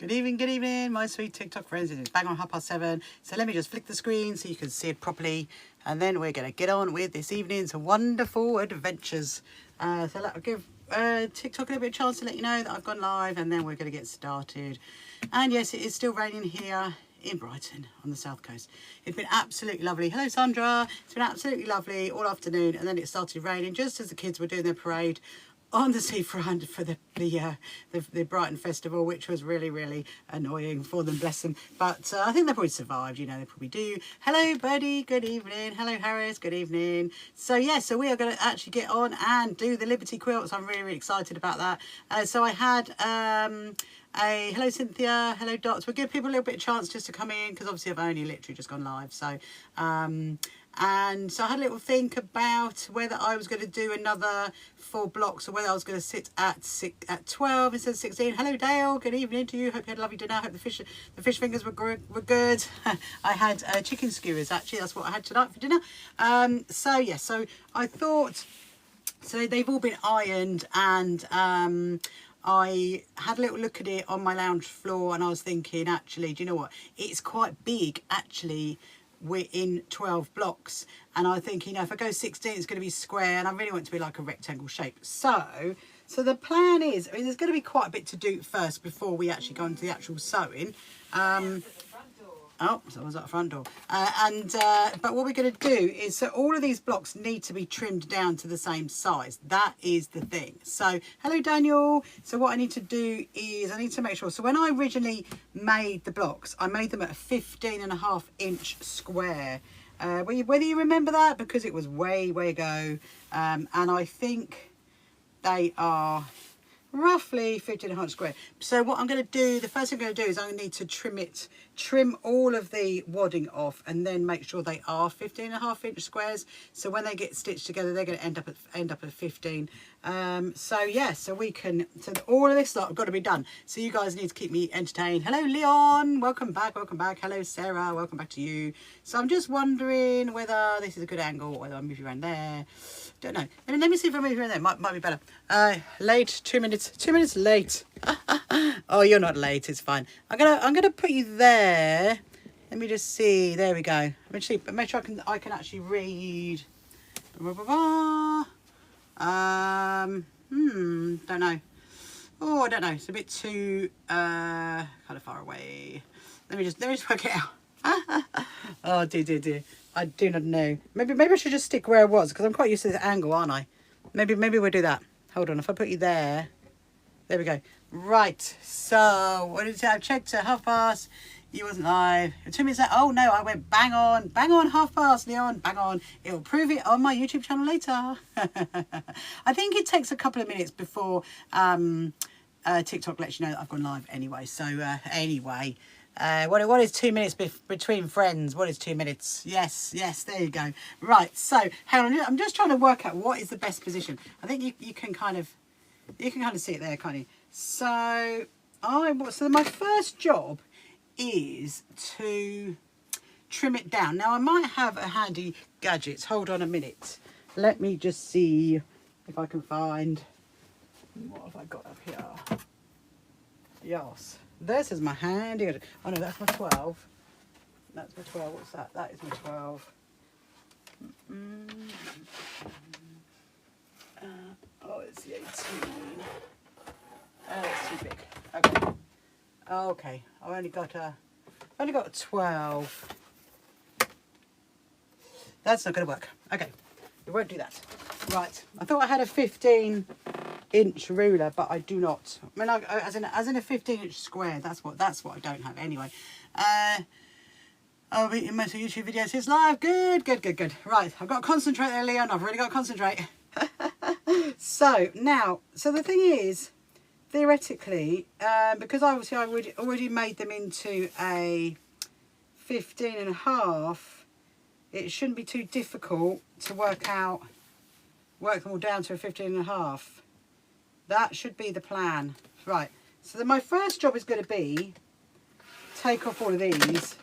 Good evening, my sweet TikTok friends. It is bang on 7:30. So let me just flick the screen so you can see it properly. And then we're going to get on with this evening's wonderful adventures. So I'll give TikTok a little bit of chance to let you know that I've gone live, and then we're going to get started. And yes, it is still raining here in Brighton on the south coast. It's been absolutely lovely. Hello Sandra. It's been absolutely lovely all afternoon, and then it started raining just as the kids were doing their parade on the seafront for the Brighton Festival, which was really annoying for them, bless them. But I think they probably survived, you know, they probably do. Hello Birdie, good evening. Hello Harris, good evening. So yeah, so we are going to actually get on and do the Liberty quilts. I'm really excited about that. So I had hello Cynthia, hello Dots. We'll give people a little bit of chance just to come in, because obviously I've only literally just gone live. So and so I had a little think about whether I was going to do another 4 blocks or whether I was going to sit at 12 instead of 16. Hello Dale, good evening to you. Hope you had a lovely dinner. Hope the fish fingers were good. I had chicken skewers, actually. That's what I had tonight for dinner. So yeah, so I thought, so they've all been ironed, and I had a little look at it on my lounge floor, and I was thinking, actually, do you know what? It's quite big, actually. We're in 12 blocks, and I think, you know, if I go 16, it's going to be square, and I really want it to be like a rectangle shape. So the plan is, I mean, there's going to be quite a bit to do first before we actually go into the actual sewing. Oh, so I was at the front door. But what we're going to do is, so all of these blocks need to be trimmed down to the same size. That is the thing. So, hello Daniel. So what I need to do is I need to make sure. So when I originally made the blocks, I made them at a 15.5-inch square. Whether you remember that, because it was way ago. And I think they are roughly 15.5 square. So what I'm going to do, the first thing I'm going to do is I'm going to need to trim all of the wadding off, and then make sure they are 15.5-inch squares. So when they get stitched together, they're going to end up at 15. So yeah, so all of this lot have got to be done. So you guys need to keep me entertained. Hello Leon, welcome back. Hello Sarah, welcome back to you. So I'm just wondering whether this is a good angle, or whether I move you around there. Don't know. Let me see if I move you around there. Might be better. Late, 2 minutes late. Oh, you're not late, it's fine. I'm gonna put you there. Let me just see. There we go. Make sure I can actually read. Don't know. Oh, I don't know. It's a bit too kind of far away. Let me just work it out. Oh dear. I do not know. Maybe I should just stick where I was, because I'm quite used to this angle, aren't I? Maybe we'll do that. Hold on. If I put you there. There we go. Right. So what did it say? I've checked at past. You wasn't live. 2 minutes. Oh no, I went bang on past, Leon. Bang on. It'll prove it on my YouTube channel later. I think it takes a couple of minutes before TikTok lets you know that I've gone live anyway. So anyway. What is 2 minutes between friends? What is 2 minutes? Yes, there you go. Right, so hang on, I'm just trying to work out what is the best position. I think you can kind of see it there, can't you? So my first job is to trim it down. Now I might have a handy gadget. Hold on a minute. Let me just see if I can find, what have I got up here? Yes. This is my handy. Oh no, that's my 12. That's my 12. What's that? That is my 12. Oh, it's the 18. It's too big. Okay. I've only got a 12. That's not going to work. Okay, it won't do that. Right. I thought I had a 15-inch ruler, but I do not. I mean, as in a 15-inch square. That's what I don't have anyway. I'll be in most of YouTube videos. It's live. Good. Right, I've got to concentrate there, Leon. I've really got to concentrate. So the thing is, theoretically, because obviously I already made them into a 15.5, it shouldn't be too difficult to work them all down to a 15.5. That should be the plan. Right, so then my first job is going to be take off all of these.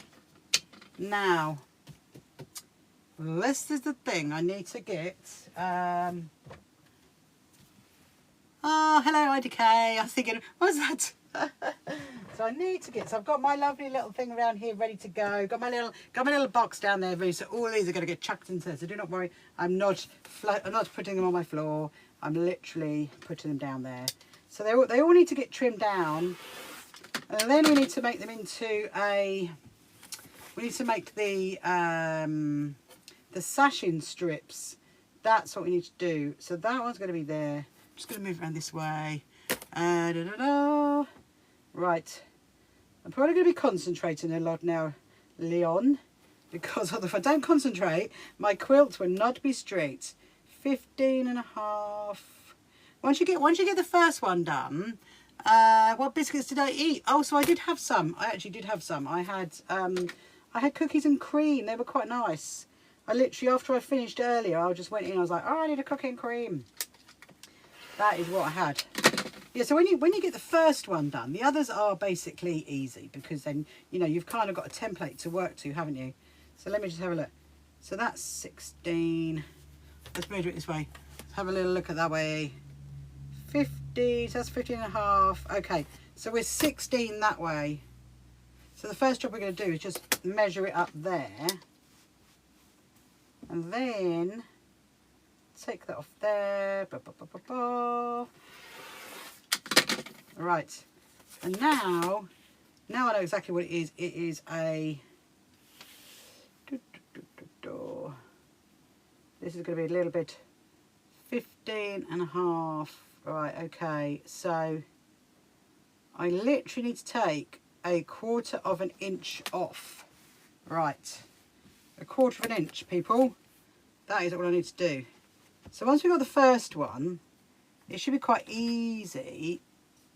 Now, this is the thing I need to get. Oh, hello IDK. I was thinking, what was that? So I need to get, so I've got my lovely little thing around here ready to go. Got my little box down there ready. So all these are going to get chucked into there. So do not worry. I'm not putting them on my floor. I'm literally putting them down there. So they all need to get trimmed down. And then we need to make them into a, we need to make the sashing strips. That's what we need to do. So that one's going to be there. I'm just going to move around this way. Right. I'm probably going to be concentrating a lot now, Leon, because if I don't concentrate, my quilt will not be straight. 15.5. Once you get the first one done, what biscuits did I eat? Oh, so I did have some. I actually did have some. I had cookies and cream. They were quite nice. I literally, after I finished earlier, I just went in. I was like, oh, I need a cookie and cream. That is what I had. Yeah. So when you get the first one done, the others are basically easy because then you've kind of got a template to work to, haven't you? So let me just have a look. So that's 16. Let's measure it this way. Let's have a little look at that way. 50. So that's 15.5. Okay. So we're 16 that way. So the first job we're going to do is just measure it up there. And then take that off there. Right. And now I know exactly what it is. It is a... This is going to be a little bit... 15.5. Right, okay. So I literally need to take 1/4 of an inch off. Right. 1/4 of an inch, people. That is what I need to do. So once we've got the first one, it should be quite easy.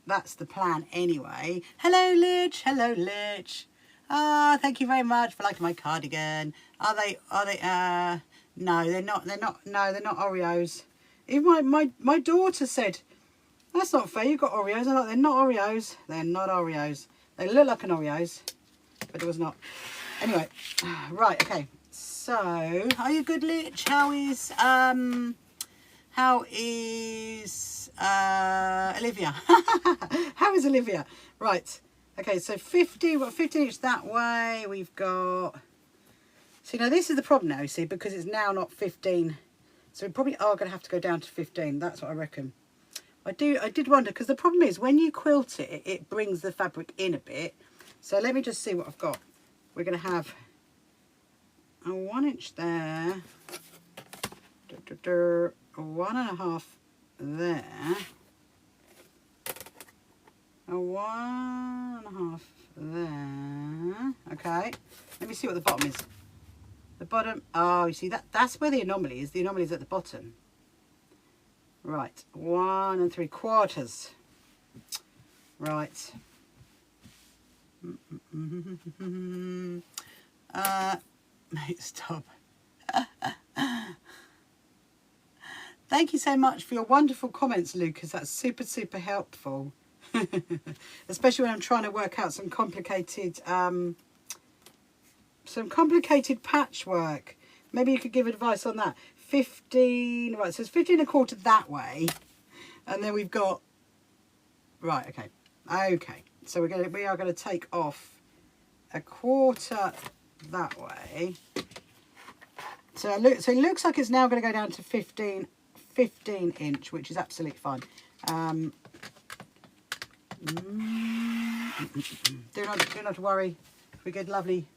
That's the plan anyway. Hello, Lich. Hello, Lich. Ah, thank you very much for liking my cardigan. Are they, no, they're not, no, they're not Oreos. Even my daughter said, that's not fair, you've got Oreos. I'm like, they're not Oreos. They're not Oreos. They look like an Oreos, but it was not. Anyway, right, okay. So, are you good, Lich? How is Olivia? How is Olivia? Right. Okay, so 50, what 15 inch that way. We've got... See, now this is the problem now, you see, because it's now not 15. So we probably are going to have to go down to 15. That's what I reckon. I did wonder, because the problem is when you quilt it, it brings the fabric in a bit. So let me just see what I've got. We're going to have a 1 inch there, 1.5 there, a 1.5 there. Okay, let me see what the bottom is. The bottom, oh, you see that's where the anomaly is. The anomaly is at the bottom. Right, 1 3/4. Right. Mate, stop. Thank you so much for your wonderful comments, Lucas. That's super, super helpful. Especially when I'm trying to work out some complicated patchwork. Maybe you could give advice on that. 15, right, so it's 15.25 that way. And then we've got, right, okay. Okay, so we are going to take off 1/4 that way. So it looks like it's now going to go down to 15 inch, which is absolutely fine. Do not worry. We get lovely,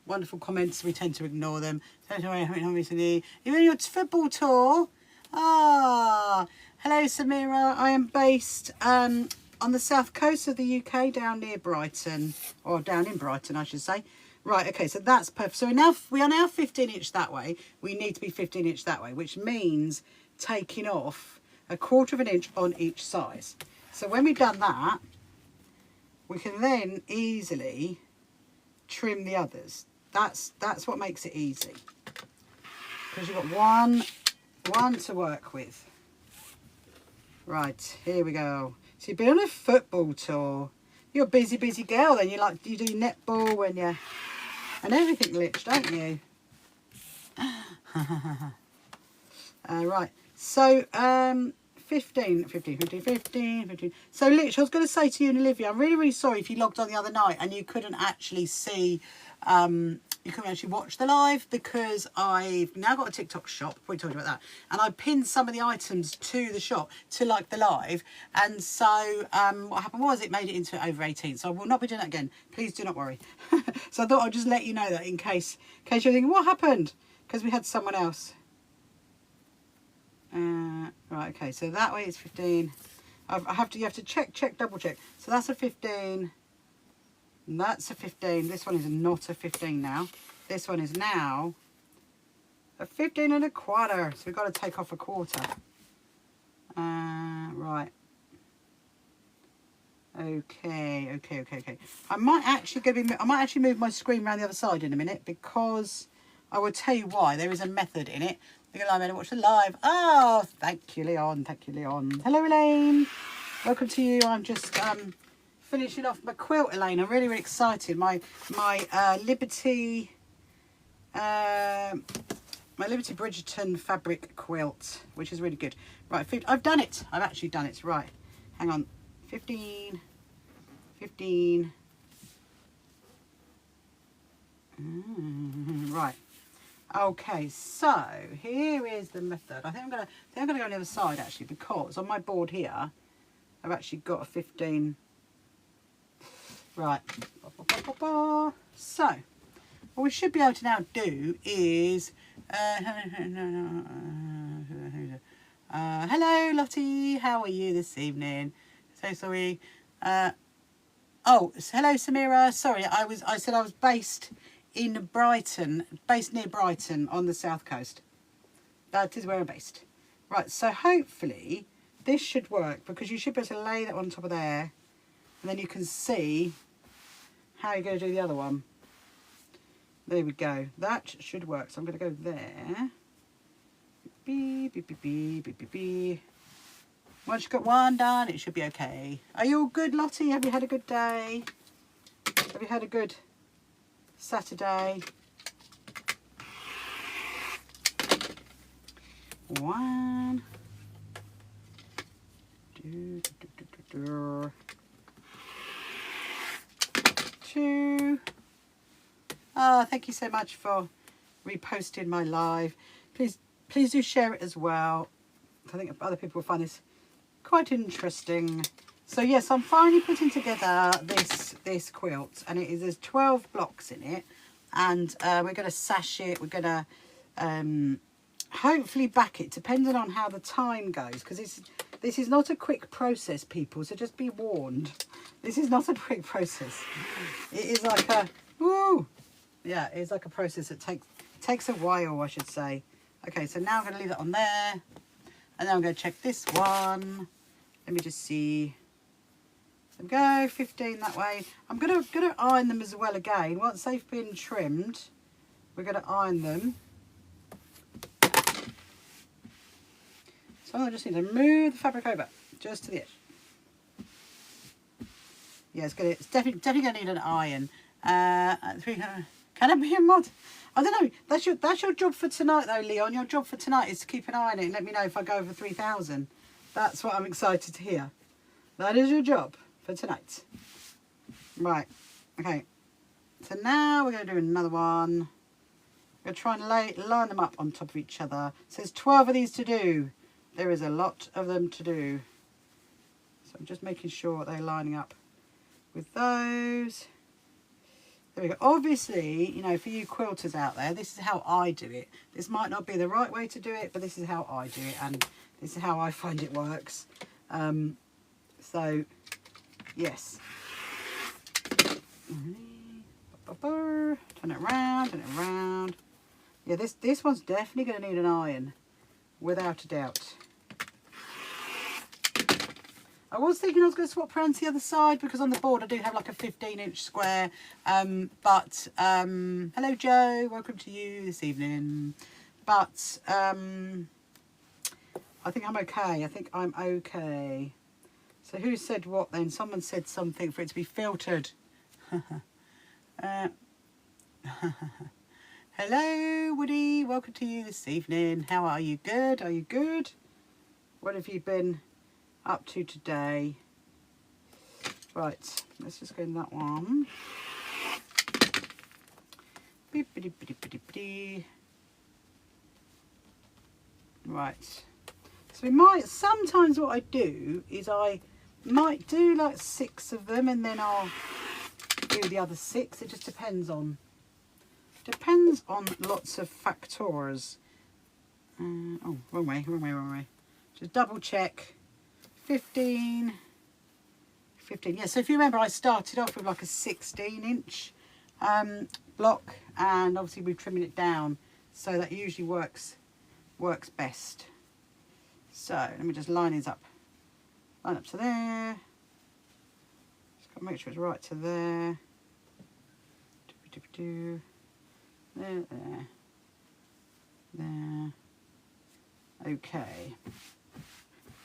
wonderful comments. We tend to ignore them. Even your football tour. Ah, hello, Samira. I am based on the south coast of the UK, down near Brighton, or down in Brighton, I should say. Right, okay, so that's perfect. So we are now 15 inch that way. We need to be 15 inch that way, which means taking off 1/4 of an inch on each size. So when we've done that, we can then easily trim the others. That's what makes it easy, because you've got one to work with. Right, here we go. So you've been on a football tour. You're a busy girl then. You do netball and everything, Lich, don't you? Right, so 15, 15, 15, 15, 15. So literally, I was going to say to you and Olivia, I'm really, really sorry if you logged on the other night and you couldn't actually see, you couldn't actually watch the live, because I've now got a TikTok shop. We talked about that, and I pinned some of the items to the shop to like the live, and so what happened was it made it into over 18. So I will not be doing that again. Please do not worry. So I thought I'd just let you know that in case you're thinking what happened, because we had someone else. Right, okay, so that way it's 15. You have to check, double check. So that's a 15. And that's a 15. This one is not a 15 now. This one is now a 15 and a quarter. So we've got to take off a quarter. Right. Okay. I might actually move my screen around the other side in a minute, because I will tell you why. There is a method in it. You're going to watch the live. Oh, thank you, Leon. Thank you, Leon. Hello, Elaine. Welcome to you. I'm just finishing off my quilt, Elaine. I'm really, really excited. My Liberty Bridgerton fabric quilt, which is really good. Right, I've done it. I've actually done it. Right, hang on. 15. Right. Okay, so here is the method. I think I'm gonna go on the other side actually, because on my board here I've actually got a 15. Right. So what we should be able to now do is hello Lottie, how are you this evening? So sorry. Oh, hello Samira. Sorry, I said I was based in Brighton, based near Brighton on the south coast. That is where I'm based. Right, so hopefully this should work, because you should be able to lay that on top of there, and then you can see how you're going to do the other one. There we go. That should work. So I'm going to go there. Beep, beep, beep, beep, beep, beep, beep. Once you've got one done, it should be okay. Are you all good, Lottie? Have you had a good day? Have you had a good Saturday? One. Two. Oh, thank you so much for reposting my live. Please do share it as well. I think other people will find this quite interesting. So yes, I'm finally putting together this quilt, and there's 12 blocks in it, and we're going to sash it. We're going to hopefully back it, depending on how the time goes, because this is not a quick process, people. So just be warned. This is not a quick process. It is like it's like a process that takes a while, I should say. Okay, so now I'm going to leave that on there, and then I'm going to check this one. Let me just see. There we go, 15 that way. I'm going to iron them as well again. Once they've been trimmed, we're going to iron them. So I just need to move the fabric over just to the edge. Yeah, it's definitely going to need an iron. 300. Can I be a mod? I don't know. That's your job for tonight, though, Leon. Your job for tonight is to keep an eye on it and let me know if I go over 3,000. That's what I'm excited to hear. That is your job for tonight. Right. Okay. So now we're going to do another one. We're going to try and line them up on top of each other. So there's 12 of these to do. There is a lot of them to do. So I'm just making sure they're lining up with those. There we go. Obviously, you know, for you quilters out there, this is how I do it. This might not be the right way to do it, but this is how I do it, and this is how I find it works. So, yes. Turn it around, turn it around. Yeah, this one's definitely going to need an iron, without a doubt. I was thinking I was going to swap around to the other side, because on the board I do have like a 15-inch square. Hello Joe, welcome to you this evening. But I think I'm okay. I think I'm okay. So who said what then? Someone said something for it to be filtered. Hello Woody, welcome to you this evening. How are you? Good? Are you good? What have you been up to today? Right, let's just go in that one. Right, so we might, sometimes what I do is I might do like 6 of them and then I'll do the other 6. It just depends on lots of factors. Oh, wrong way. Just double check. 15. Yeah, so if you remember, I started off with like a 16-inch block, and obviously we're trimming it down, so that usually works best. So let me just line these up. Line up to there. Just got to make sure it's right to there. There. Okay.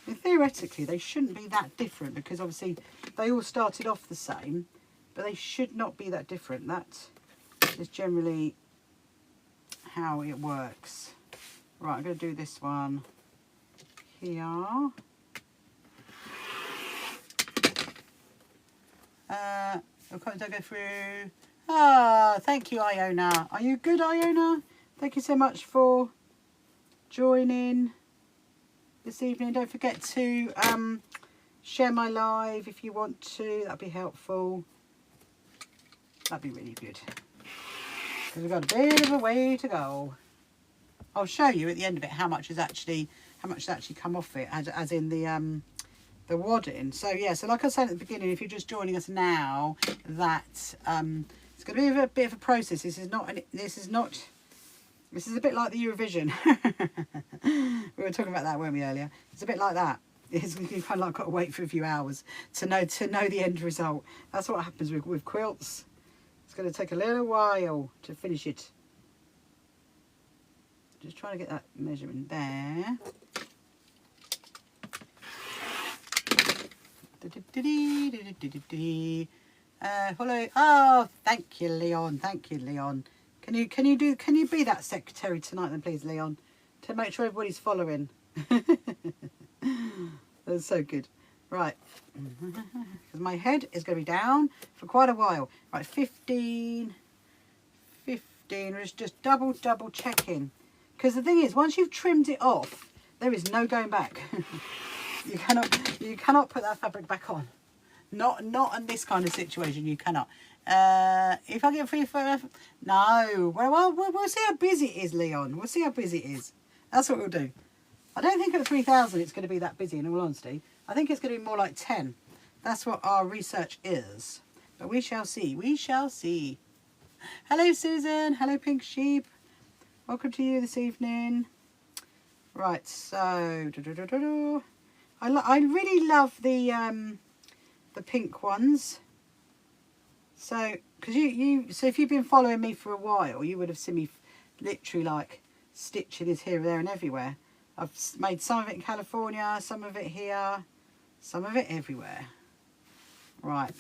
And theoretically, they shouldn't be that different because obviously they all started off the same, but they should not be that different. That is generally how it works. Right, I'm going to do this one here. Don't go through. Ah, thank you, Iona. Are you good, Iona? Thank you so much for joining this evening. Don't forget to share my live if you want to. That'd be helpful. That'd be really good. Because we've got a bit of a way to go. I'll show you at the end of it how much has actually come off it, as in the wadding. So yeah, so like I said at the beginning, if you're just joining us now, that it's going to be a bit of a process. This is a bit like the Eurovision. We were talking about that, weren't we, earlier? It's a bit like that. You've kind of like got to wait for a few hours to know the end result. That's what happens with quilts. It's going to take a little while to finish it. Just trying to get that measurement there. Hello. Oh, thank you, Leon. Thank you, Leon. Can you be that secretary tonight then, please, Leon, to make sure everybody's following? That's so good. Right, because my head is going to be down for quite a while. Right, 15. We're just double checking. Because the thing is, once you've trimmed it off, there is no going back. You cannot put that fabric back on. Not in this kind of situation. You cannot. If I get free for no. Well, we'll see how busy it is, Leon. We'll see how busy it is. That's what we'll do. I don't think at 3,000 it's going to be that busy. In all honesty, I think it's going to be more like 10. That's what our research is. But we shall see. We shall see. Hello, Susan. Hello, Pink Sheep. Welcome to you this evening. Right. So I really love the pink ones. So, because so if you've been following me for a while, you would have seen me literally like stitching this here, there and everywhere. I've made some of it in California, some of it here, some of it everywhere. Right.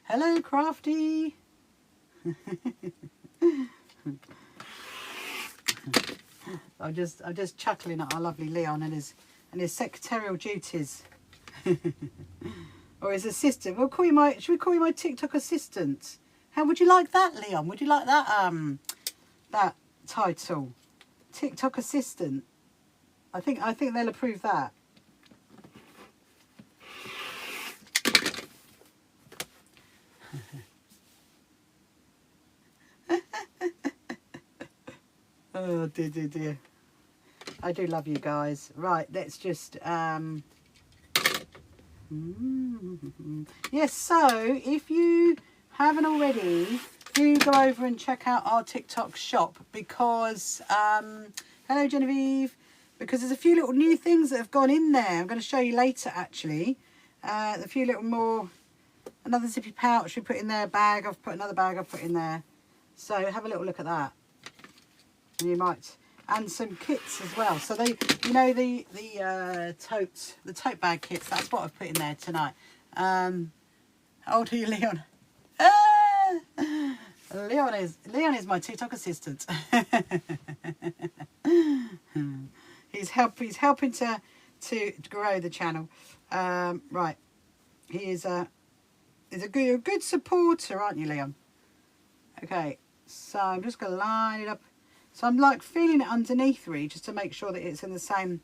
Hello, Crafty. I'm just chuckling at our lovely Leon and his secretarial duties. Or his assistant. Should we call you my TikTok assistant? How would you like that, Leon? Would you like that title? TikTok assistant. I think they'll approve that. Oh dear. I do love you guys. Right, let's just yes, so if you haven't already, do go over and check out our TikTok shop because hello Genevieve, because there's a few little new things that have gone in there. I'm going to show you later actually. A few little more, another zippy pouch we put in there, bag I've put, another bag I've put in there. So have a little look at that. And you might, and some kits as well. So they, you know, the tote bag kits. That's what I've put in there tonight. How old are you, Leon? Leon is my TikTok assistant. he's helping to grow the channel. Right, he is a good supporter, aren't you, Leon? Okay, so I'm just gonna line it up. So I'm like feeling it underneath really, just to make sure that it's in the same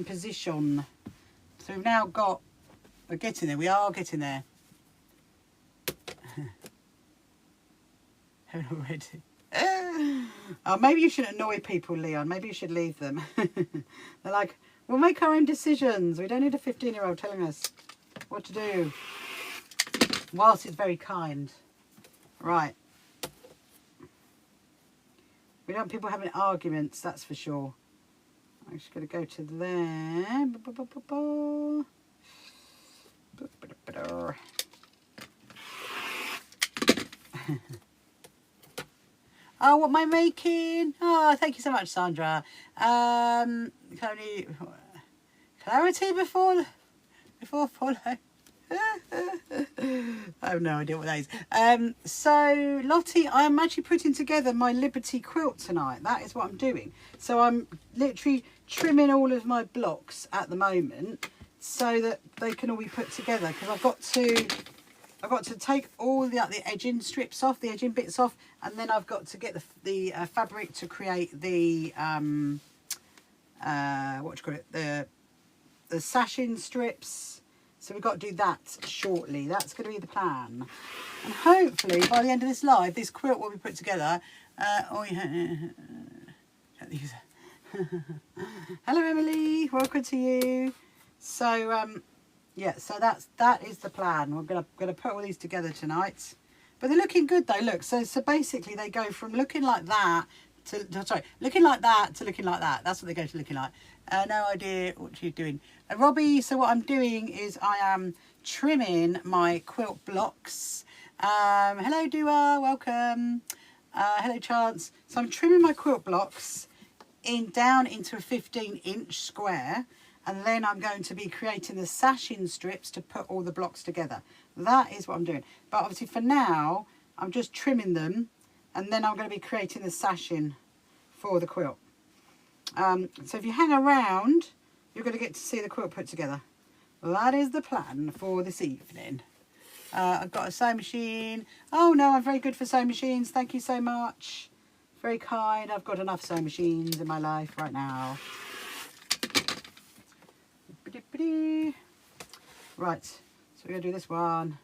position. So we've now got, we're getting there. We are getting there. Already. Oh, maybe you shouldn't annoy people, Leon. Maybe you should leave them. They're like, we'll make our own decisions. We don't need a 15-year-old telling us what to do. Whilst it's very kind. Right. We don't want people having arguments, that's for sure. I'm just going to go to there. Oh, what am I making? Oh, thank you so much, Sandra. Clarity before follow. I have no idea what that is. So, Lottie, I'm actually putting together my Liberty quilt tonight. That is what I'm doing. So I'm literally trimming all of my blocks at the moment so that they can all be put together, because I've got to take all the edging strips off, the edging bits off, and then I've got to get the fabric to create the what do you call it, the sashing strips. So we've got to do that shortly. That's going to be the plan, and hopefully by the end of this live, this quilt will be put together. Oh yeah. Hello Emily, welcome to you. So yeah, so that is the plan. We're gonna put all these together tonight, but they're looking good though. Look, so basically they go from looking like that to looking like that to looking like that. That's what they go to looking like. No idea what you're doing, Robbie. So what I'm doing is I am trimming my quilt blocks. Hello Dua, welcome. Hello Chance. So I'm trimming my quilt blocks down into a 15-inch square. And then I'm going to be creating the sashing strips to put all the blocks together. That is what I'm doing. But obviously for now, I'm just trimming them. And then I'm going to be creating the sashing for the quilt. So if you hang around, you're going to get to see the quilt put together. That is the plan for this evening. I've got a sewing machine. Oh no, I'm very good for sewing machines. Thank you so much. Very kind. I've got enough sewing machines in my life right now. Right, so we're going to do this one.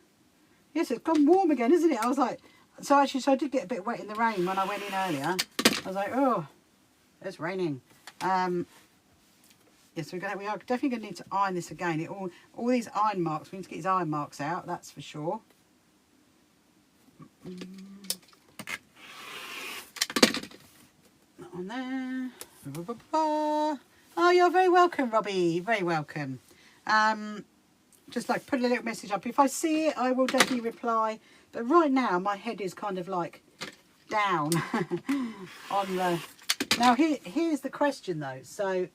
Yes, it's gone warm again, isn't it? I was like, so I did get a bit wet in the rain when I went in earlier. I was like, oh, it's raining. Yes, we are definitely going to need to iron this again. All these iron marks, we need to get these iron marks out, that's for sure. That on there. Oh, you're very welcome, Robbie. Very welcome. Just like put a little message up. If I see it, I will definitely reply. But right now, my head is kind of like down on the. Now here's the question though. So,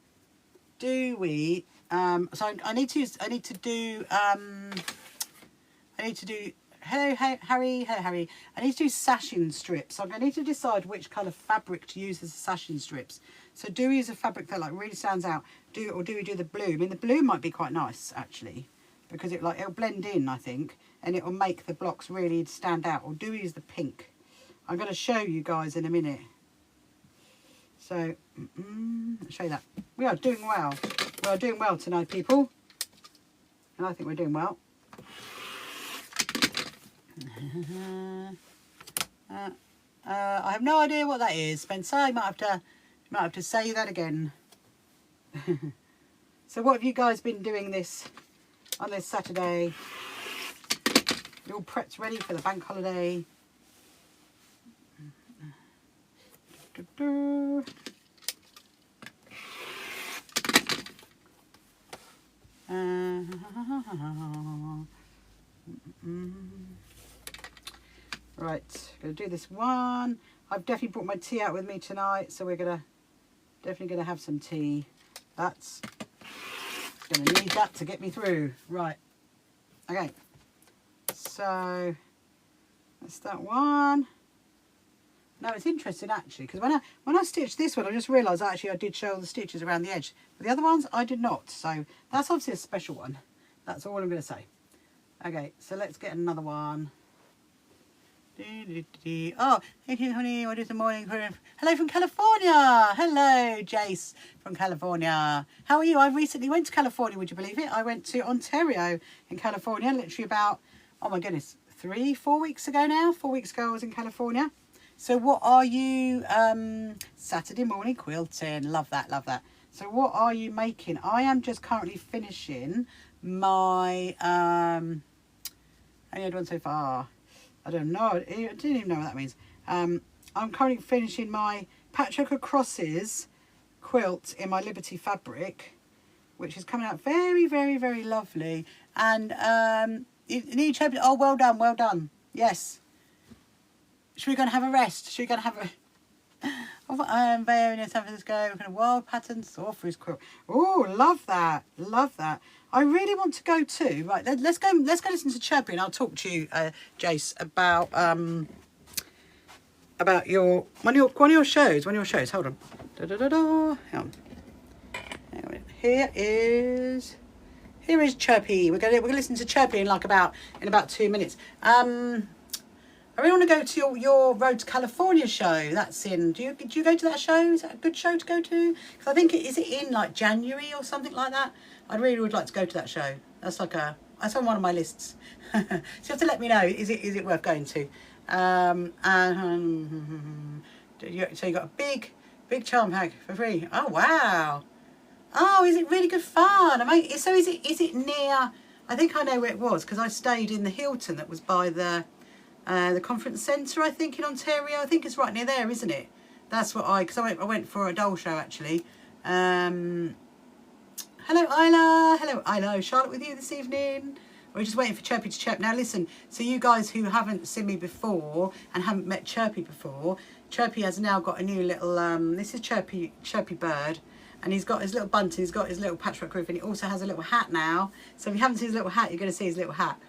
do we? So I need to do. Hello, Harry. Hello, Harry. I need to do sashing strips. So I'm going to need to decide which kind of fabric to use as sashing strips. So do we use a fabric that like really stands out? Or do we do the blue? I mean, the blue might be quite nice actually, because it'll blend in, I think, and it'll make the blocks really stand out. Or do we use the pink? I'm going to show you guys in a minute. So I'll show you that. We are doing well. We are doing well tonight, people, and I think we're doing well. I have no idea what that is, Spencer. You might have to say that again. So what have you guys been doing on this Saturday? You all prepped ready for the bank holiday? Right, gonna do this one. I've definitely brought my tea out with me tonight, so we're definitely gonna have some tea. That's gonna need that to get me through. Right. Okay. So That's that one. No, it's interesting actually, because when I stitched this one, I just realised actually I did show all the stitches around the edge. But the other ones I did not. So that's obviously a special one. That's all I'm going to say. Okay, so let's get another one. Oh, thank you, honey. What is the morning? Hello from California. Hello, Jace from California. How are you? I recently went to California. Would you believe it? I went to Ontario in California, literally about, oh my goodness, 3-4 weeks ago now. 4 weeks ago I was in California. So what are you, Saturday morning quilting. Love that, love that. So what are you making? I am just currently finishing my, I only had one so far. I don't know. I didn't even know what that means. I'm currently finishing my Patchwork of Crosses quilt in my Liberty fabric, which is coming out very, very, very lovely. And each episode, oh, well done, well done. Yes. Should we go and have a rest? Should we go and have a... I'm very near San Francisco, kind of wild pattern saw through quilt. Oh, love that, love that. I really want to go too. Right, let's go listen to Chirpy, and I'll talk to you, Jace, about your one of your shows. Hold on. Hang on. Here is Chirpy. We're gonna listen to Chirpy in about 2 minutes. I really want to go to your Road to California show. That's in. Do you go to that show? Is that a good show to go to? Because I think is it in like January or something like that. I really would like to go to that show. That's on one of my lists. So you have to let me know. Is it worth going to? So you got a big charm pack for free. Oh wow. Oh, is it really good fun? So is it near? I think I know where it was because I stayed in the Hilton that was by the conference centre, I think, in Ontario. I think it's right near there, isn't it? That's what because I went for a doll show actually. Hello Isla, Charlotte with you this evening. We're just waiting for Chirpy to chirp. Now listen, so you guys who haven't seen me before and haven't met Chirpy before, Chirpy has now got a new little, this is Chirpy Bird, and he's got his little bunting, he's got his little patchwork roof, and he also has a little hat now. So if you haven't seen his little hat, you're going to see his little hat.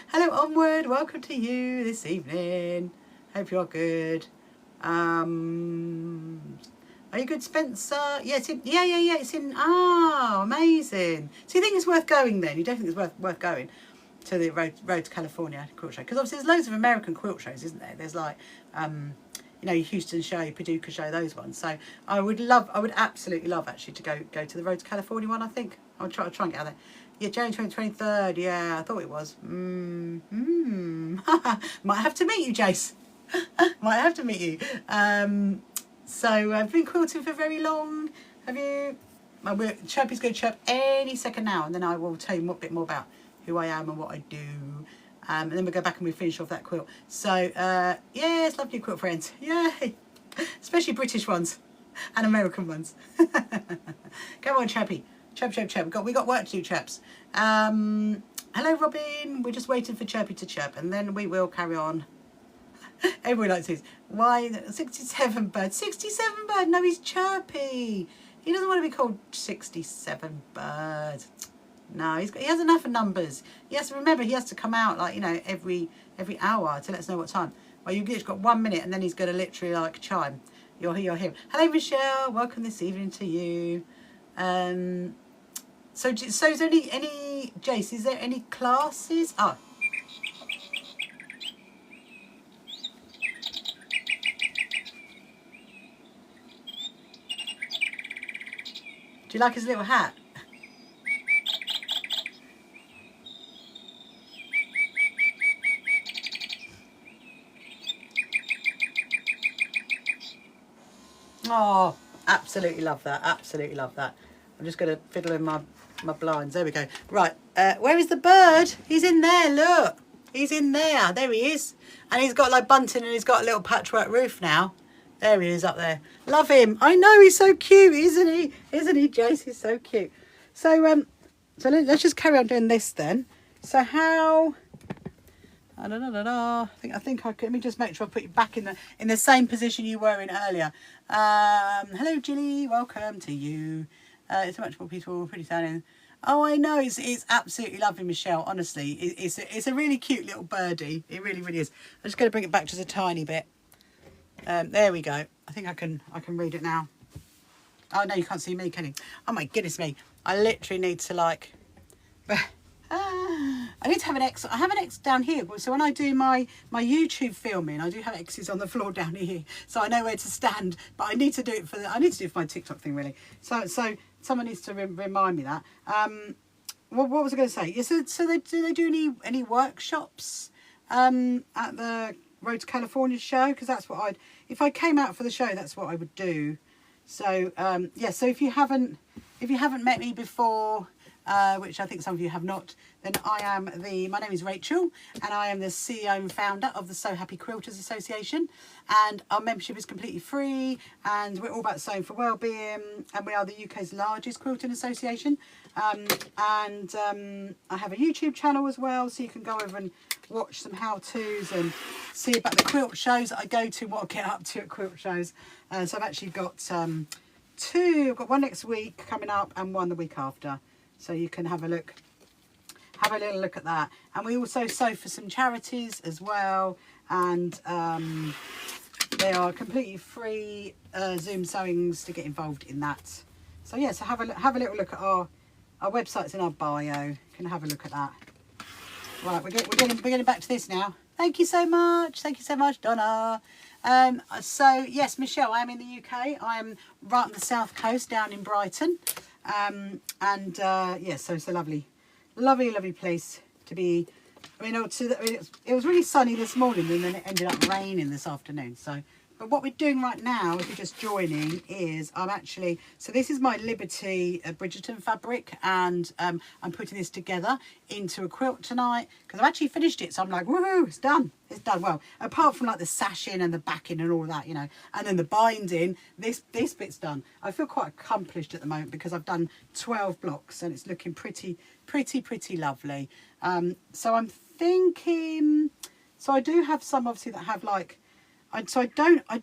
Hello Onward, welcome to you this evening. Hope you're good. Are you good, Spencer? Yeah, it's in, yeah, it's in, amazing. So you think it's worth going then? You definitely think it's worth going to the Road to California quilt show? Because obviously there's loads of American quilt shows, isn't there? There's like, Houston show, Paducah show, those ones. So I would absolutely love actually to go to the Road to California one, I think. I'll try and get out there. Yeah, January 23rd, yeah, I thought it was. Might have to meet you, Jace. Might have to meet you. So I've been quilting for very long. Have you? Chirpy's going to chirp any second now, and then I will tell you a bit more about who I am and what I do. And then we'll go back and we'll finish off that quilt. So, yes, love your quilt friends. Yay! Especially British ones and American ones. Come on, Chirpy. Chirp. We got work to do, chaps. Hello, Robin. We're just waiting for Chirpy to chirp, and then we will carry on. Everyone likes his. Why 67 bird? 67 bird? No, he's Chirpy. He doesn't want to be called 67 bird. No, he has enough of numbers. He has to remember. He has to come out like every hour to let us know what time. Well, you've just got 1 minute, and then he's going to literally like chime. You're him. Hello, Michelle. Welcome this evening to you. So is there any Jace? Is there any classes? Oh. Do you like his little hat? Oh, absolutely love that. Absolutely love that. I'm just going to fiddle in my blinds. There we go. Right, where is the bird? He's in there, look. He's in there. There he is. And he's got like bunting and he's got a little patchwork roof now. There he is up there. Love him. I know, he's so cute, isn't he? Isn't he, Jace? He's so cute. So let's just carry on doing this then. So how... I think I can. Let me just make sure I put you back in the same position you were in earlier. Hello, Jilly. Welcome to you. It's so much more peaceful, pretty sounding. Oh, I know, it's absolutely lovely, Michelle. Honestly, it's a really cute little birdie. It really, really is. I'm just going to bring it back just a tiny bit. There we go. I think I can read it now. Oh no, you can't see me, can you? Oh my goodness me! I literally need to like. I need to have an X. I have an X down here. So when I do my YouTube filming, I do have X's on the floor down here, so I know where to stand. But I need to do it for I need to do it for my TikTok thing really. So someone needs to remind me that. What was I going to say? Yeah, so they do any workshops at the Road to California show? Because that's what if I came out for the show, that's what I would do. So yeah. So if you haven't met me before, which I think some of you have not, then my name is Rachel, and I am the CEO and founder of the So Happy Quilters Association, and our membership is completely free, and we're all about sewing for wellbeing, and we are the UK's largest quilting association. I have a YouTube channel as well, so you can go over and watch some how-tos and see about the quilt shows that I go to, what I get up to at quilt shows. So I've actually got two. I've got one next week coming up and one the week after. So you can have a little look at that. And we also sew for some charities as well, and they are completely free Zoom sewings to get involved in that. So yeah, so have a little look at our website's in our bio. You can have a look at that. Right, we're getting back to this now. Thank you so much, Donna. So yes, Michelle, I am in the UK. I am right on the south coast, down in Brighton. Yes, so it's a lovely place to be. I mean, it was really sunny this morning, and then it ended up raining this afternoon. So, but what we're doing right now, if you're just joining, is so this is my Liberty Bridgerton fabric, and I'm putting this together into a quilt tonight because I've actually finished it. So I'm like, woohoo, it's done. It's done. Well, apart from like the sashing and the backing and all that, and then the binding, this bit's done. I feel quite accomplished at the moment because I've done 12 blocks and it's looking pretty lovely. So I'm thinking, so I do have some obviously that have like, so I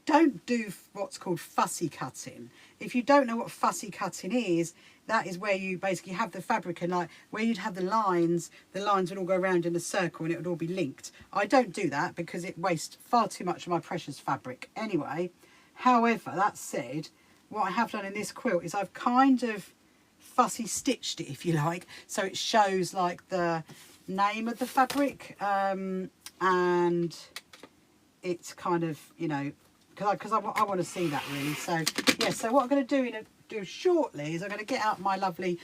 don't do what's called fussy cutting. If you don't know what fussy cutting is, that is where you basically have the fabric and like where you'd have the lines would all go around in a circle and it would all be linked. I don't do that because it wastes far too much of my precious fabric anyway. However, that said, what I have done in this quilt is I've kind of fussy stitched it, if you like, so it shows like the name of the fabric, and it's kind of, because I want to see that really. So yeah, so what I'm going to do shortly is I'm going to get out my lovely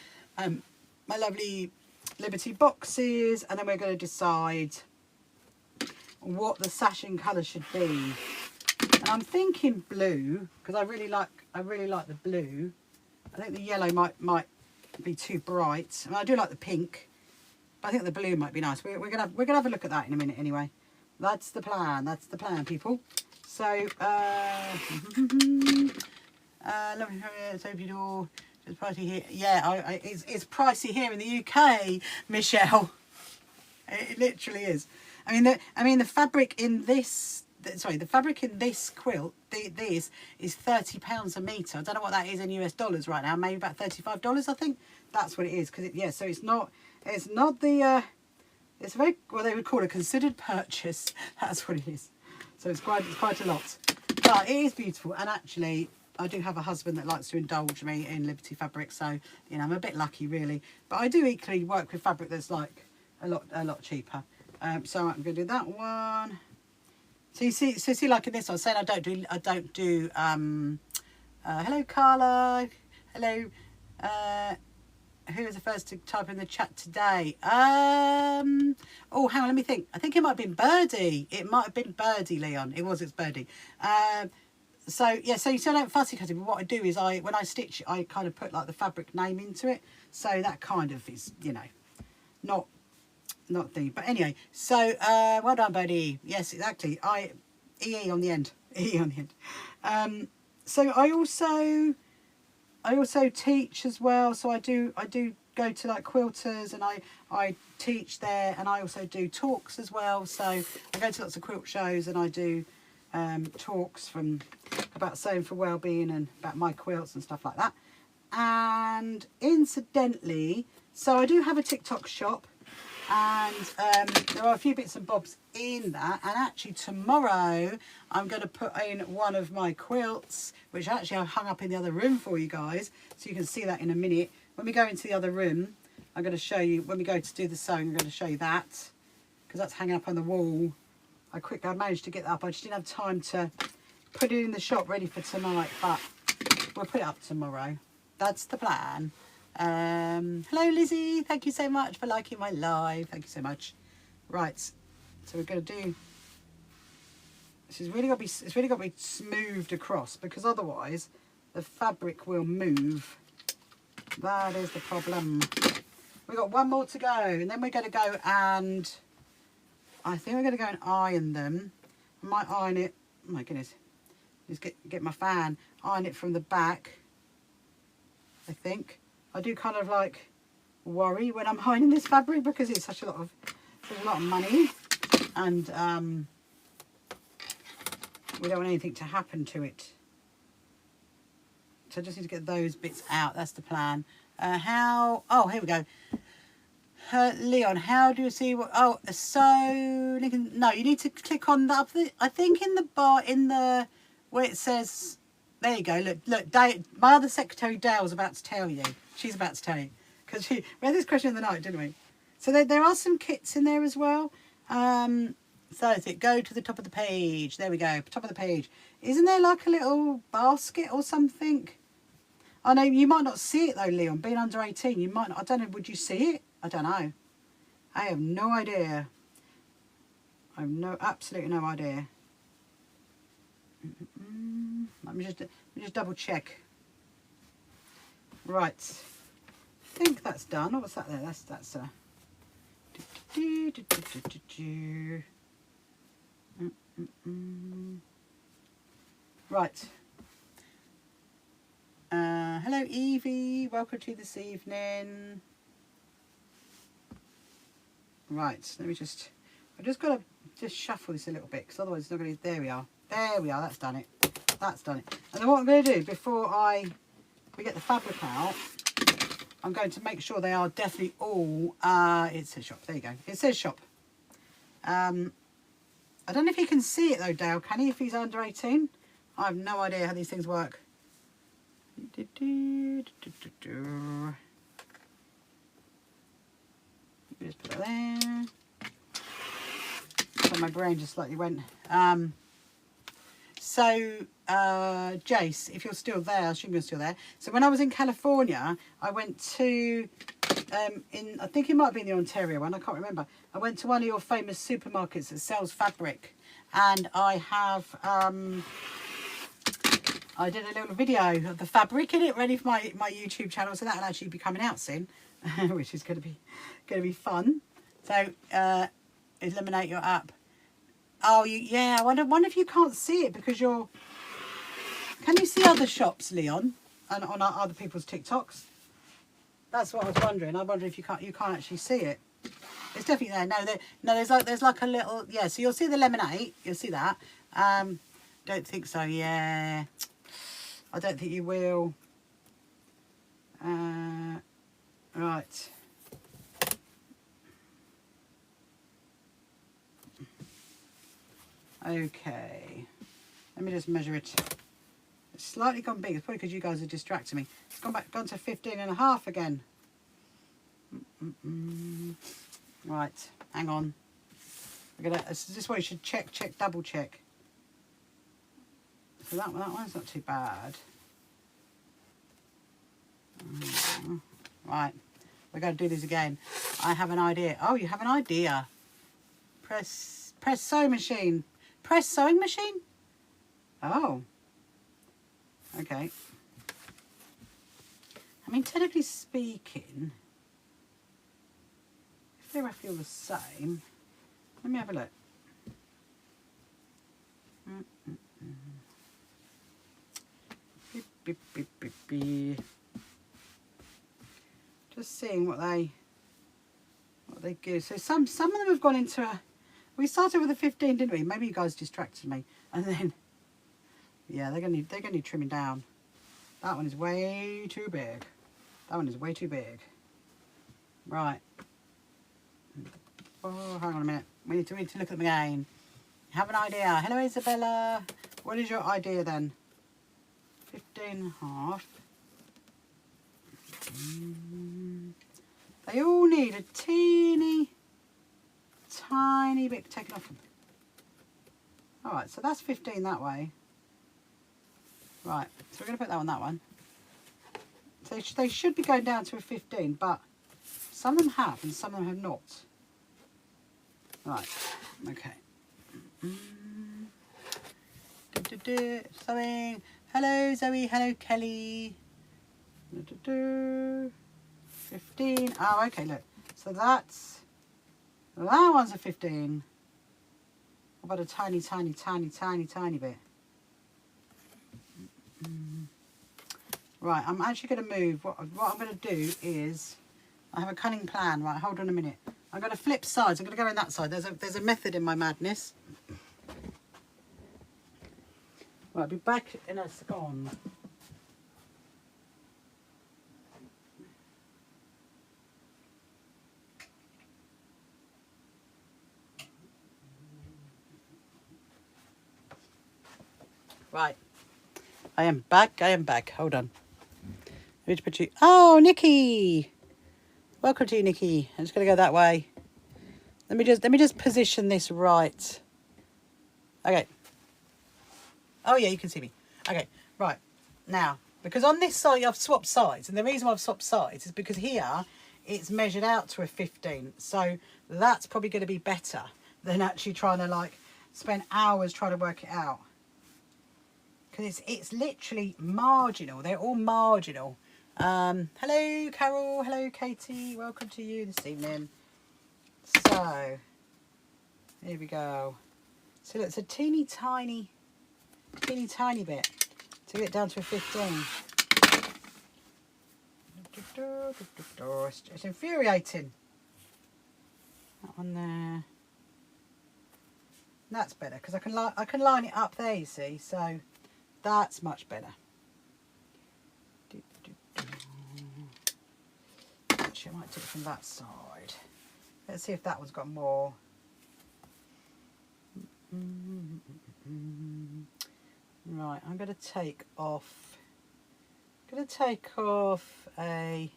Liberty boxes, and then we're going to decide what the sashing colour should be. And I'm thinking blue because I really like the blue. I think the yellow might be too bright. I mean, I do like the pink, but I think the blue might be nice. We're gonna have a look at that in a minute anyway. That's the plan. That's the plan, people. So lovely, so beautiful. It's pricey here. Yeah, it's pricey here in the UK, Michelle. It literally is. I mean the fabric in this. Sorry, the fabric in this quilt, this is £30 a metre. I don't know what that is in US dollars right now. Maybe about $35, I think. That's what it is. So it's not the, it's very, what they would call a considered purchase. That's what it is. So it's quite a lot. But it is beautiful. And actually, I do have a husband that likes to indulge me in Liberty fabric. So, I'm a bit lucky, really. But I do equally work with fabric that's like a lot cheaper. So I'm going to do that one. So you see, like in this one, saying I don't do. Hello, Carla. Hello. Who was the first to type in the chat today? Oh, hang on, let me think. I think it might have been Birdie. It might have been Birdie, Leon. It's Birdie. So yeah, so you still don't fussy cut it, but what I do is when I stitch, I kind of put like the fabric name into it. So that kind of is, not thing. But anyway, so well done, Birdie. Yes, exactly. EE on the end. EE on the end. So I also teach as well. So I do go to like quilters and I teach there, and I also do talks as well. So I go to lots of quilt shows and I do talks about sewing for wellbeing and about my quilts and stuff like that. And incidentally, so I do have a TikTok shop, and there are a few bits and bobs in that. And actually tomorrow I'm going to put in one of my quilts, which actually I've hung up in the other room for you guys, so you can see that in a minute. When we go into the other room, I'm going to show you, when we go to do the sewing, I'm going to show you that, because that's hanging up on the wall. I managed to get that up. I just didn't have time to put it in the shop ready for tonight, but we'll put it up tomorrow. That's the plan. Hello Lizzie, thank you so much for liking my live. Thank you so much. Right, so we're going to do, this is really got to be, it's really got to be smoothed across, because otherwise the fabric will move. That is the problem. We've got one more to go, and then we're going to go and I think we're going to go and iron them. I might iron it, oh my goodness, just get my fan, iron it from the back. I think I do kind of like worry when I'm ironing this fabric, because it's such a lot of money, and we don't want anything to happen to it. So I just need to get those bits out. That's the plan. Oh, here we go. Leon, how do you see what? Oh, so no, you need to click on that. I think in the bar, in the where it says. There you go. Look. Dale, my other secretary Dale's about to tell you. She's about to tell you, because we had this question in the night, didn't we? So there are some kits in there as well. So is it go to the top of the page? There we go. Top of the page. Isn't there like a little basket or something? I know you might not see it though, Leon. Being under 18, you might not. I don't know. Would you see it? I don't know. I have no idea. I have absolutely no idea. Let me just double check. Right. I think that's done. Oh, what's that there? That's right. Hello Evie, welcome to this evening. Right, let me just, I've just got to just shuffle this a little bit, because otherwise it's not going to, there we are, that's done it, that's done it. And then what I'm going to do before we get the fabric out, I'm going to make sure they are definitely all, it says shop, there you go, it says shop. I don't know if you can see it though, Dale, can he, if he's under 18? I have no idea how these things work. Just put that there. So my brain just slightly went. Jace, if you're still there, I assume you're still there. So when I was in California, I went to, I think it might have been the Ontario one, I can't remember. I went to one of your famous supermarkets that sells fabric, and I have, I did a little video of the fabric in it, ready for my YouTube channel, so that'll actually be coming out soon, which is going to be fun. So, eliminate your app. Oh, yeah. I wonder if you can't see it because you're. Can you see other shops, Leon, and on other people's TikToks? That's what I was wondering. I wonder if you can't actually see it. It's definitely there. No, there's like a little, yeah. So you'll see the lemonade. You'll see that. Don't think so. Yeah. I don't think you will. Right. Okay. Let me just measure it. It's slightly gone big. It's probably because you guys are distracting me. It's gone to 15.5 again. Right. Hang on. This is what you should check, double check. So that one's not too bad. Right, we're going to do this again. I have an idea. Oh, you have an idea. Press sewing machine. Press sewing machine? Oh. Okay. I mean, technically speaking, if they're roughly all the same, let me have a look. Beep, beep, beep, beep. Just seeing what they give. So some of them have gone into a. We started with a 15, didn't we? Maybe you guys distracted me, and then yeah, they're gonna need trimming down. That one is way too big. That one is way too big. Right. Oh, hang on a minute. We need to look at them again. Have an idea. Hello, Isabella. What is your idea then? 15.5. They all need a teeny tiny bit taken off them. Alright, so that's 15 that way. Right, so we're going to put that on that one. So they should be going down to a 15, but some of them have and some of them have not. Right, okay. Something. Hello, Zoe. Hello, Kelly. 15. Oh, okay, look. So that one's a 15. What about a tiny, tiny, tiny, tiny, tiny bit? Right, I'm actually going to move. What I'm going to do is, I have a cunning plan. Right, hold on a minute. I'm going to flip sides. I'm going to go in that side. There's a method in my madness. Right, I'll be back in a second. Right. I am back. Hold on. Let me put you. Oh, Nikki. Welcome to you, Nikki. I'm just going to go that way. Let me just position this right. Okay. Oh yeah, you can see me. Okay, right. Now, because on this side I've swapped sides, and the reason why I've swapped sides is because here it's measured out to a 15. So that's probably going to be better than actually trying to like spend hours trying to work it out. Because it's literally marginal. They're all marginal. Hello, Carol. Hello, Katie. Welcome to you this evening. So, here we go. So it's a teeny tiny bit to get down to a 15. It's infuriating. That one there. That's better because I can line it up there, you see. So that's much better. Actually, I might do it from that side. Let's see if that one's got more. Right, I'm going to take off. A.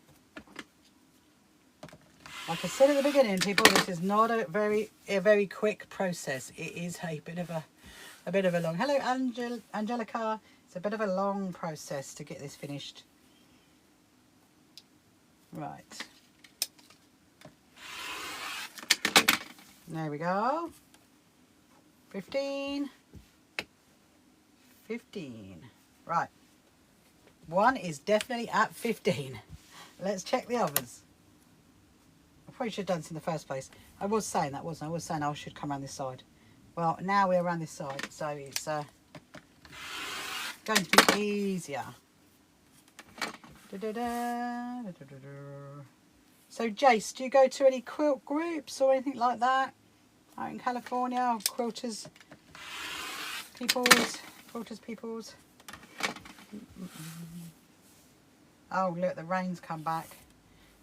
Like I said at the beginning, people, this is not a very quick process. It is a bit of a long. Hello, Angelica. It's a bit of a long process to get this finished. Right. There we go. 15. Right. One is definitely at 15. Let's check the others. I probably should have done this in the first place. I was saying that, wasn't I? I was saying I should come around this side. Well, now we're around this side, so it's going to be easier. So, Jace, do you go to any quilt groups or anything like that out in California? Or quilters peoples? Oh, look, the rain's come back.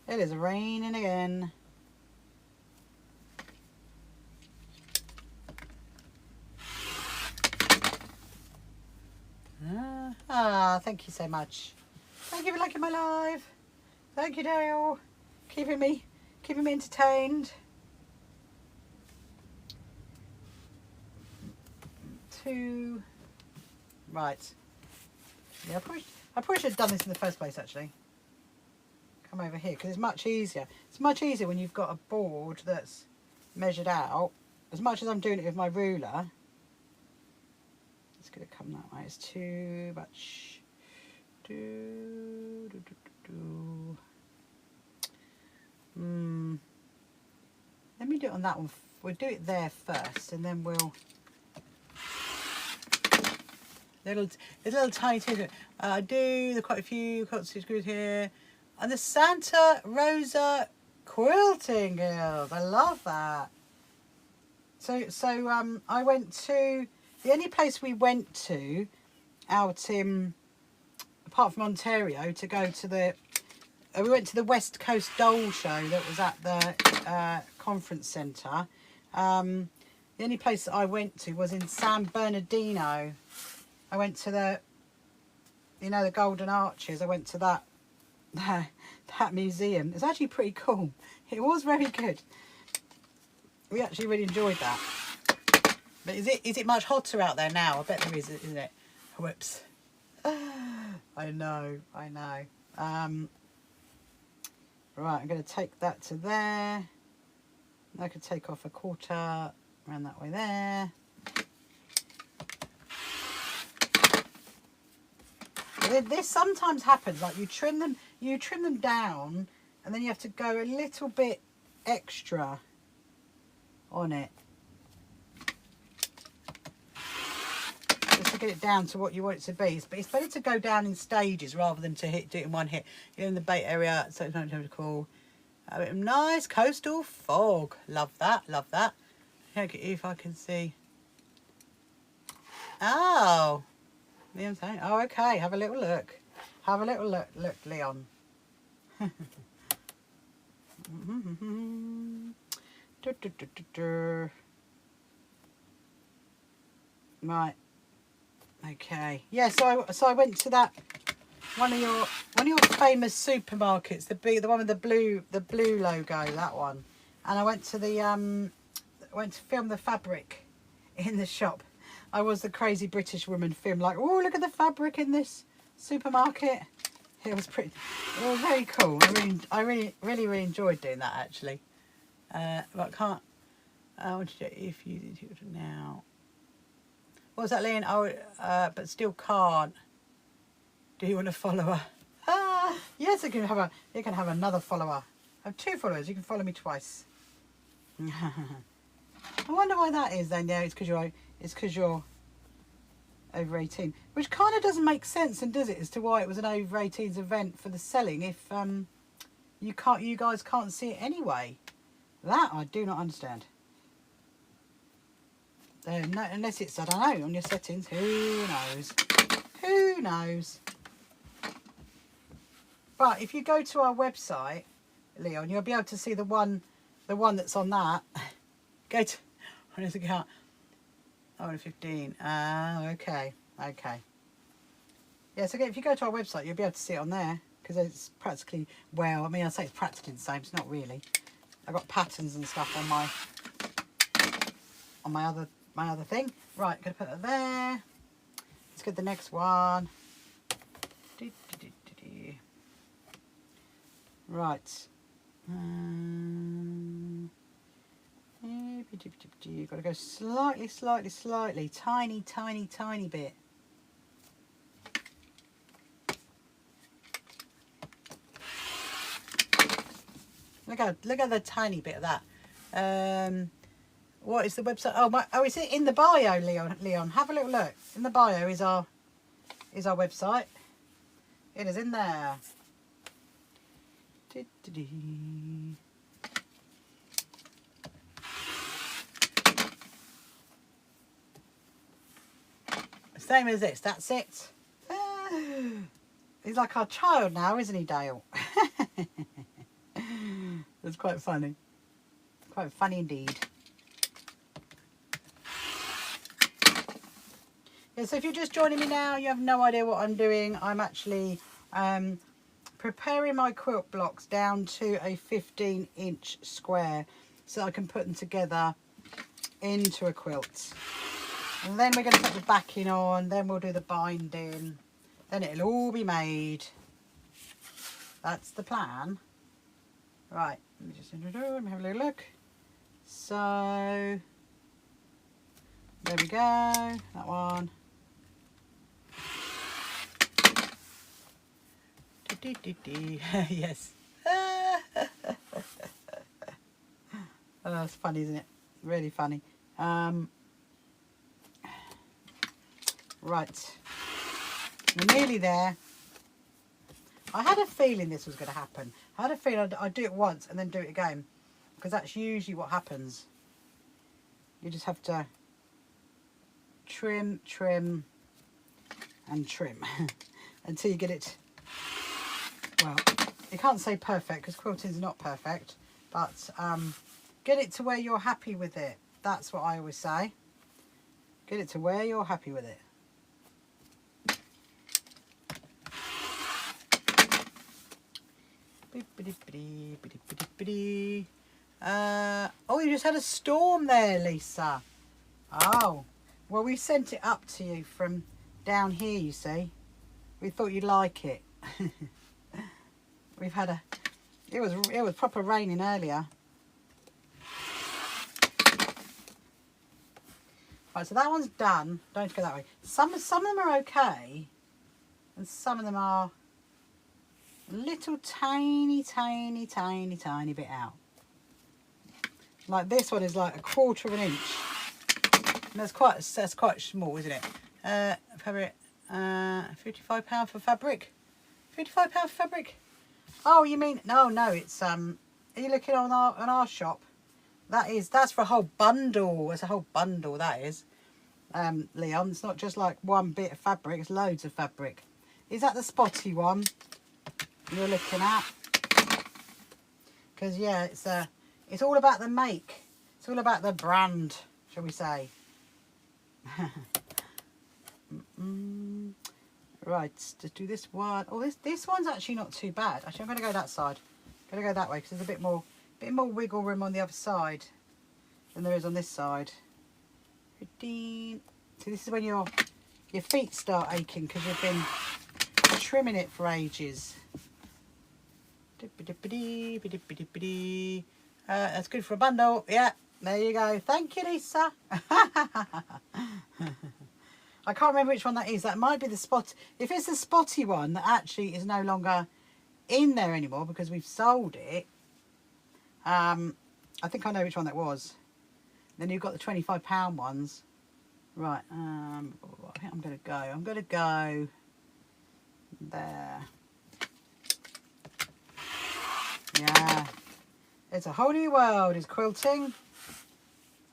It is raining again. Thank you so much. Thank you for liking my live. Thank you, Dale. Keeping me entertained. 2. Right. Yeah, I probably should have done this in the first place, actually. Come over here, because it's much easier. It's much easier when you've got a board that's measured out. As much as I'm doing it with my ruler, it's going to come that way. It's too much. Let me do it on that one. We'll do it there first, and then we'll... There's a little tiny tidbit. I do quite a few quilts screws here. And the Santa Rosa Quilting Guild. I love that. So I went to... The only place we went to out in apart from Ontario, to go to the... we went to the West Coast Dole Show that was at the conference centre. The only place that I went to was in San Bernardino. I went to the, you know, the Golden Arches. I went to that museum. It's actually pretty cool. It was very good. We actually really enjoyed that. But is it much hotter out there now? I bet there is, isn't it? Whoops. I know. Right, I'm going to take that to there. I could take off a quarter around that way there. This sometimes happens, like you trim them down, and then you have to go a little bit extra on it just to get it down to what you want it to be. But it's better to go down in stages rather than to do it in one hit. You're in the bait area, so it's not too cool. A bit of nice coastal fog. Love that. Okay, if I can see. Oh. Leon's saying, oh, okay, have a little look. Look, Leon. Right. Okay. Yeah, so I went to that one of your famous supermarkets, the one with the blue logo, that one. And I went to film the fabric in the shop. I was the crazy British woman film, like, oh, look at the fabric in this supermarket. It was very cool. I really enjoyed doing that, actually. But I can't. I want to do it if you do it now. What was that, Leon? Oh, but still can't. Do you want a follower? Yes, you can have another follower. I have 2 followers. You can follow me twice. I wonder why that is then. Yeah, it's because you're over 18, which kind of doesn't make sense, and does it, as to why it was an over 18s event for the selling if you guys can't see it anyway. That I do not understand. No, unless it's, I don't know, on your settings. Who knows? But if you go to our website, Leon, you'll be able to see the one that's on that. Go to, what is the account? Oh, 15. Okay. Yeah, so if you go to our website, you'll be able to see it on there, because it's practically, well, I mean, I say it's practically the same. It's not really. I've got patterns and stuff on my other thing. Right, gonna put that there. Let's get the next one. Right. You've got to go slightly, tiny bit. Look at the tiny bit of that. What is the website? Oh, is it in the bio, Leon? Have a little look. In the bio is our website. It is in there. Same as this. That's it. He's like our child now, isn't he, Dale? That's quite funny. Quite funny indeed. Yeah, so if you're just joining me now, you have no idea what I'm doing. I'm actually preparing my quilt blocks down to a 15-inch square so I can put them together into a quilt. And then we're going to put the backing on, then we'll do the binding, then it'll all be made. That's the plan. Right, let me just have a little look. So, there we go, that one. Yes. Oh, that's funny, isn't it? Really funny. Right. We're nearly there. I had a feeling this was going to happen. I had a feeling I'd do it once and then do it again, because that's usually what happens. You just have to trim, and trim. until you get it, well, you can't say perfect because quilting is not perfect, but get it to where you're happy with it. That's what I always say. Get it to where you're happy with it. Oh, you just had a storm there, Lisa. Oh, well, we sent it up to you from down here, you see. We thought you'd like it. We've had it was proper raining earlier. Right, so that one's done. Don't go that way. Some of them are okay, and some of them are a little tiny bit out. Like this one is like 1/4 of an inch. And that's quite small, isn't it? Fabric, £55 for fabric. £55 for fabric. Oh, you mean no? It's Are you looking on our shop? That's for a whole bundle. It's a whole bundle. That is, Leon. It's not just like one bit of fabric. It's loads of fabric. Is that the spotty one you're looking at? Because yeah, it's all about the make. It's all about the brand, shall we say? Right, let's do this one. Oh, this one's actually not too bad. Actually, I'm going to go that side. I'm going to go that way because there's a bit more wiggle room on the other side than there is on this side. 15. So this is when your feet start aching because you've been trimming it for ages. That's good for a bundle. Yeah, there you go. Thank you, Lisa. I can't remember which one that is. That might be the spot. If it's the spotty one that actually is no longer in there anymore because we've sold it, I think I know which one that was. Then you've got the £25 ones. Right, I think I'm going to go there. Yeah, it's a whole new world, is quilting.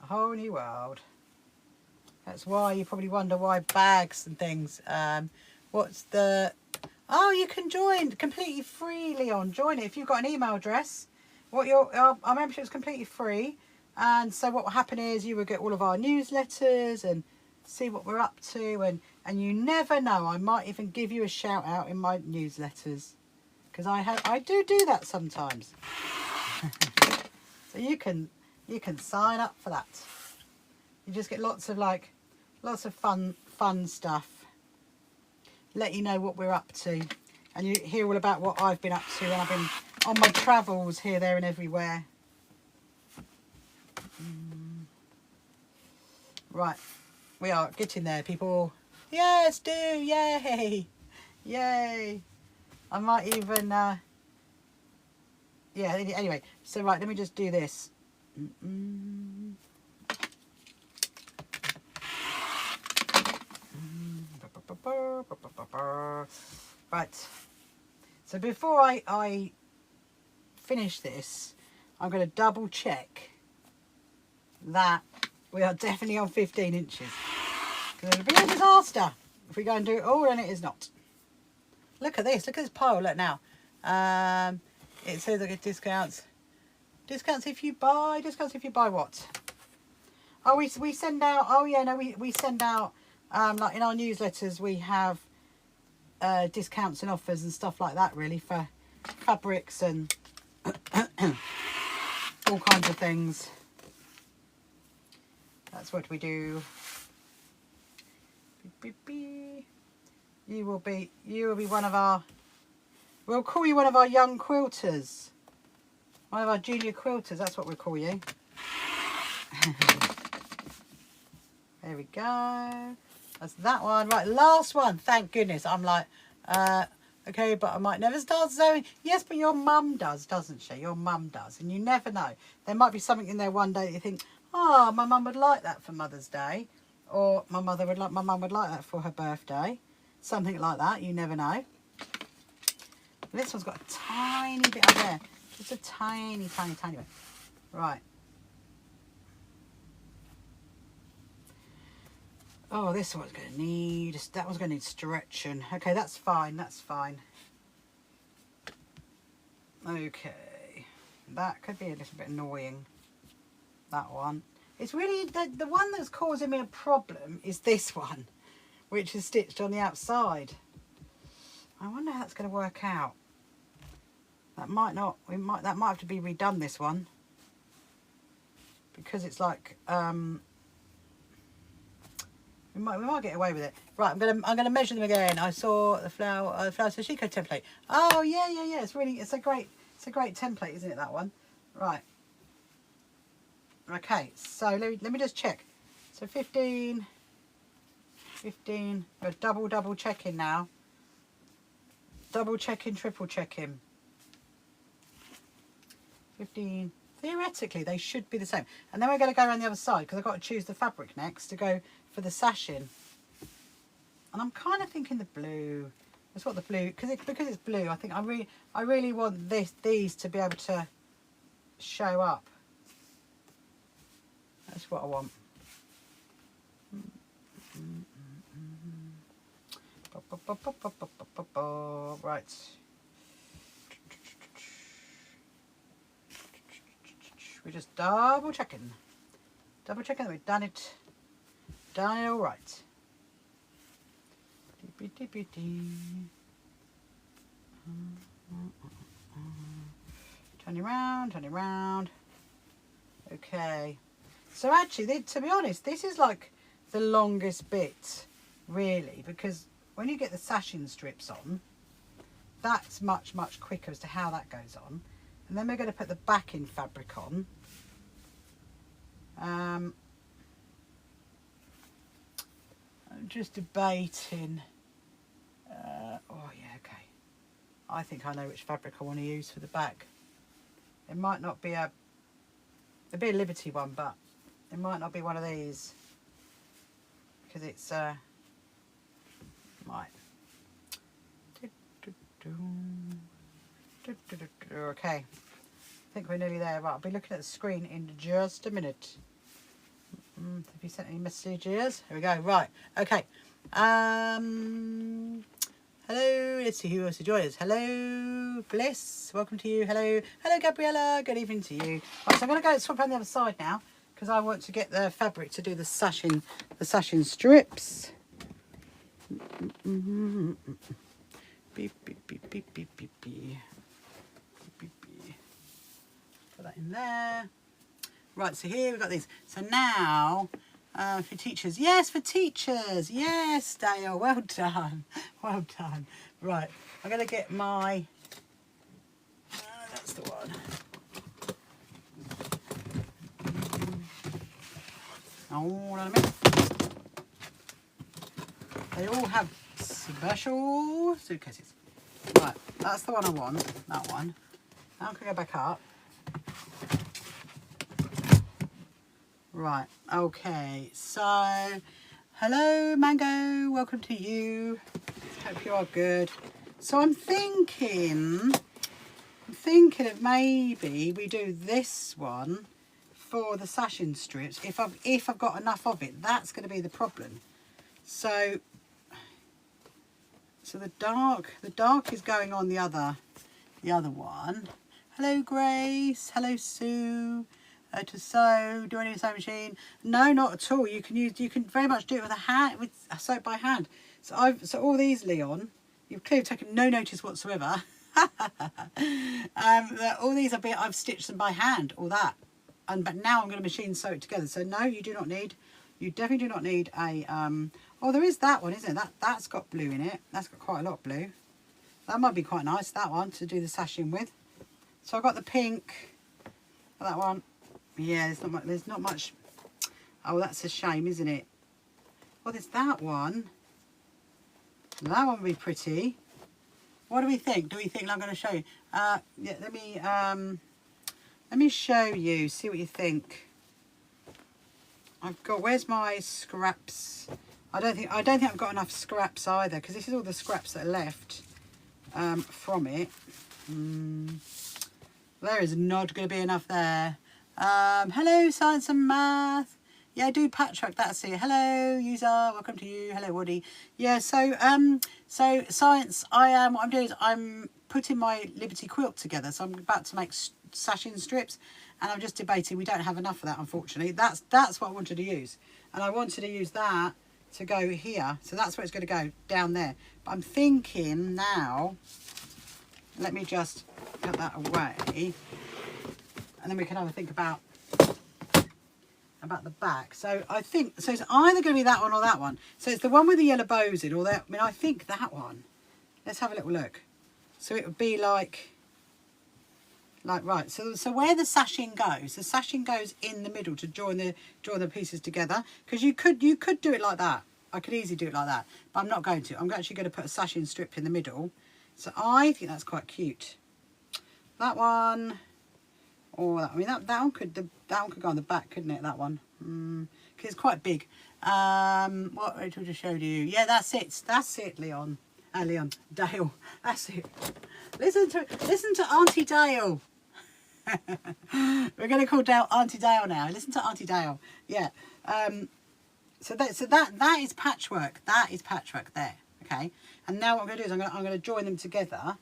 A whole new world. That's why you probably wonder why bags and things. What's the... Oh, you can join completely free, Leon. Join it if you've got an email address. Our membership is completely free. And so what will happen is you will get all of our newsletters and see what we're up to. And you never know, I might even give you a shout out in my newsletters. Because I do that sometimes. So you can sign up for that. You just get lots of fun stuff. Let you know what we're up to, and you hear all about what I've been up to when I've been on my travels here, there, and everywhere. Right, we are getting there, people. Yes, do yay, yay! I might even yeah. Anyway, so right, let me just do this. Right, so before I finish this, I'm going to double check that we are definitely on 15 inches, because it'll be a disaster if we go and do it all and it is not. Look at this pile. Look now, it says I get discounts if you buy what? Oh, we send out, oh yeah, no, we send out like in our newsletters we have discounts and offers and stuff like that, really, for fabrics and all kinds of things. That's what we do. You will be one of our, we'll call you one of our young quilters, one of our junior quilters. That's what we'll call you. There we go. That's that one. Right, last one. Thank goodness. I'm like, okay, but I might never start sewing. Yes, but your mum does, doesn't she? Your mum does. And you never know. There might be something in there one day that you think, oh, my mum would like that for Mother's Day. Or my mum would like that for her birthday. Something like that. You never know. This one's got a tiny bit up there. Just a tiny bit. Right. Oh, this one's going to need, that one's going to need stretching. Okay, that's fine, that's fine. Okay, that could be a little bit annoying, that one. It's really, the one that's causing me a problem is this one, which is stitched on the outside. I wonder how that's going to work out. That might not, that might have to be redone, this one. Because it's like, we might get away with it. Right, I'm gonna measure them again. I saw the flower Sashiko template. Oh yeah. It's a great template, isn't it, that one? Right. Okay, so let me just check. So 15. We're double checking now. Double checking, triple checking. 15. Theoretically, they should be the same. And then we're going to go around the other side because I've got to choose the fabric next to go for the sashing. And I'm kind of thinking the blue. That's what the blue, because it's blue. I think I really want these to be able to show up. That's what I want. Right. We're just double checking that we've done it all right. Turn it round. Okay, so actually, to be honest, this is like the longest bit, really, because when you get the sashing strips on, that's much quicker as to how that goes on. And then we're going to put the backing fabric on. I'm just debating. Oh yeah, okay. I think I know which fabric I want to use for the back. It might not be it'd be a Liberty one, but it might not be one of these because it's right. Okay, I think we're nearly there. Right, I'll be looking at the screen in just a minute. Have you sent any messages? Here we go. Right, okay. Hello, let's see who else to join us. Hello, Bliss, welcome to you. Hello, Gabriella, good evening to you. Right, so I'm going to go swap around the other side now because I want to get the fabric to do the sashing strips. Beep, beep, beep, beep, beep, beep, beep. Put that in there. Right, so here we've got these. So now, for teachers. Yes, for teachers. Yes, Dale. Well done. Well done. Right, I'm going to get my... that's the one. Hold on a minute. They all have special suitcases. Right, that's the one I want. That one. Now I'm going to go back up. Right, okay, so hello Mango, welcome to you. Hope you are good. So I'm thinking of maybe we do this one for the sashing strips. If I've got enough of it, that's going to be the problem. So the dark is going on the other one. Hello Grace, hello Sue. To sew, do any sewing machine? No, not at all. You can very much do it with a hand, sew it by hand. So all these, Leon, you've clearly taken no notice whatsoever. All these I've stitched them by hand, all that. But now I'm going to machine sew it together. So no, you definitely do not need a oh, there is that one, isn't it? That's got blue in it. That's got quite a lot of blue. That might be quite nice, that one, to do the sashing with. So I've got the pink, that one. Yeah, there's not much. Oh, that's a shame, isn't it? Well, there's that one. That one would be pretty. What do we think? Do we think I'm going to show you? Yeah, let me show you. See what you think. I've got. Where's my scraps? I don't think I've got enough scraps either because this is all the scraps that are left from it. There is not going to be enough there. Hello, Science and Math. Yeah, do patchwork. That's it. Hello, user. Welcome to you. Hello, Woody. Yeah. So so science. What I'm doing is I'm putting my Liberty quilt together. So I'm about to make sashing strips, and I'm just debating. We don't have enough of that, unfortunately. That's what I wanted to use, and I wanted to use that to go here. So that's where it's going to go, down there. But I'm thinking now. Let me just put that away, and then we can have a think about the back. So I think, so it's either going to be that one or that one. So it's the one with the yellow bows in, or that, I mean, I think that one. Let's have a little look. So it would be like right. So where the sashing goes in the middle to join the pieces together. Because you could do it like that. I could easily do it like that, but I'm not going to. I'm actually going to put a sashing strip in the middle. So I think that's quite cute. That one. Or that, I mean that one could go on the back, couldn't it? That one, because it's quite big. What Rachel just showed you? Yeah, that's it, Leon. Leon Dale. That's it. Listen to Auntie Dale. We're going to call Dale Auntie Dale now. Listen to Auntie Dale. Yeah. So that is patchwork. That is patchwork there. Okay. And now what I'm going to do is I'm going to join them together.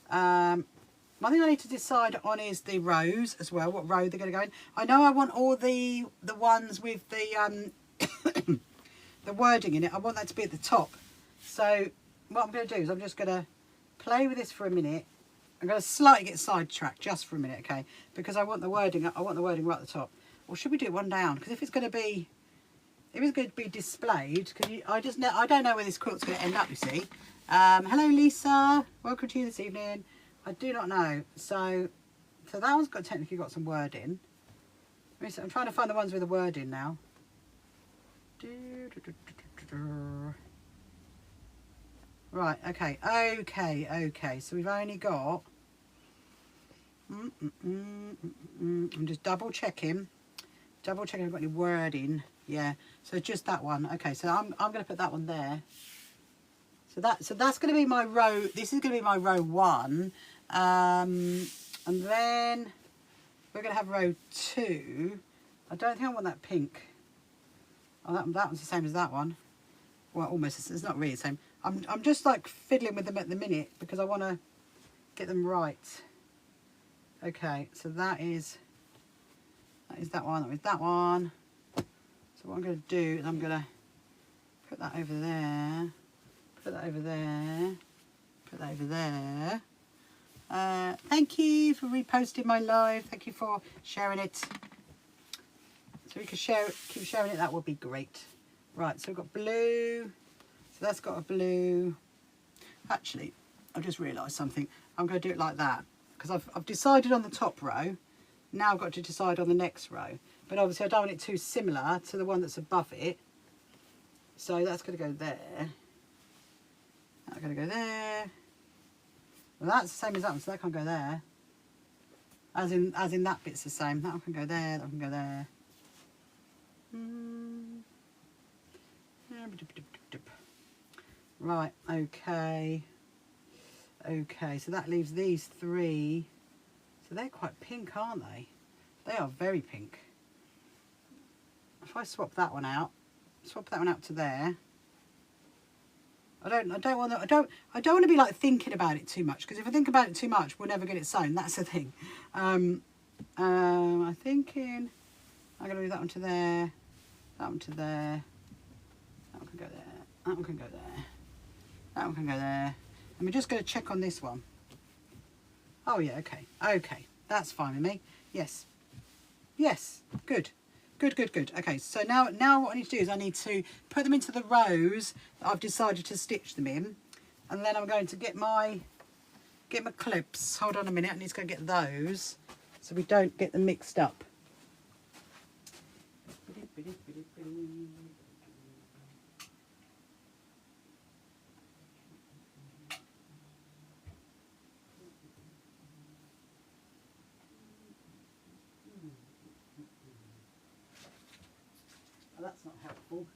One thing I need to decide on is the rows as well, what row they're going to go in. I know I want all the ones with the the wording in it. I want that to be at the top. So what I'm going to do is I'm just going to play with this for a minute. I'm going to slightly get sidetracked just for a minute, okay? Because I want the wording. I want the wording right at the top. Or should we do it one down? Because if it's going to be displayed, because I don't know where this quilt's going to end up. You see. Hello, Lisa. Welcome to you this evening. I do not know. So that one's technically got some word in. I'm trying to find the ones with the word in now. Right, okay. So we've only got... I'm just double checking I've got any word in. Yeah, so just that one. Okay, so I'm going to put that one there. So that's going to be my row. This is going to be my row 1. And then we're going to have row 2. I don't think I want that pink. Oh, that one's the same as that one. Well, almost. It's not really the same. I'm just like fiddling with them at the minute because I want to get them right. Okay, so that is that one. That is that one. So what I'm going to do is I'm going to put that over there. Put that over there. Put that over there. Thank you for reposting my live. Thank you for sharing it. So we can keep sharing it. That would be great. Right, so we've got blue. So that's got a blue. Actually, I've just realised something. I'm going to do it like that because I've decided on the top row. Now I've got to decide on the next row. But obviously I don't want it too similar to the one that's above it. So that's going to go there. That's going to go there. Well, that's the same as that one, so that can't go there. As in that bit's the same. That one can go there, that one can go there. Right, okay. Okay, so that leaves these 3. So they're quite pink, aren't they? They are very pink. If I swap that one out to there. I don't want to be like thinking about it too much, because if I think about it too much, we'll never get it sewn. That's the thing. I'm thinking I'm going to move that one to there, that one to there, that one can go there, that one can go there, that one can go there. And we're just going to check on this one. Oh yeah, okay, that's fine with me. Yes, good. Okay, so now what I need to do is I need to put them into the rows that I've decided to stitch them in, and then I'm going to get my clips. Hold on a minute, I need to go get those so we don't get them mixed up. Oh, that's not helpful.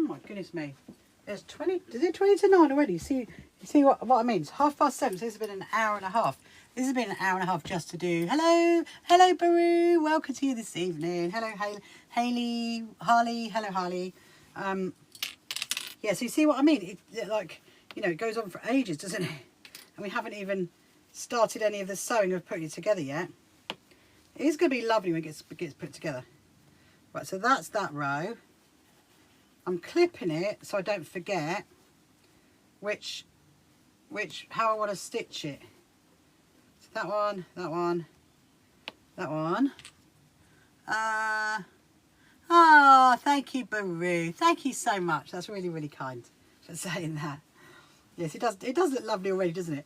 my goodness me. There's 20, is it 20 to 9 already? You see what I mean? It's 7:30, so this has been an hour and a half. This has been an hour and a half just to do. Hello, Baru. Welcome to you this evening. Hello, Hayley, Harley. Hello, Harley. Yeah, so you see what I mean? It like, you know, it goes on for ages, doesn't it? And we haven't even started any of the sewing of putting it together yet. It is going to be lovely when it gets put together. Right, so that's that row. I'm clipping it so I don't forget how I want to stitch it. So that one. Oh, thank you, Baru. Thank you so much. That's really, really kind for saying that. Yes, it does. It does look lovely already, doesn't it?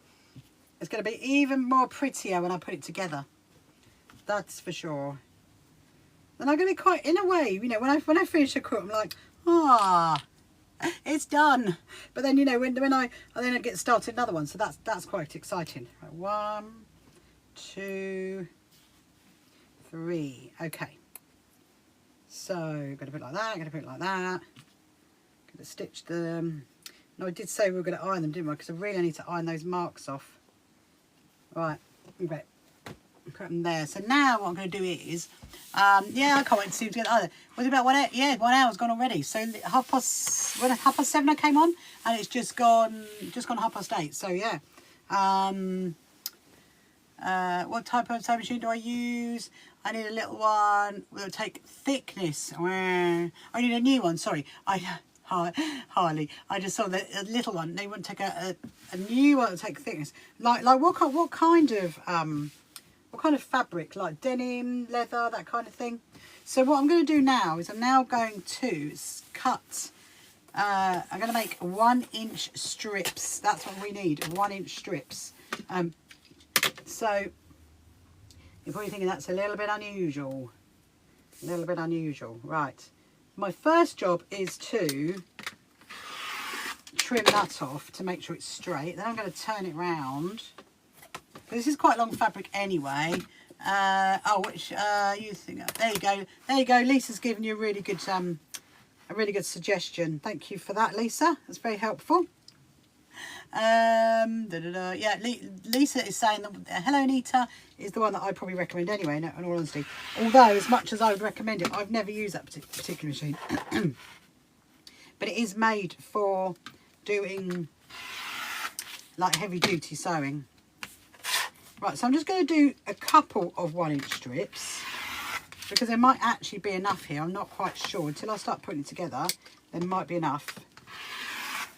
It's going to be even more prettier when I put it together. That's for sure. And I'm going to be quite, in a way, you know, when I finish a quilt, I'm like, it's done. But then, you know, when I get started another one, so that's quite exciting. Right, 1, 2, 3. Okay. So I'm going to put it like that. Going to stitch them. No, I did say we were going to iron them, didn't we? Because I really need to iron those marks off. Right. Okay. Put them there. So now what I'm going to do is, yeah, I can't wait to see them together either. Was it about 1 hour? Yeah, 1 hour's gone already. So when 7:30 I came on, and it's just gone 8:30. So yeah. What type of sewing machine do I use? I need a little one. We'll take thickness. I need a new one. Sorry, Harley. I just saw the a little one. They wouldn't take a new one to take thickness. Like what kind of fabric? Like denim, leather, that kind of thing. So what I'm going to do now is I'm now going to cut. I'm going to make 1-inch strips. That's what we need. 1-inch strips. So you're probably thinking that's a little bit unusual. Right. My first job is to trim that off to make sure it's straight. Then I'm going to turn it round. This is quite long fabric anyway. You think? There you go. Lisa's given you a really good suggestion. Thank you for that, Lisa. That's very helpful. Yeah, Lisa is saying that Hello Anita is the one that I probably recommend anyway, in all honesty. Although, as much as I would recommend it, I've never used that particular machine. But it is made for doing like heavy duty sewing. Right, so I'm just going to do a couple of 1-inch strips because there might actually be enough here. I'm not quite sure. Until I start putting it together, there might be enough.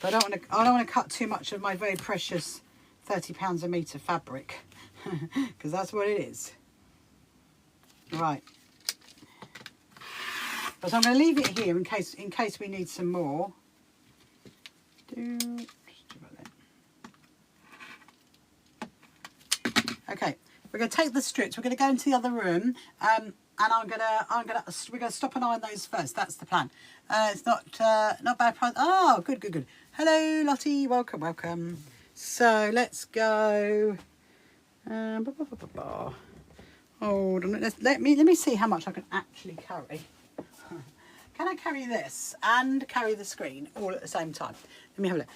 But I don't want to cut too much of my very precious £30 a metre fabric because that's what it is. Right. But I'm going to leave it here in case we need some more. Okay, we're going to take the strips. We're going to go into the other room, and we're going to stop and iron those first. That's the plan. It's not bad price. Oh, good. Hello, Lottie. Welcome. So let's go. Hold on. Let me see how much I can actually carry. Can I carry this and carry the screen all at the same time? Let me have a look.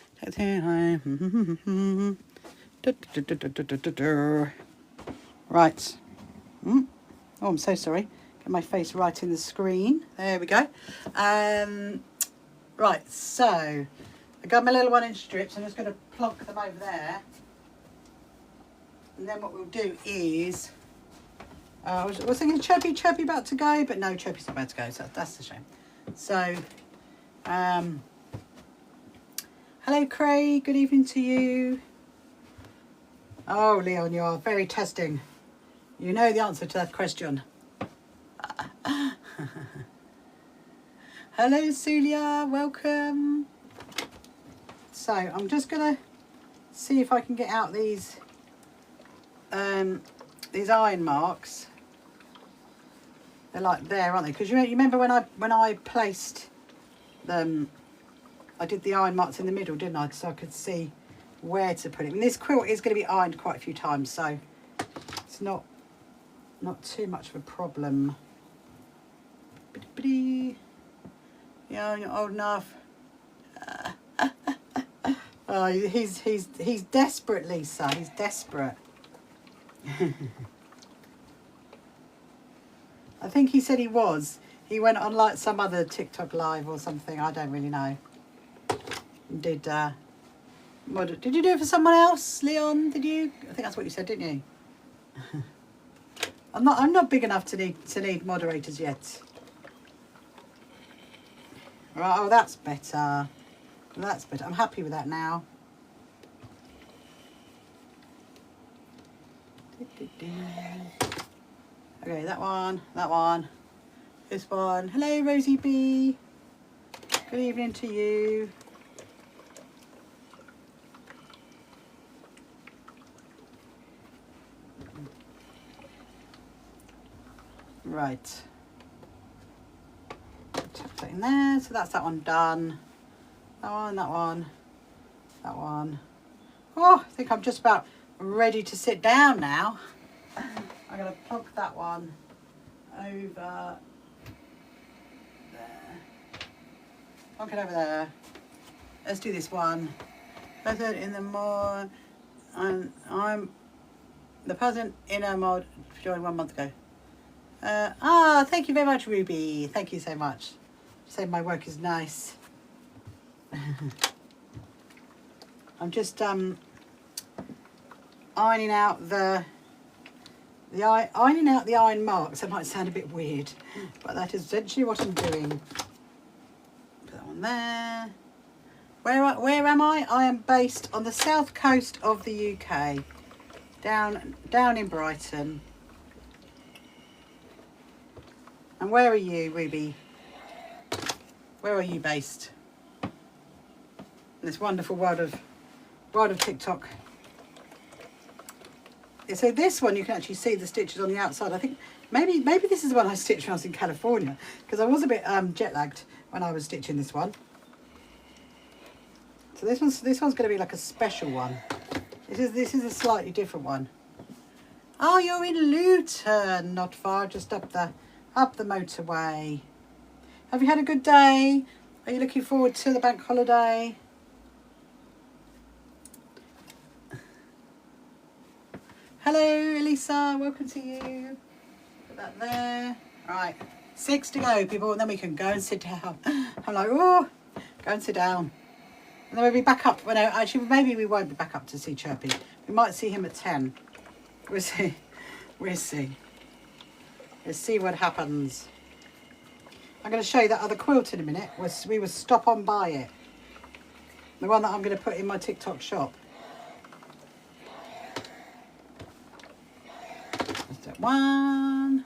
Right. Oh, I'm so sorry. Get my face right in the screen. There we go. Right, so I got my little 1-inch strips. I'm just going to plonk them over there. And then what we'll do is, I was thinking Chirpy about to go, but no, Chirpy's not about to go, so that's a shame. So, hello Craig, good evening to you. Oh, Leon, you are very testing. You know the answer to that question. Hello, Sulia, welcome. So I'm just gonna see if I can get out these iron marks. They're like there, aren't they? Because you remember when I placed them, I did the iron marks in the middle, didn't I? So I could see where to put it. And this quilt is going to be ironed quite a few times, so it's not too much of a problem. Yeah, you're old enough. Oh, he's desperate, Lisa. He's desperate. I think he said he was. He went on like some other TikTok live or something. I don't really know. Did you do it for someone else, Leon? Did you? I think that's what you said, didn't you? I'm not big enough to need moderators yet. Right. Oh, that's better. That's better. I'm happy with that now. Okay, that one, this one. Hello, Rosie B. Good evening to you. Right. Tuck that in there. So that's that one done. That one. Oh, I think I'm just about ready to sit down now. I'm going to plug that one over there. Plug it over there. Let's do this one. Person in the mod, and I'm the person in a mod joined 1 month ago. Thank you very much, Ruby. Thank you so much. Saying my work is nice. I'm just ironing out the iron marks. That might sound a bit weird, but that is essentially what I'm doing. Put that one there. Where am I? I am based on the south coast of the UK, down in Brighton. And where are you, Ruby? Where are you based? In this wonderful world of TikTok. So this one you can actually see the stitches on the outside. I think maybe this is the one I stitched when I was in California, because I was a bit jet lagged when I was stitching this one. So this one's going to be like a special one. This is a slightly different one. Oh, you're in Luton, not far, just up the motorway. Have you had a good day? Are you looking forward to the bank holiday? Hello, Elisa. Welcome to you. Put that there. Right, 6 to go, people, and then we can go and sit down. I'm like, oh, go and sit down. And then we'll be back up. Well, no, actually, maybe we won't be back up to see Chirpy. We might see him at 10. We'll see. Let's see what happens. I'm going to show you that other quilt in a minute. We will stop on by it. The one that I'm going to put in my TikTok shop. That's that one.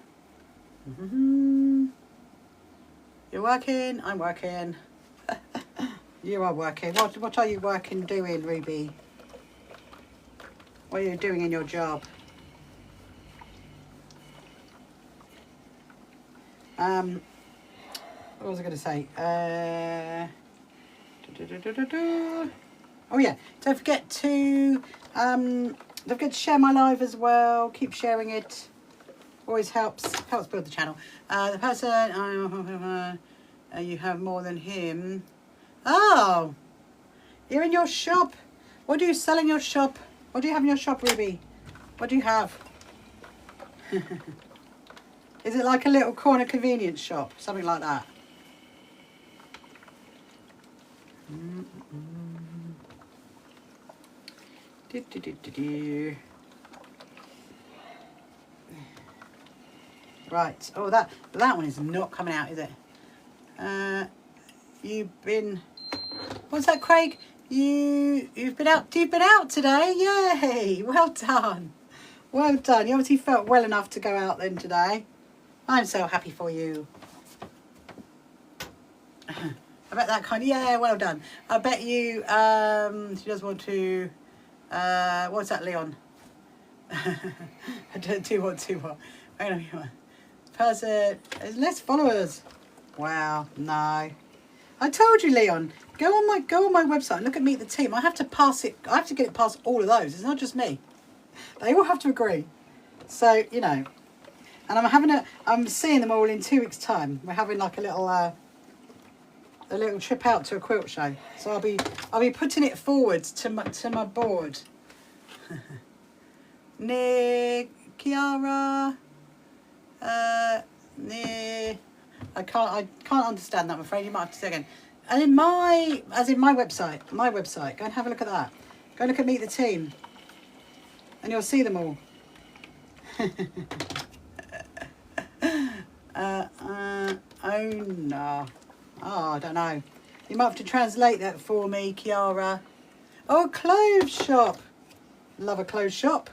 You're working. I'm working. You are working. What are you doing, Ruby? What are you doing in your job? What was I going to say? Oh yeah! Don't forget to share my live as well. Keep sharing it. Always helps build the channel. The person you have more than him. Oh, you're in your shop. What do you sell in your shop? What do you have in your shop, Ruby? What do you have? Is it like a little corner convenience shop? Something like that? Right. Oh, that one is not coming out, is it? You've been... What's that, Craig? You've been out today? Yay! Well done. Well done. You obviously felt well enough to go out then today. I'm so happy for you. I bet that kind of... Yeah, well done. I bet you... she does want to... what's that, Leon? I don't do what. Hang on a minute. Person... There's less followers. Wow, no. I told you, Leon. Go on my website and look at Meet the Team. I have to pass it. I have to get it past all of those. It's not just me. They all have to agree. So, you know. And I'm seeing them all in 2 weeks' time. We're having like a a little trip out to a quilt show. So I'll be putting it forward to my board. Near Kiara, near. I can't understand that. I'm afraid you might have to say again. And in my website, go and have a look at that. Go look at Meet the Team, and you'll see them all. Oh no. Oh, I don't know. You might have to translate that for me, Kiara. Oh, a clothes shop. Love a clothes shop.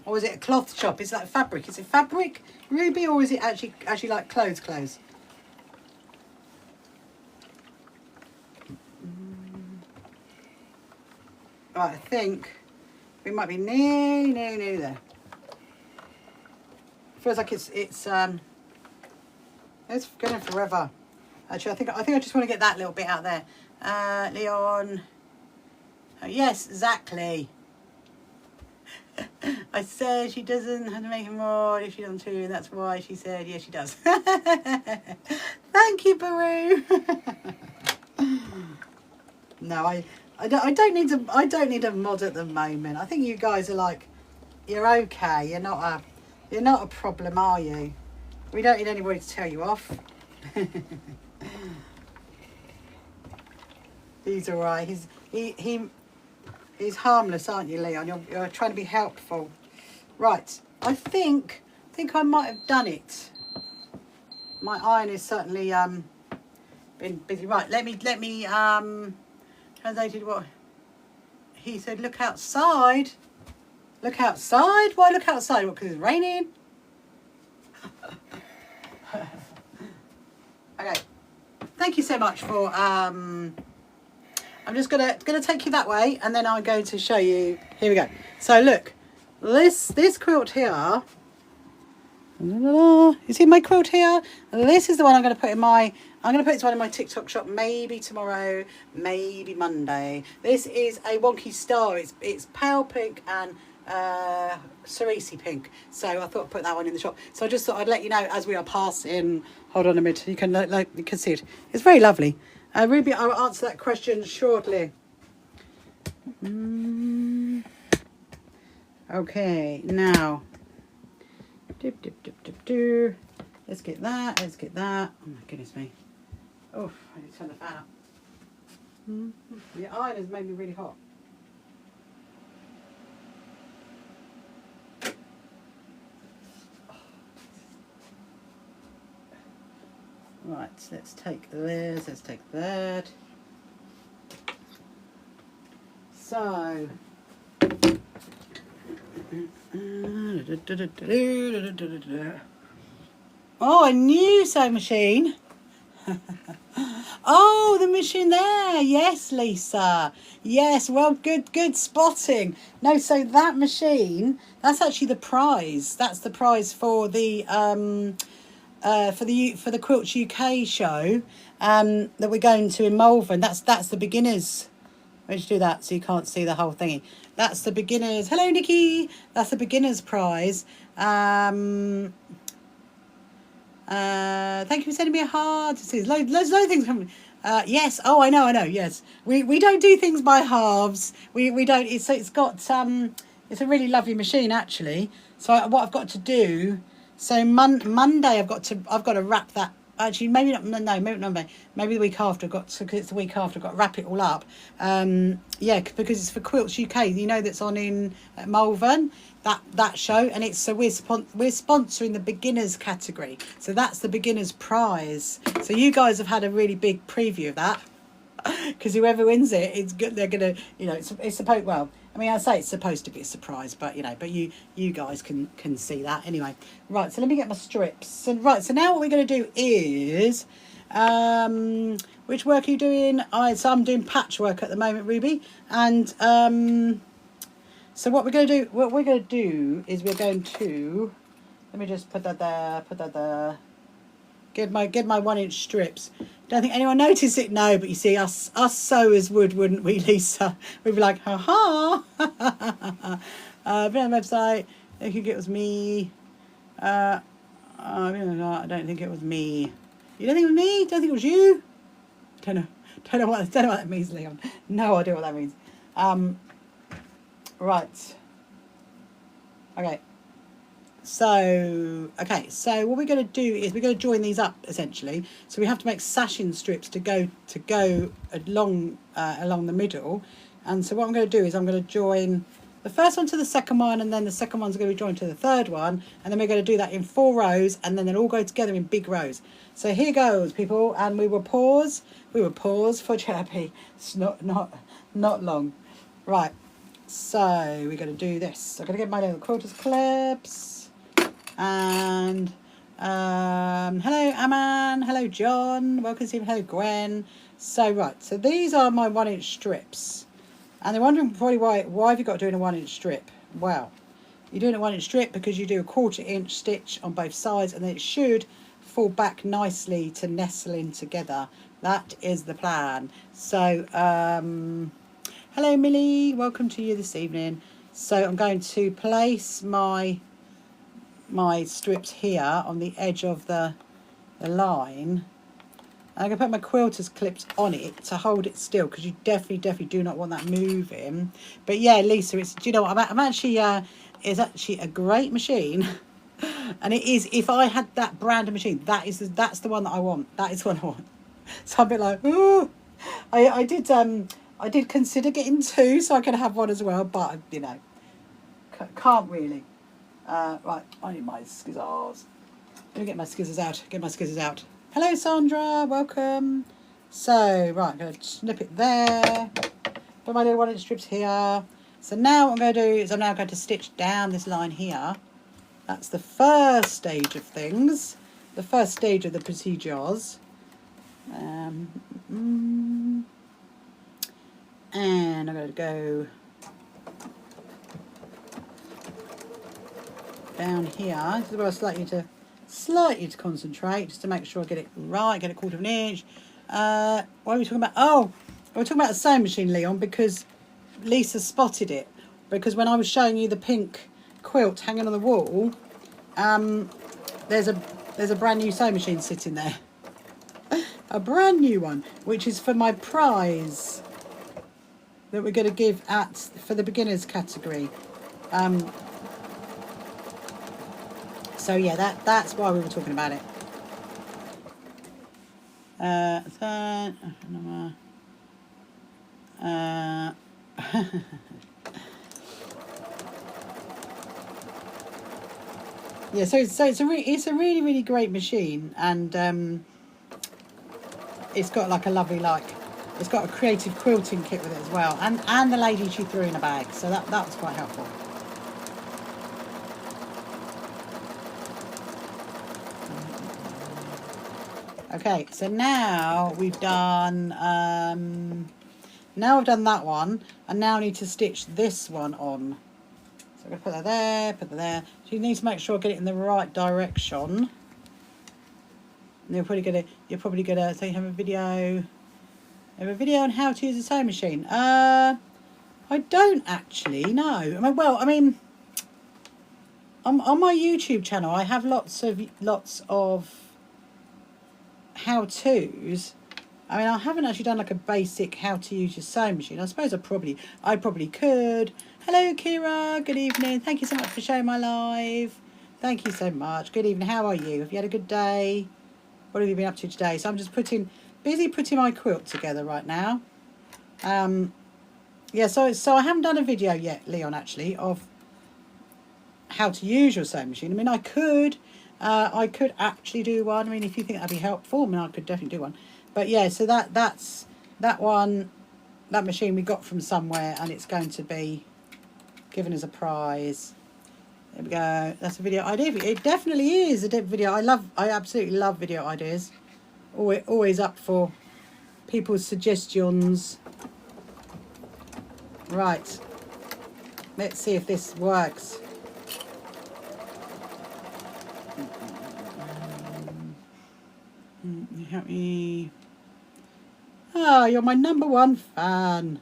Or is it a cloth shop? Is that fabric? Is it fabric, Ruby, or is it actually like clothes? Right, I think we might be nearly there. Feels like it's going forever. Actually, I think I just want to get that little bit out there. Leon. Oh, yes, exactly. I said she doesn't have to make it more if she doesn't too, and that's why she said yes, she does. Thank you, Baru. No, I don't need a mod at the moment. I think you guys are like, you're okay. You're not a problem, are you? We don't need anybody to tell you off. He's all right. He's harmless, aren't you, Leon? You're trying to be helpful. Right. I think I might have done it. My iron is certainly been busy. Right. Let me translated what he said. Look outside. Look outside. Why look outside? What? Because it's raining. Okay. Thank you so much for I'm just gonna take you that way, and then I'm going to show you. Here we go. So look, this quilt here. You see my quilt here? This is the one I'm going to put in my. I'm going to put this one in my TikTok shop. Maybe tomorrow, maybe Monday. This is a wonky star. It's pale pink and cerise pink. So I thought I'd put that one in the shop. So I just thought I'd let you know as we are passing. Hold on a minute. You can you can see it. It's very lovely. Ruby, I will answer that question shortly. Okay, now. Let's get that. Oh my goodness me. Oh, I need to turn the fan up. The iron has made me really hot. Right, let's take this, let's take that. So, oh, a new sewing machine. Oh, the machine there. Yes, Lisa. Yes, well, good spotting. No, so that machine, that's actually the prize. That's the prize for the Quilts UK show that we're going to in Malvern. That's the beginners. Why did you do that so you can't see the whole thingy? That's the beginners. Hello, Nikki. That's the beginners prize. Thank you for sending me a heart. There's loads of things coming. Yes. Oh, I know. Yes. We don't do things by halves. We don't. It's got it's a really lovely machine actually. So what I've got to do. So Monday I've got to wrap that. Actually, maybe not. No, maybe not Monday. Maybe the week after. Because it's the week after. I've got to wrap it all up. Yeah, because it's for Quilts UK. You know that's on in Malvern. That show, and it's so we're sponsoring the beginners category. So that's the beginners prize. So you guys have had a really big preview of that. Because whoever wins it, it's good. They're gonna, it's supposed. Well, I mean, I say it's supposed to be a surprise, but but you guys can see that anyway. Right. So let me get my strips. So now what we're gonna do is, which work are you doing? So I'm doing patchwork at the moment, Ruby, and so what we're gonna do is we're going to. Let me just put that there. Get my 1-inch strips. Don't think anyone noticed it. No, but you see, us sewers would, wouldn't we, Lisa? We'd be like, ha ha. Been on the website. I think it was me. I don't think it was me. You don't think it was me? Don't think it was you? Don't know what that means, Leon. No idea what that means. Right. Okay. So what we're going to do is we're going to join these up essentially. So we have to make sashing strips to go along the middle. And so what I'm going to do is I'm going to join the first one to the second one, and then the second one's going to be joined to the third one, and then we're going to do that in 4 rows, and then they'll all go together in big rows. So here goes, people, and we will pause for Chirpy. It's not long. Right. So we're going to do this. I'm going to get my little quilters clips. And hello Aman, hello John, welcome to you, hello Gwen. So so these are my 1-inch strips, and they're wondering probably why have you got doing a 1-inch strip? Well, you're doing a 1-inch strip because you do a 1/4 inch stitch on both sides, and then it should fall back nicely to nestle in together. That is the plan. So hello Millie, welcome to you this evening. So I'm going to place my strips here on the edge of the line. I'm going to put my quilters clips on it to hold it still, because you definitely do not want that moving. But yeah, Lisa, do you know what, I'm actually it's actually a great machine. And it is, if I had that brand of machine, that's the one that I want. That is what I want. So I'm a bit like, ooh. I did consider getting 2 so I could have one as well, but you know, can't really. Right, I need my scissors. Let me get my scissors out. Hello, Sandra. Welcome. So, right, I'm going to snip it there. Put my little 1-inch strips here. So now what I'm going to do is I'm now going to stitch down this line here. That's the first stage of things. The first stage of the procedures. And I'm going to go down here. This is where I slightly to concentrate, just to make sure I get it right, get a 1/4 inch. What are we talking about? Oh, we're talking about the sewing machine, Leon, because Lisa spotted it. Because when I was showing you the pink quilt hanging on the wall, there's a brand new sewing machine sitting there. A brand new one, which is for my prize that we're going to give for the beginners category. So yeah, that's why we were talking about it. Yeah, so it's a really great machine, and it's got like a lovely it's got a creative quilting kit with it as well, and the lady she threw in a bag, so that was quite helpful. Okay, so now we've done that one, and now I need to stitch this one on. So I'm going to put that there. So you need to make sure I get it in the right direction. And you're probably gonna so you have a video on how to use a sewing machine. I don't actually know. I mean, on my YouTube channel I have lots of how-tos. I mean, I haven't actually done like a basic how to use your sewing machine. I suppose I probably could. Hello Kira, good evening. Thank you so much for sharing my live. Thank you so much. Good evening. How are you? Have you had a good day? What have you been up to today? So I'm just busy putting my quilt together right now. Yeah, so I haven't done a video yet, Leon, actually, of how to use your sewing machine. I mean, I could actually do one. I mean, if you think that'd be helpful, I mean, I could definitely do one. But yeah, so that's that machine we got from somewhere, and it's going to be given as a prize. There we go. That's a video idea. It definitely is a video. I absolutely love video ideas. Always up for people's suggestions. Right. Let's see if this works. Help me. Oh, you're my #1 fan.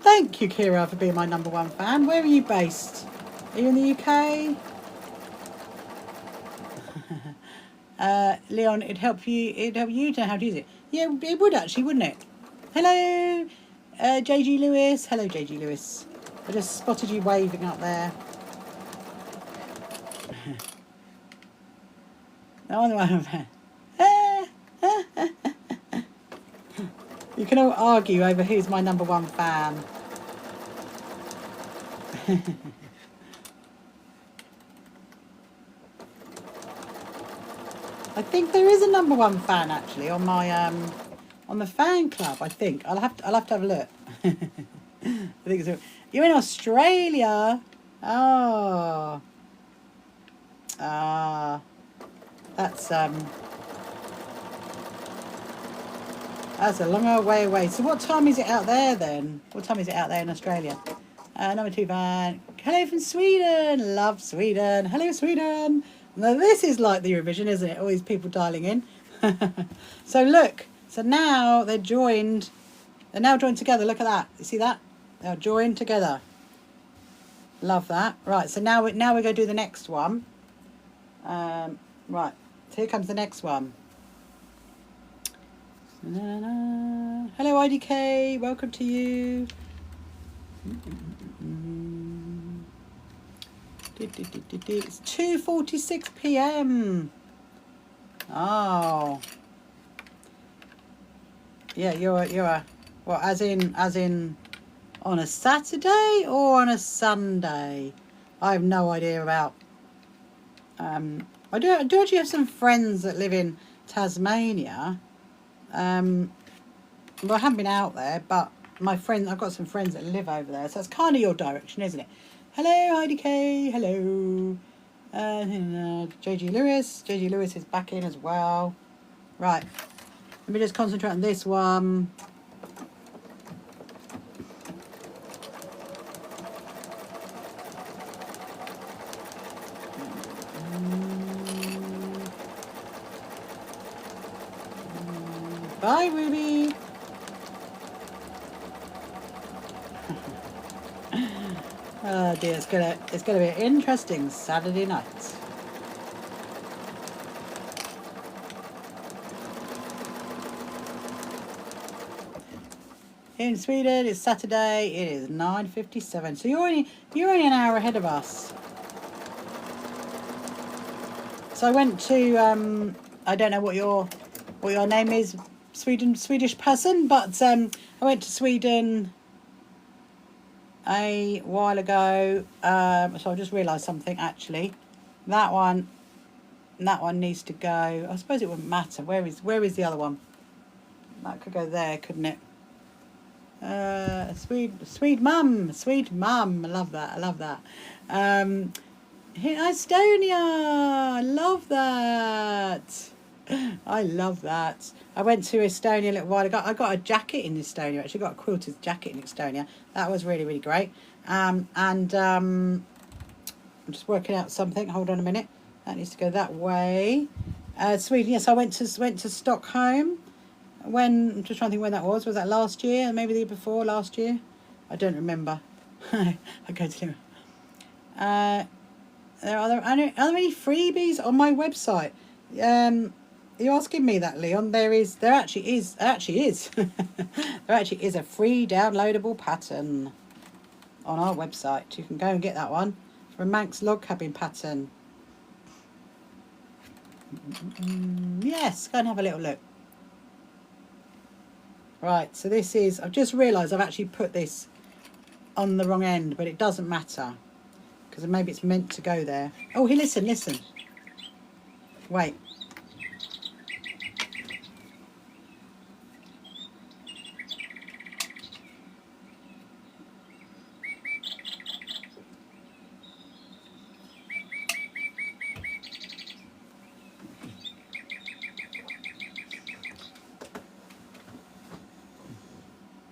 Thank you, Kira, for being my #1 fan. Where are you based? Are you in the UK? Leon, it'd help you to know how to use it. Yeah, it would actually, wouldn't it? Hello, JG Lewis. Hello, JG Lewis. I just spotted you waving up there. No, you can all argue over who's my #1 fan. I think there is a #1 fan actually on my on the fan club. I think I'll have to have a look. I think so. You're in Australia. Oh. That's a long way away. So what time is it out there then? What time is it out there in Australia? #2 fan. Hello from Sweden. Love Sweden. Hello Sweden. Now this is like the Eurovision, isn't it? All these people dialing in. So look. So now they're joined. They're now joined together. Look at that. You see that? They're joined together. Love that. Right. So now we're going to do the next one. Right. So here comes the next one. Hello IDK. Welcome to you. It's 2:46 p.m. Oh. Yeah, you're well, as in on a Saturday or on a Sunday? I have no idea about. I do actually have some friends that live in Tasmania. Well, I haven't been out there, but I've got some friends that live over there, so it's kind of your direction, isn't it? Hello, IDK. Hello. JG Lewis. JG Lewis is back in as well. Right. Let me just concentrate on this one. Bye, Ruby. Oh dear, it's gonna be an interesting Saturday night. In Sweden, it's Saturday. It is 9:57. So you're only an hour ahead of us. So I went to I don't know what your name is, Swedish person, but I went to Sweden a while ago. So I just realised something actually. That one needs to go. I suppose it wouldn't matter. Where is the other one? That could go there, couldn't it? Sweet mum. I love that. Estonia. I love that. I went to Estonia a little while ago. I got a jacket in Estonia. Actually, got a quilted jacket in Estonia. That was really, really great. I'm just working out something. Hold on a minute. That needs to go that way. Sweden. Yes, I went to Stockholm. I'm just trying to think when that was. Was that last year? Maybe the year before last year? I don't remember. I go to. Are there any freebies on my website? You're asking me that, Leon. There actually is. There actually is a free downloadable pattern on our website. You can go and get that one for a Manx log cabin pattern. Yes, go and have a little look. Right, so this is, I've just realised I've actually put this on the wrong end, but it doesn't matter because maybe it's meant to go there. Oh, hey, listen. Wait.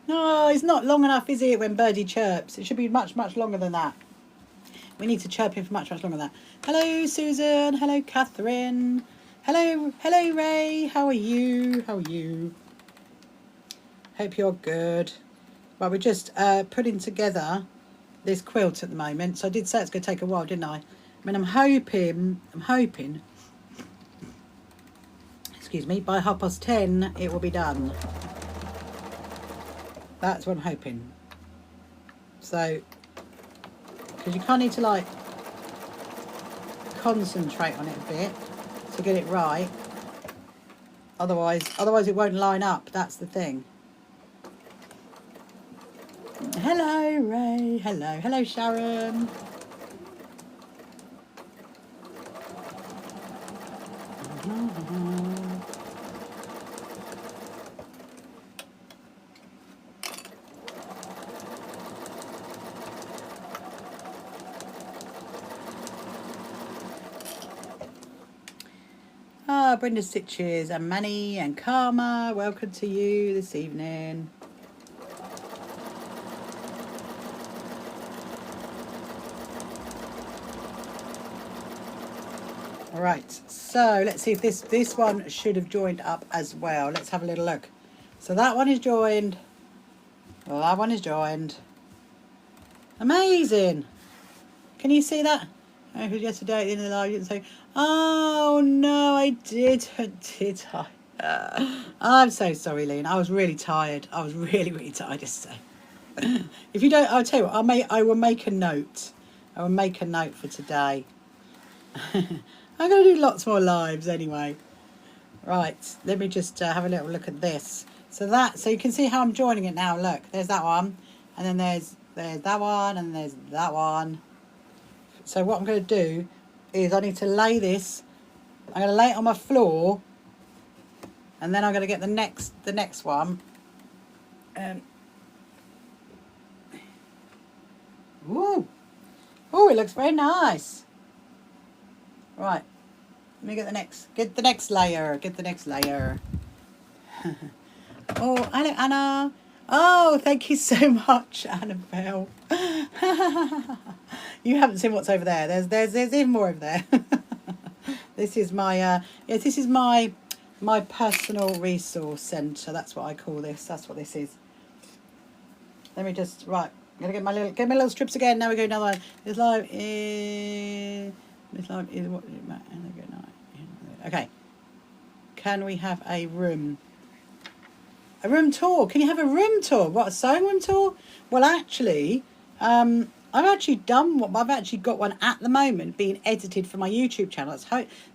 No, it's not long enough, is it, when Birdie chirps? It should be much, much longer than that. We need to chirp him for much, much longer than that. Hello, Susan. Hello, Catherine. Hello, Ray. How are you? Hope you're good. Well, we're just putting together this quilt at the moment. So I did say it's going to take a while, didn't I? I mean, I'm hoping it's excuse me, by 10:30 it will be done. That's what I'm hoping. So, because you kind of need to like concentrate on it a bit to get it right. Otherwise it won't line up. That's the thing. Hello, Ray. Hello, Sharon. Brenda Stitches and Manny and Karma, welcome to you this evening. All right, so let's see if this one should have joined up as well. Let's have a little look. So that one is joined. Well, that one is joined. Amazing. Can you see that? Because yesterday at the end of the live you didn't say, oh no, I didn't, did I? I'm so sorry, Lean. I was really tired. I was really tired yesterday. If you don't, I'll tell you what, I will make a note. I will make a note for today. I'm going to do lots more lives anyway. Right, let me just have a little look at this. So you can see how I'm joining it now. Look, there's that one, and then there's that one, and there's that one. So what I'm going to do is I need to lay this. I'm going to lay it on my floor, and then I'm going to get the next one. Ooh, it looks very nice. Right, let me get the next layer. Get the next layer. Oh, hello, Anna. Oh, thank you so much, Annabelle. You haven't seen what's over there. There's even more over there. This is my this is my personal resource centre. That's what I call this. That's what this is. Let me just I'm gonna get my little strips again. Now we go another one. This live is what. Okay. Can we have a room? A room tour. Can you have a room tour? What, a sewing room tour? Well, actually, I've actually got one at the moment being edited for my YouTube channel.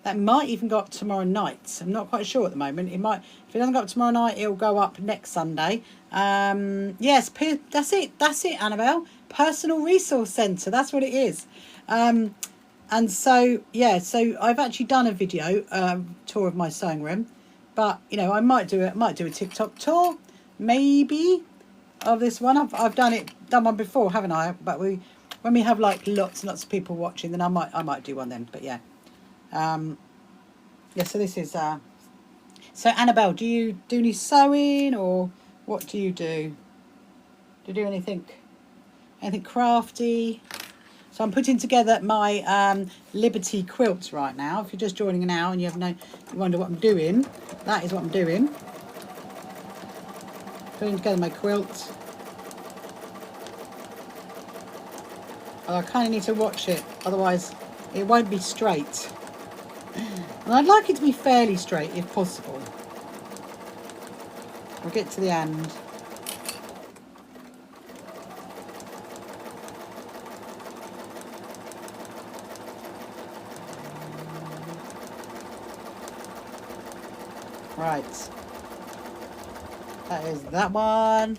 That might even go up tomorrow night. I'm not quite sure at the moment. It might. If it doesn't go up tomorrow night, it'll go up next Sunday. Yes, that's it, Annabelle. Personal Resource Centre. That's what it is. And so, yeah, so I've actually done a video tour of my sewing room. But, you know, I might do a TikTok tour, maybe, of this one. I've done one before, haven't I? But when we have like lots and lots of people watching, then I might do one then. But yeah, yeah. So this is so Annabelle, do you do any sewing, or what do you do? Do you do anything crafty? So I'm putting together my Liberty quilts right now. If you're just joining now and you wonder what I'm doing, that is what I'm doing. Putting together my quilt. I kind of need to watch it, otherwise it won't be straight. And I'd like it to be fairly straight if possible. We'll get to the end. Right, that is that one.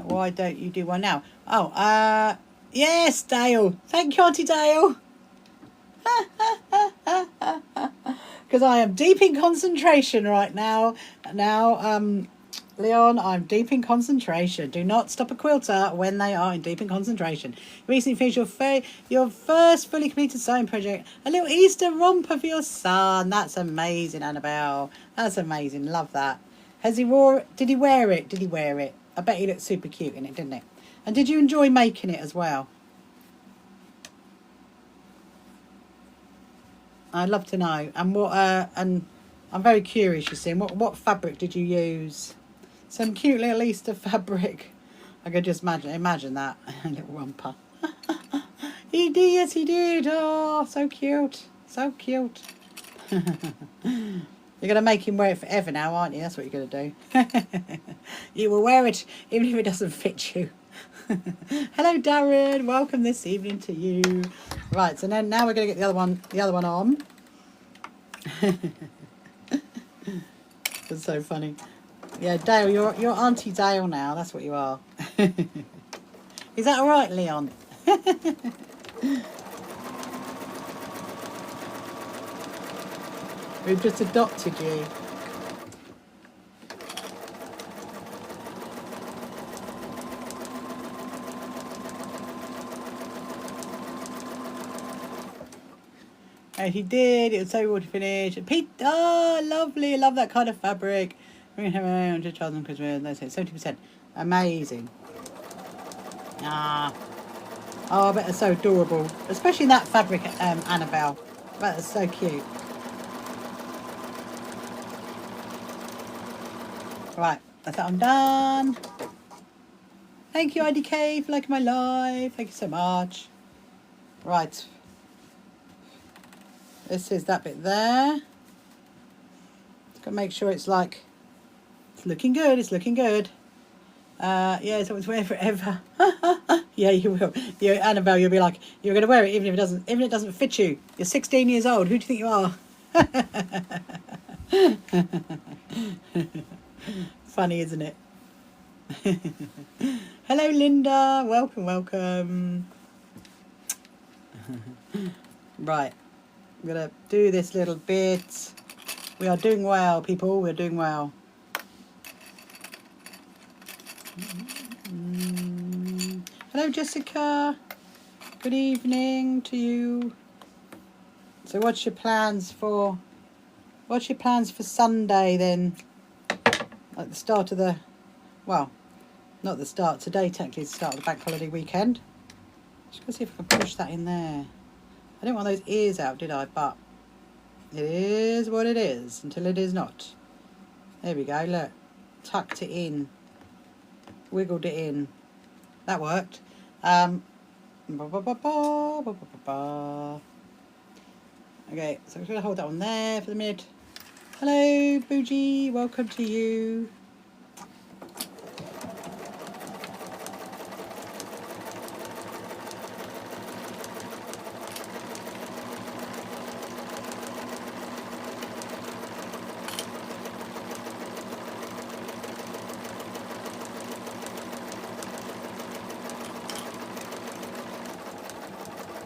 Why don't you do one now? Oh, yes, Dale. Thank you, Auntie Dale. Because I am deep in concentration right now. Leon, I'm deep in concentration. Do not stop a quilter when they are in deep in concentration. Recently finished your first fully completed sewing project. A little Easter romper for your son. That's amazing, Annabelle. That's amazing. Love that. Did he wear it? Did he wear it? I bet he looked super cute in it, didn't he? And did you enjoy making it as well? I'd love to know. And what? And I'm very curious. You see, what fabric did you use? Some cute little Easter fabric. I could just imagine that. A little romper. He did, yes he did. Oh, so cute. So cute. You're going to make him wear it forever now, aren't you? That's what you're going to do. You will wear it even if it doesn't fit you. Hello, Darren. Welcome this evening to you. Right, so then now we're going to get the other one on. That's so funny. Yeah, Dale, you're Auntie Dale now. That's what you are. Is that all right, Leon? We've just adopted you. And he did. It was so good to finish. Pete, oh, lovely. I love that kind of fabric. We're going to have around 100,000 because we're 70%. Amazing. Ah. Oh, I bet it's so adorable. Especially that fabric, Annabelle. I bet it's so cute. Right, that's that. I'm done. Thank you, IDK, for liking my live. Thank you so much. Right. This is that bit there. Just gotta make sure it's like, it's looking good. It's looking good. Yeah, so it's wear forever. Yeah, you will. You, Annabelle, you'll be like, you're gonna wear it even if it doesn't fit you. You're 16 years old. Who do you think you are? Funny, isn't it? Hello, Linda. Welcome, welcome. Right, I'm gonna do this little bit. We are doing well, people. We're doing well. Hello, Jessica. Good evening to you. So, what's your plans for Sunday then? At the start of the, well, not the start, today technically is the start of the bank holiday weekend. Just gonna see if I can push that in there. I didn't want those ears out, did I? But it is what it is until it is not. There we go, look. Tucked it in. Wiggled it in. That worked. Okay, so I'm going to hold that one there for the minute. Hello, Bougie. Welcome to you.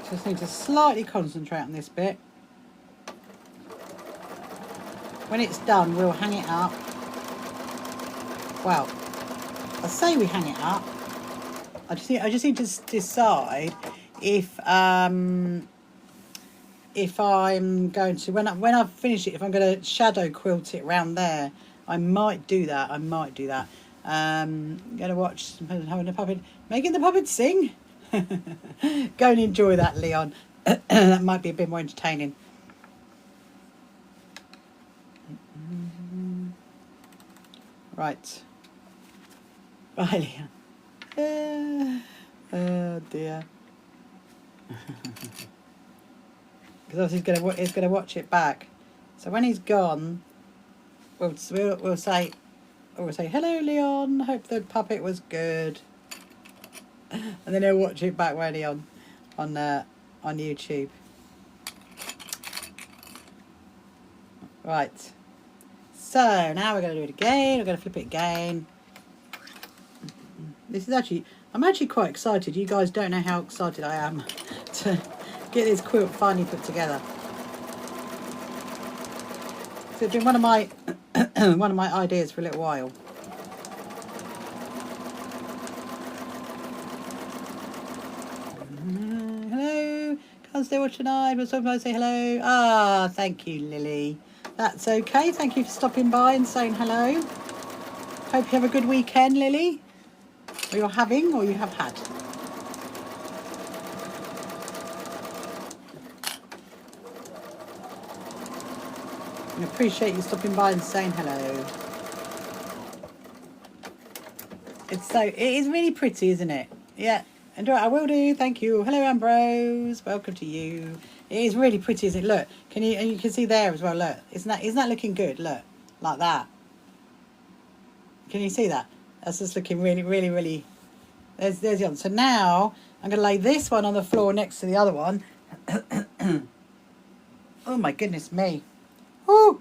Just need to slightly concentrate on this bit. When it's done, we'll hang it up. Well, I say we hang it up. I just need to decide if I'm going to, when I finish it, if I'm going to shadow quilt it round there. I might do that. I'm going to watch having a puppet, making the puppet sing. Go and enjoy that, Leon. That might be a bit more entertaining. Right. Bye, Leon. Oh dear. Because obviously he's gonna watch it back. So when he's gone, we'll say hello, Leon. Hope the puppet was good. And then he'll watch it back, won't he, on YouTube. Right. So now we're going to do it again. We're going to flip it again. This is actually, I'm actually quite excited. You guys don't know how excited I am to get this quilt finally put together. So it's been one of my ideas for a little while. Hello, can't stay watching tonight, but sometimes say hello. Ah, thank you, Lily. That's okay. Thank you for stopping by and saying hello. Hope you have a good weekend, Lily. Or you're having, or you have had. I appreciate you stopping by and saying hello. It is really pretty, isn't it? Yeah. And I will do. Thank you. Hello, Ambrose. Welcome to you. It is really pretty, isn't it? Look, can you, and you can see there as well, look. Isn't that looking good? Look, like that. Can you see that? That's just looking really, really, really... There's the other. So now I'm going to lay this one on the floor next to the other one. Oh my goodness me. Woo!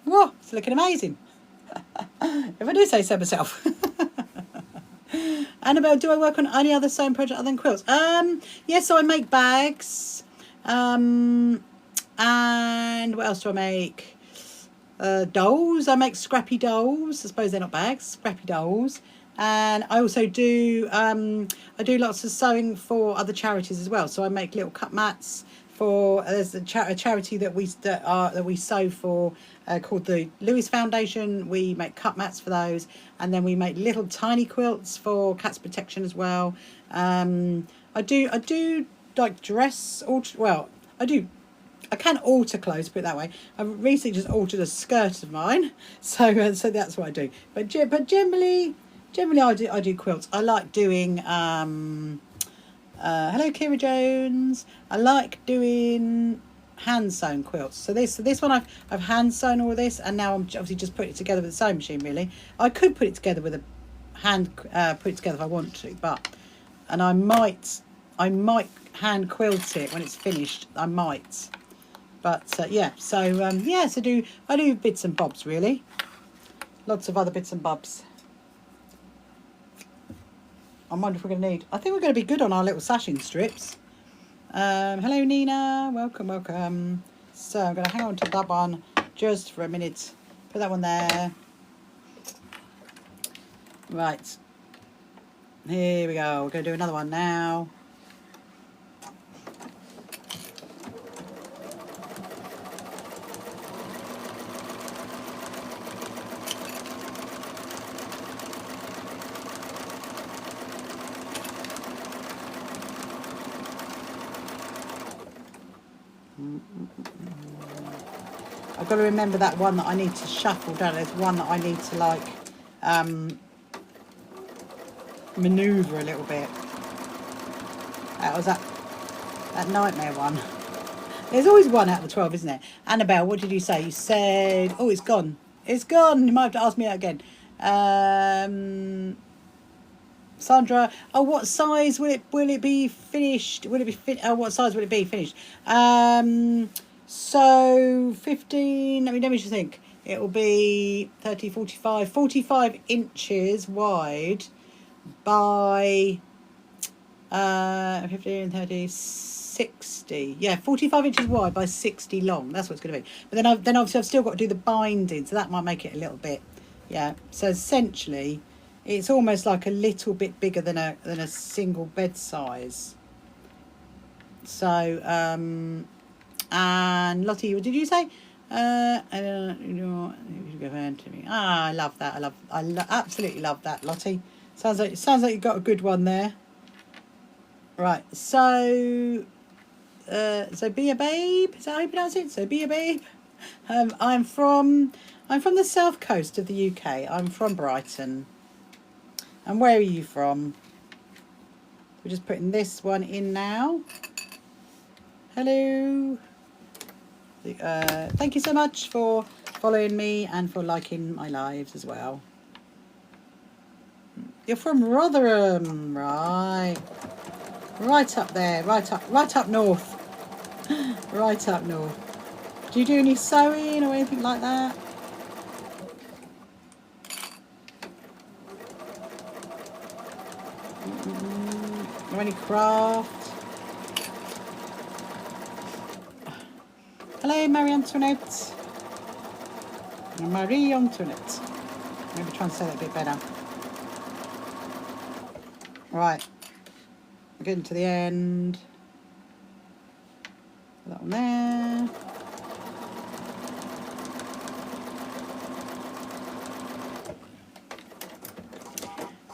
Whoa, it's looking amazing. If I do say so myself. Annabelle, do I work on any other sewing project other than quilts? Yes, so I make bags. And what else do I make? Dolls. I make scrappy dolls. I suppose they're not bags, scrappy dolls. And I also do I do lots of sewing for other charities as well. So I make little cut mats for there's a charity that we sew for called the Lewis Foundation. We make cut mats for those, and then we make little tiny quilts for cats protection as well. I do like dress well. I can alter clothes, put it that way. I've recently just altered a skirt of mine, so that's what I do. But generally I do quilts. I like doing hello Kira Jones. I like doing hand sewn quilts. So this one I've hand sewn all this, and now I'm obviously just putting it together with a sewing machine. Really, I could put it together with a hand put it together if I want to, and I might hand quilt it when it's finished. I might, but yeah. So yeah. So I do bits and bobs really. Lots of other bits and bobs. I wonder if we're going to need... I think we're going to be good on our little sashing strips. Hello, Nina. Welcome. So I'm going to hang on to that one just for a minute. Put that one there. Right. Here we go. We're going to do another one now. I've got to remember that one that I need to shuffle down. There's one that I need to like manoeuvre a little bit. That was that nightmare one. There's always one out of the 12, isn't there? Annabelle, what did you say? You said, oh, it's gone. It's gone. You might have to ask me that again. Sandra, oh, what size will it be finished? Will it be what size will it be finished? So 15, let me just think. It will be 30, 45 inches wide by 15, 30, 60. Yeah, 45 inches wide by 60 long. That's what it's going to be. But then obviously I've still got to do the binding, so that might make it a little bit. Yeah. So essentially, it's almost like a little bit bigger than a single bed size. So and Lottie, what did you say? I love that. I absolutely love that, Lottie. Sounds like you've got a good one there. Right. So be a babe. Is that how you pronounce it? So be a babe. I'm from the south coast of the UK. I'm from Brighton. And where are you from? We're just putting this one in now. Hello. Thank you so much for following me and for liking my lives as well. You're from Rotherham, right? Right up there, right up north. Right up north. Do you do any sewing or anything like that? Or any craft? Hello, Marie Antoinette. Marie Antoinette. Maybe try and say that a bit better. Right. We're getting to the end. Put that one there.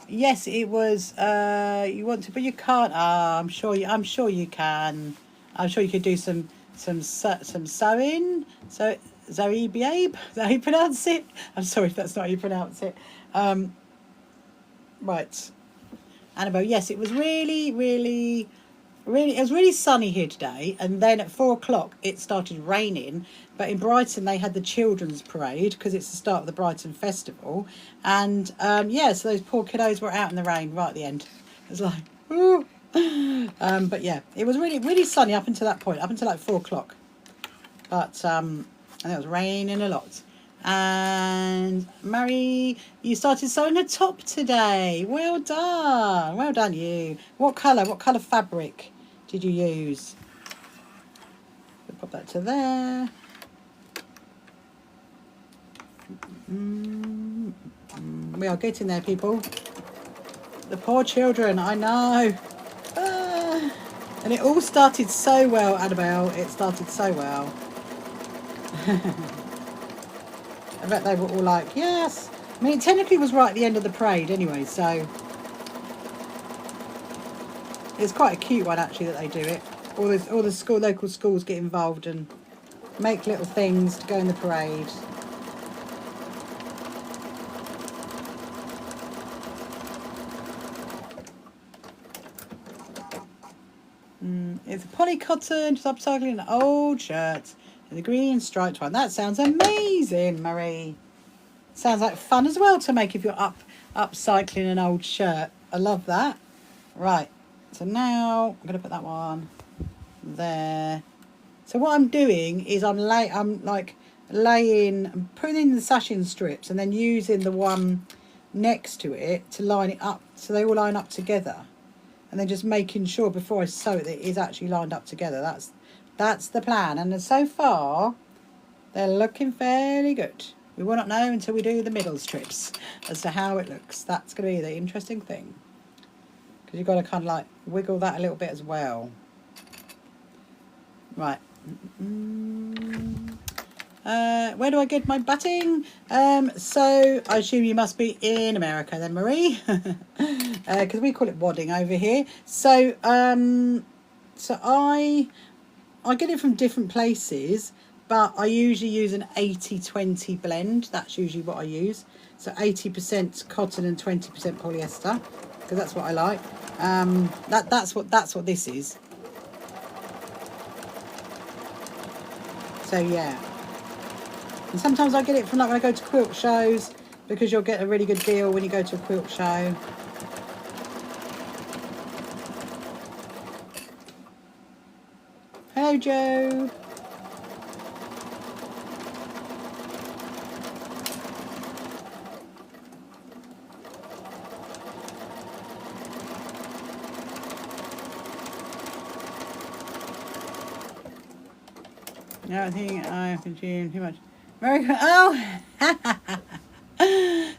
Yes, it was. You want to, but you can't. I'm sure you can. I'm sure you could do some sewing. So Zoe Babe, is that how you pronounce it? I'm sorry if that's not how you pronounce it. Right, Annabelle. Yes, it was really It was really sunny here today, and then at 4 o'clock it started raining. But in Brighton they had the children's parade because it's the start of the Brighton festival, and yeah, so those poor kiddos were out in the rain right at the end. It was like, ooh. But yeah, it was really sunny up until that point, up until like 4 o'clock. But and it was raining a lot. And Mary, you started sewing a top today. Well done you. What colour fabric did you use? We'll pop that to there. We are getting there, people. The poor children, I know. And it all started so well, Annabelle. It started so well. I bet they were all like, yes. I mean, it technically was right at the end of the parade anyway, so it's quite a cute one actually that they do it. All the local schools get involved and make little things to go in the parade. It's a poly cotton, just upcycling an old shirt. The green striped one. That sounds amazing, Marie. Sounds like fun as well to make if you're upcycling an old shirt. I love that. Right. So now I'm going to put that one there. So what I'm doing is I'm putting the sashing strips and then using the one next to it to line it up so they all line up together. And then just making sure before I sew it that it is actually lined up together. That's the plan, and so far they're looking fairly good. We will not know until we do the middle strips as to how it looks. That's going to be the interesting thing, because you've got to kind of like wiggle that a little bit as well. Right. Where do I get my batting? So I assume you must be in America then, Marie, because we call it wadding over here. So I get it from different places, but I usually use an 80-20 blend. That's usually what I use. So 80% cotton and 20% polyester, because that's what I like. That's what this is. So yeah. And sometimes I get it from like when I go to quilt shows, because you'll get a really good deal when you go to a quilt show. Hello, Joe. I think I have consumed too much. Oh,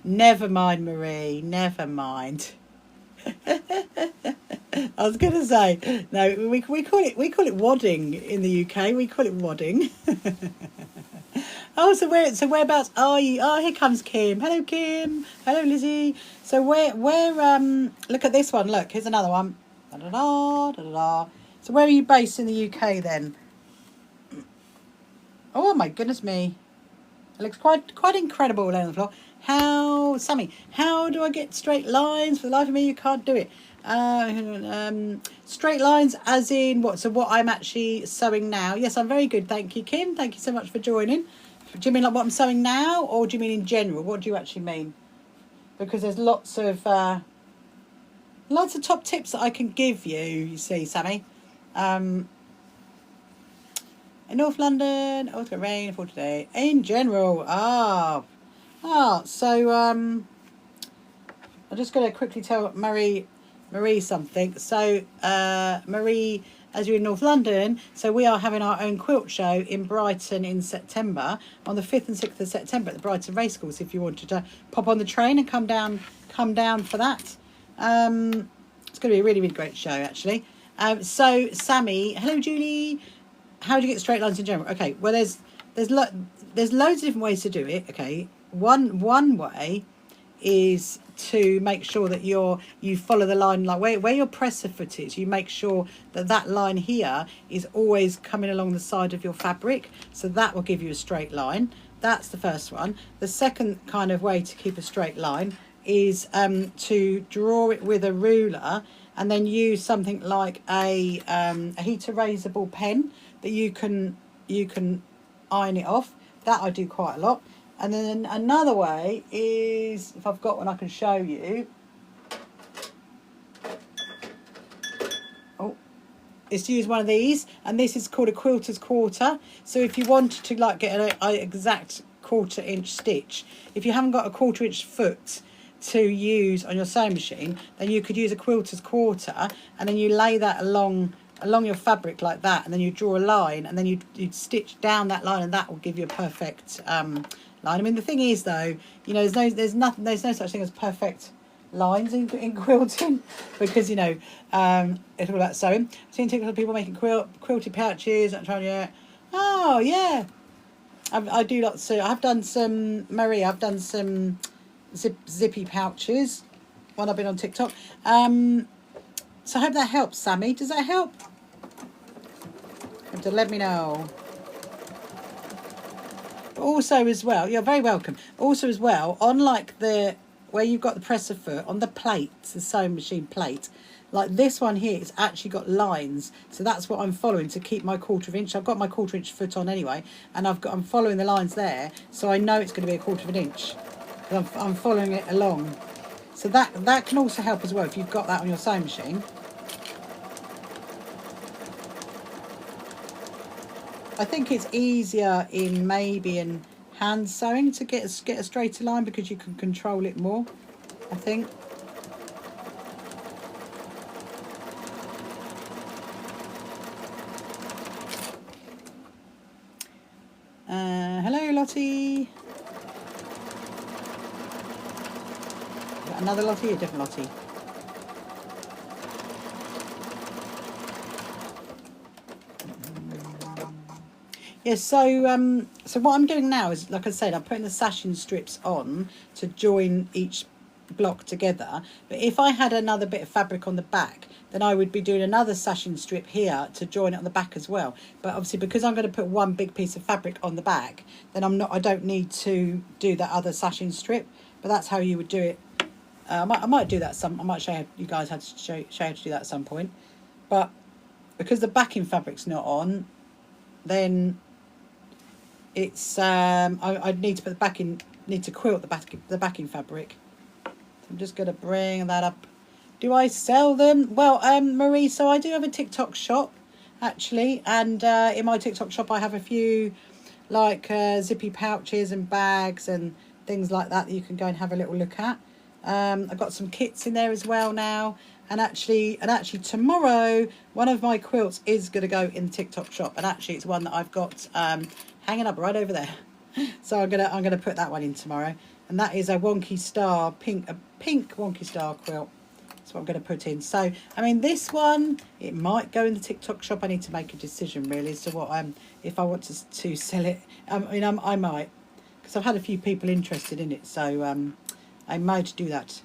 never mind, Marie. Never mind. I was going to say, no, we call it wadding in the UK. We call it wadding. Oh, so whereabouts are you? Oh, here comes Kim. Hello, Kim. Hello, Lizzie. So where look at this one. Look, here's another one. Da da da da da. So where are you based in the UK then? Oh my goodness me. It looks quite incredible laying on the floor. Sammy, how do I get straight lines? For the life of me, you can't do it. Straight lines as in what? So what I'm actually sewing now. Yes, I'm very good. Thank you, Kim. Thank you so much for joining. Do you mean like what I'm sewing now, or do you mean in general? What do you actually mean? Because there's lots of top tips that I can give you. You see, Sammy. In North London, it's going to rain for today. In general, so I'm just going to quickly tell Marie something. So Marie, as you're in North London, so we are having our own quilt show in Brighton in September, on the 5th and 6th of September at the Brighton Racecourse. If you wanted to pop on the train and come down for that, it's going to be a really, really great show actually. So Sammy, hello Julie. How do you get straight lines in general? Okay, well there's loads of different ways to do it. Okay, one way is to make sure that you follow the line, like where your presser foot is. You make sure that line here is always coming along the side of your fabric, so that will give you a straight line. That's the first one. The second kind of way to keep a straight line is to draw it with a ruler and then use something like a heat erasable pen that you can iron it off. That I do quite a lot. And then another way is, if I've got one I can show you. Oh, is to use one of these, and this is called a quilter's quarter. So if you wanted to like get an exact 1/4 inch stitch, if you haven't got a 1/4 inch foot to use on your sewing machine, then you could use a quilter's quarter, and then you lay that along your fabric like that, and then you draw a line, and then you'd stitch down that line, and that will give you a perfect line. I mean, the thing is though, you know, there's no such thing as perfect lines in quilting, because you know it's all about sewing. I've seen TikTok of people making quilted pouches. I'm trying to, oh yeah, I do lots of, I've done some, Marie, I've done some zippy pouches when I've been on TikTok. So I hope that helps, Sammy. Does that help? You have to let me know. Also as well, you're very welcome. Also as well, on like the, where you've got the presser foot, on the plates, the sewing machine plate, like this one here, it's actually got lines. So that's what I'm following to keep my 1/4 inch. I've got my 1/4 inch foot on anyway, and I'm following the lines there, so I know it's going to be a 1/4 inch. I'm following it along. So that can also help as well if you've got that on your sewing machine. I think it's easier in maybe in hand sewing to get a straighter line, because you can control it more, I think. Hello Lottie. Is that another Lottie or a different Lottie? Yeah, so what I'm doing now is, like I said, I'm putting the sashing strips on to join each block together. But if I had another bit of fabric on the back, then I would be doing another sashing strip here to join it on the back as well. But obviously, because I'm going to put one big piece of fabric on the back, then I don't need to do that other sashing strip. But that's how you would do it. I might do that I might show you guys how to show you how to do that at some point. But because the backing fabric's not on, then it's I'd need to put the backing, need to quilt the backing fabric. So I'm just going to bring that up. Do I sell them? Well, Marie, so I do have a TikTok shop actually, and in my TikTok shop I have a few like zippy pouches and bags and things like that you can go and have a little look at. I've got some kits in there as well now, and actually tomorrow one of my quilts is going to go in the TikTok shop, and actually it's one that I've got hanging up right over there. So I'm gonna put that one in tomorrow, and that is a wonky star pink wonky star quilt. That's what I'm going to put in. So I mean, this one, it might go in the TikTok shop. I need to make a decision really as to what if I want to sell it. I mean, I might, because I've had a few people interested in it, so I might do that.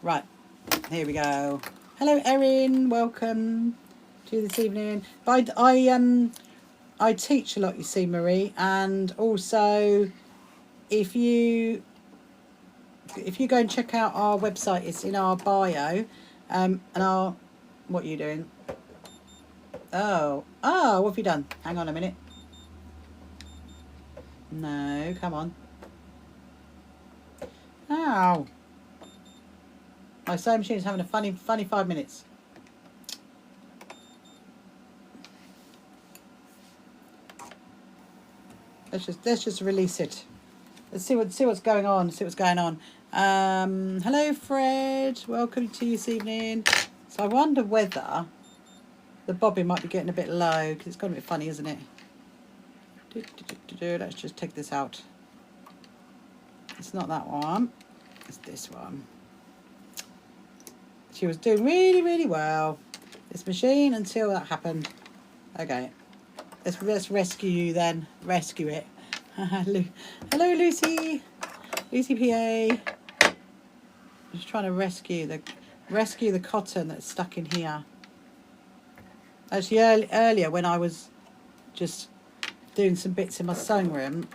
Right, here we go. Hello Erin, welcome to this evening. But I teach a lot, you see, Marie, and also if you go and check out our website, it's in our bio, and what are you doing? Oh, what have you done? Hang on a minute. No, come on. Ow. My sewing machine is having a funny 5 minutes. Let's just release it. Let's see what's going on. Hello Fred, welcome to you this evening. So I wonder whether the bobbin might be getting a bit low, because it's got a bit funny, isn't it? Let's just take this out. It's not that one, it's this one. She was doing really well, this machine, until that happened. Okay, let's rescue you then. Rescue it. Hello Lucy PA. Just trying to rescue the cotton that's stuck in here. Actually, earlier when I was just doing some bits in my sewing room.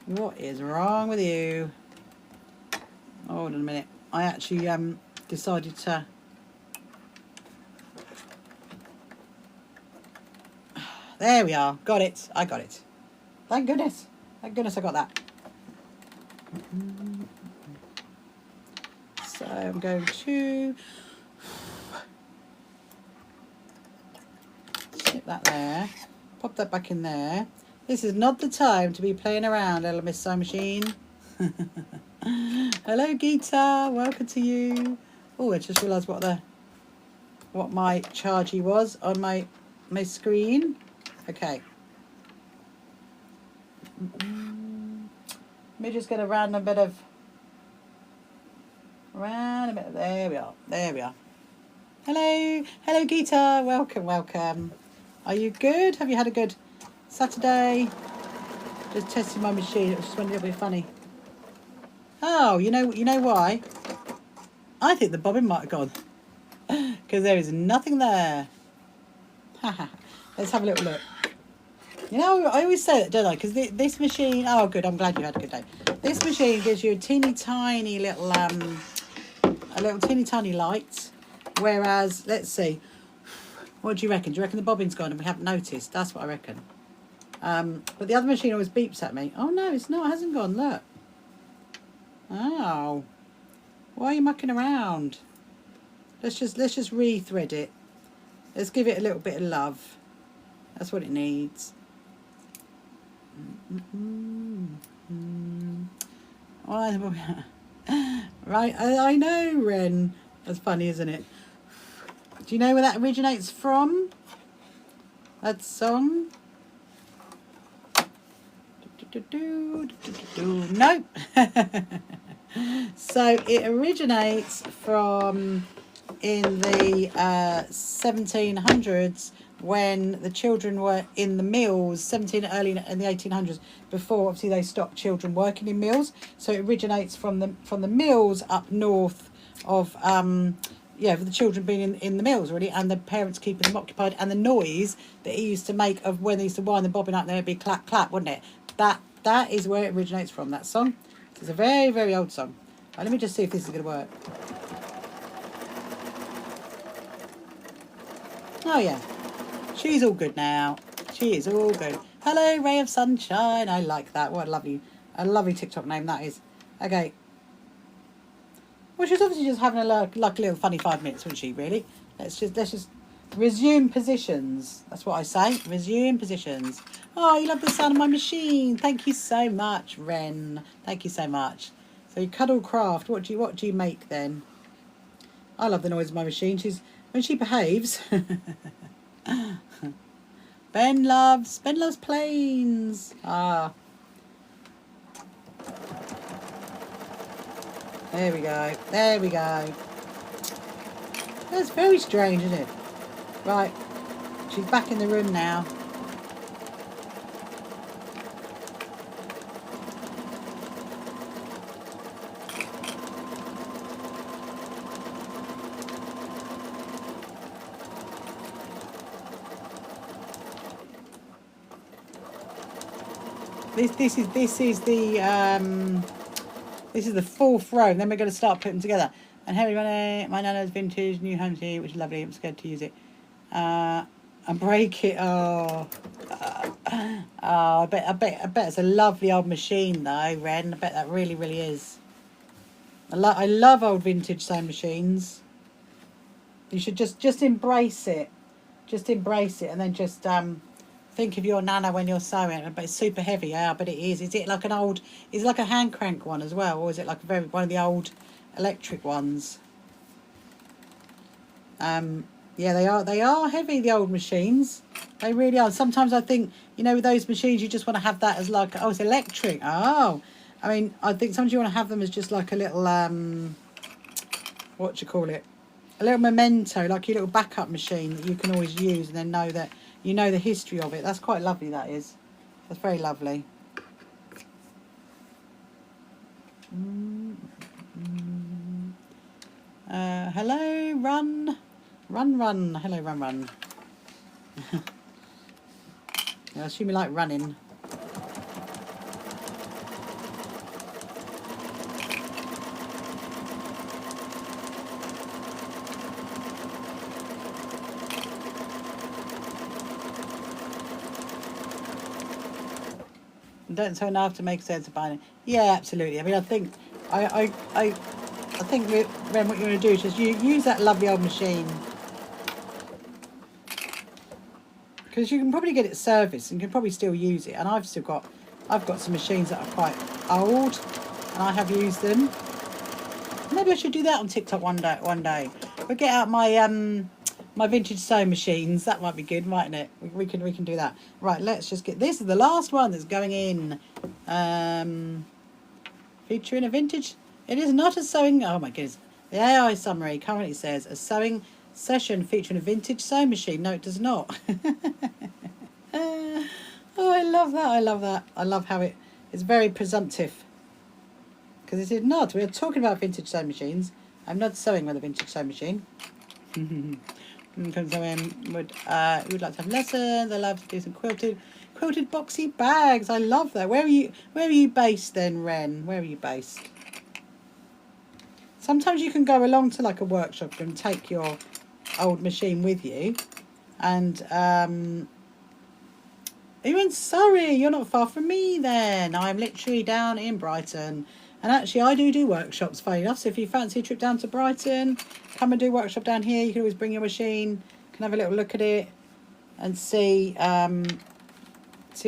What is wrong with you? Hold on a minute. I actually decided to... There we are. Got it. I got it. Thank goodness. Thank goodness I got that. So I'm going to snip that there. Pop that back in there. This is not the time to be playing around, little Miss Sewing Machine. Hello, Geeta. Welcome to you. Oh, I just realised what my chargey was on my screen. Okay. We're just going to round a bit of... There we are. There we are. Hello. Hello, Geeta. Welcome, welcome. Are you good? Have you had a good Saturday? Just testing my machine. It was just went a little bit funny. Oh, you know why? I think the bobbin might have gone. Because there is nothing there. Let's have a little look. You know, I always say that, don't I? Because this machine... Oh, good. I'm glad you had a good day. This machine gives you a teeny tiny little... teeny tiny light. Whereas, let's see. What do you reckon? Do you reckon the bobbin's gone and we haven't noticed? That's what I reckon. But the other machine always beeps at me. Oh, no, it's not. It hasn't gone. Look. Oh. Why are you mucking around? Let's just re-thread it. Let's give it a little bit of love. That's what it needs. Right, I know, Ren. That's funny, isn't it? Do you know where that originates from? That song? No. So it originates from in the 1700s when the children were in the mills, early in the 1800s, before obviously they stopped children working in mills. So it originates from the mills up north of for the children being in the mills really, and the parents keeping them occupied, and the noise that he used to make of when they used to wind the bobbin up there would be clap clap, wouldn't it? That is where it originates from, that song. It's a very, very old song. Right, let me just see if this is going to work. Oh yeah, she's all good now. She is all good. Hello, Ray of Sunshine. I like that. What a lovely TikTok name that is. Okay. Well, she's obviously just having a little funny 5 minutes, wasn't she? Really? Let's just resume positions. That's what I say. Resume positions. Oh, you love the sound of my machine. Thank you so much, Ren. Thank you so much. So you cuddle craft. What do you make then? I love the noise of my machine. When she behaves. Ben loves planes. Ah. There we go. There we go. That's very strange, isn't it? Right. She's back in the room now. This is the fourth row, and then we're going to start putting them together. And hey everybody, my Nana's vintage new home tea, which is lovely. I'm scared to use it. And break it. Oh, I bet it's a lovely old machine though, Ren. I bet that really, really is. I love old vintage sewing machines. You should just embrace it. Just embrace it, and then just think of your Nana when you're sewing. But it's super heavy, yeah, but it is. Is it like an old? Is it like a hand crank one as well, or is it like one of the old electric ones? Yeah, they are heavy, the old machines. They really are. Sometimes I think, with those machines, you just want to have that as like, oh, it's electric. Oh, I mean, I think sometimes you want to have them as just like a little what do you call it? A little memento, like your little backup machine that you can always use, and then know that you know the history of it. That's quite lovely, that is. That's very lovely. Hello, Run. Run. Hello, Run. I assume you like running. don't sew enough to make sense of buying it. Yeah, absolutely. I mean, I think I think Ren, what you're going to do is just use that lovely old machine, because you can probably get it serviced and you can probably still use it. And I've got some machines that are quite old, and I have used them. Maybe I should do that on TikTok one day. We'll get out my my vintage sewing machines. That might be good, mightn't it? We can do that. Right, let's just get this. Is the last one that's going in. Featuring a vintage. It is not a sewing. Oh my goodness. The AI summary currently says a sewing session featuring a vintage sewing machine. No, it does not. Oh, I love that. I love that. I love how it's very presumptive. Because it is not. We're talking about vintage sewing machines. I'm not sewing with a vintage sewing machine. Would like to have lessons. I love to do some quilted boxy bags. I love that. Where are you based then, Ren? Where are you based? Sometimes you can go along to like a workshop and take your old machine with you. And you're in Surrey. You're not far from me then. I'm literally down in Brighton. And actually, I do workshops, funny enough. So if you fancy a trip down to Brighton, come and do a workshop down here. You can always bring your machine, can have a little look at it and see all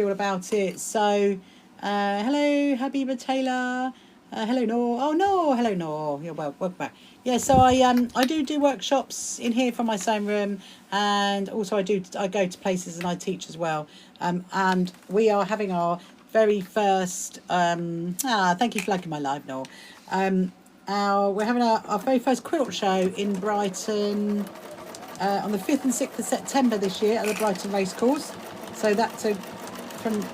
about it. So, hello, Habiba Taylor. Hello, Nor. Oh, no, hello, Nor. You're welcome back. Yeah, so I do workshops in here from my sewing room, and also I go to places and I teach as well. And we are having our very first thank you for liking my live, Noel. We're having our very first quilt show in Brighton on the 5th and 6th of September this year at the Brighton Racecourse. So that's from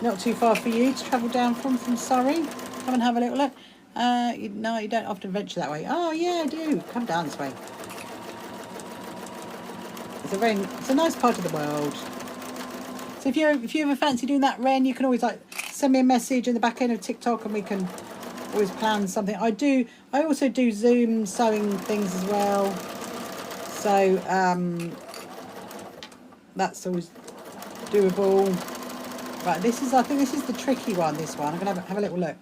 not too far for you to travel down from Surrey. Come and have a little look. No, you don't often venture that way. Oh yeah, I do. Come down this way. It's a nice part of the world. So if you ever fancy doing that, Ren, you can always like send me a message in the back end of TikTok, and we can always plan something. I also do Zoom sewing things as well. So that's always doable. Right, I think this is the tricky one. This one, I'm gonna have a little look.